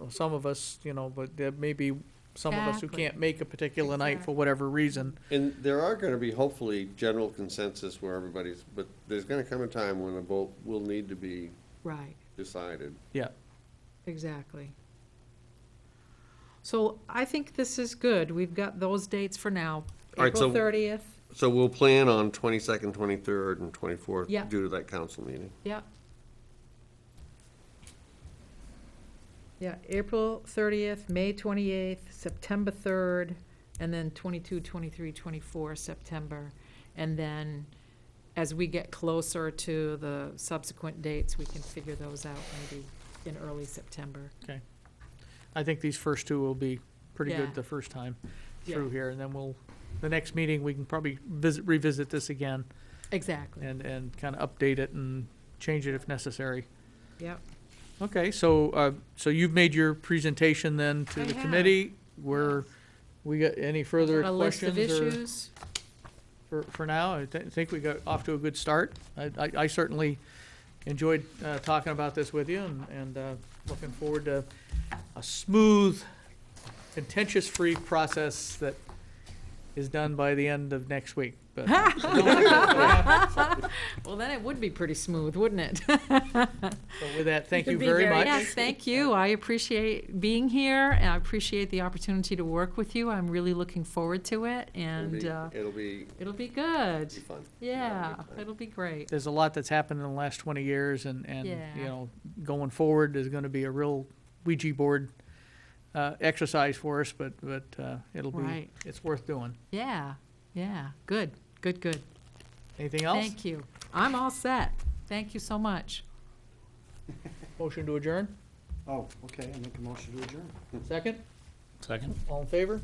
Speaker 3: some of us, but there may be some of us who
Speaker 2: Exactly.
Speaker 3: can't make a particular night for whatever reason.
Speaker 1: And there are gonna be hopefully general consensus where everybody's, but there's gonna come a time when a vote will need to be
Speaker 2: Right,
Speaker 1: decided.
Speaker 3: Yeah,
Speaker 2: exactly. So I think this is good. We've got those dates for now.
Speaker 1: All right,
Speaker 2: April
Speaker 1: so-
Speaker 2: 30th,
Speaker 1: So we'll plan on 22nd, 23rd, and 24th
Speaker 2: Yeah.
Speaker 1: due to that council meeting.
Speaker 2: yeah. Yeah, April 30th, May 28th, September 3rd, and then 22, 23, 24, September. And then as we get closer to the subsequent dates, we can figure those out maybe in early September.
Speaker 3: I think these first two will be pretty
Speaker 2: Yeah.
Speaker 3: good the first time through
Speaker 2: Yeah.
Speaker 3: here, and then the next meeting, we can probably revisit this again
Speaker 2: Exactly,
Speaker 3: and kind of update it and change it if necessary.
Speaker 2: yep.
Speaker 3: Okay, so you've made your presentation then to
Speaker 2: I
Speaker 3: the
Speaker 2: have.
Speaker 3: committee. We got any further
Speaker 2: A list of
Speaker 3: questions or
Speaker 2: issues.
Speaker 3: for now? I think we got off to a good start. I certainly enjoyed talking about this with you and looking forward to a smooth, contentious-free process that is done by the end of next week. But
Speaker 2: Well, then it would be pretty smooth, wouldn't it?
Speaker 3: so with that, thank you
Speaker 4: Could be
Speaker 3: very
Speaker 4: very
Speaker 3: much.
Speaker 2: Yes, thank you. I appreciate being here, and I appreciate the opportunity to work with you. I'm really looking forward to it, and
Speaker 1: It'll be
Speaker 2: it'll be good.
Speaker 1: fun.
Speaker 2: Yeah,
Speaker 1: It'll be fun.
Speaker 2: it'll be great.
Speaker 3: There's a lot that's happened in the last 20 years, and
Speaker 2: Yeah.
Speaker 3: going forward, there's going to be a real Ouija board exercise for us, but it'll be,
Speaker 2: Right.
Speaker 3: it's worth doing.
Speaker 2: Yeah, yeah, good, good, good.
Speaker 3: Anything else?
Speaker 2: Thank you. I'm all set. Thank you so much.
Speaker 3: Motion to adjourn?
Speaker 7: Oh, okay, I make a motion to adjourn.
Speaker 3: Second?
Speaker 5: Second.
Speaker 3: All in favor?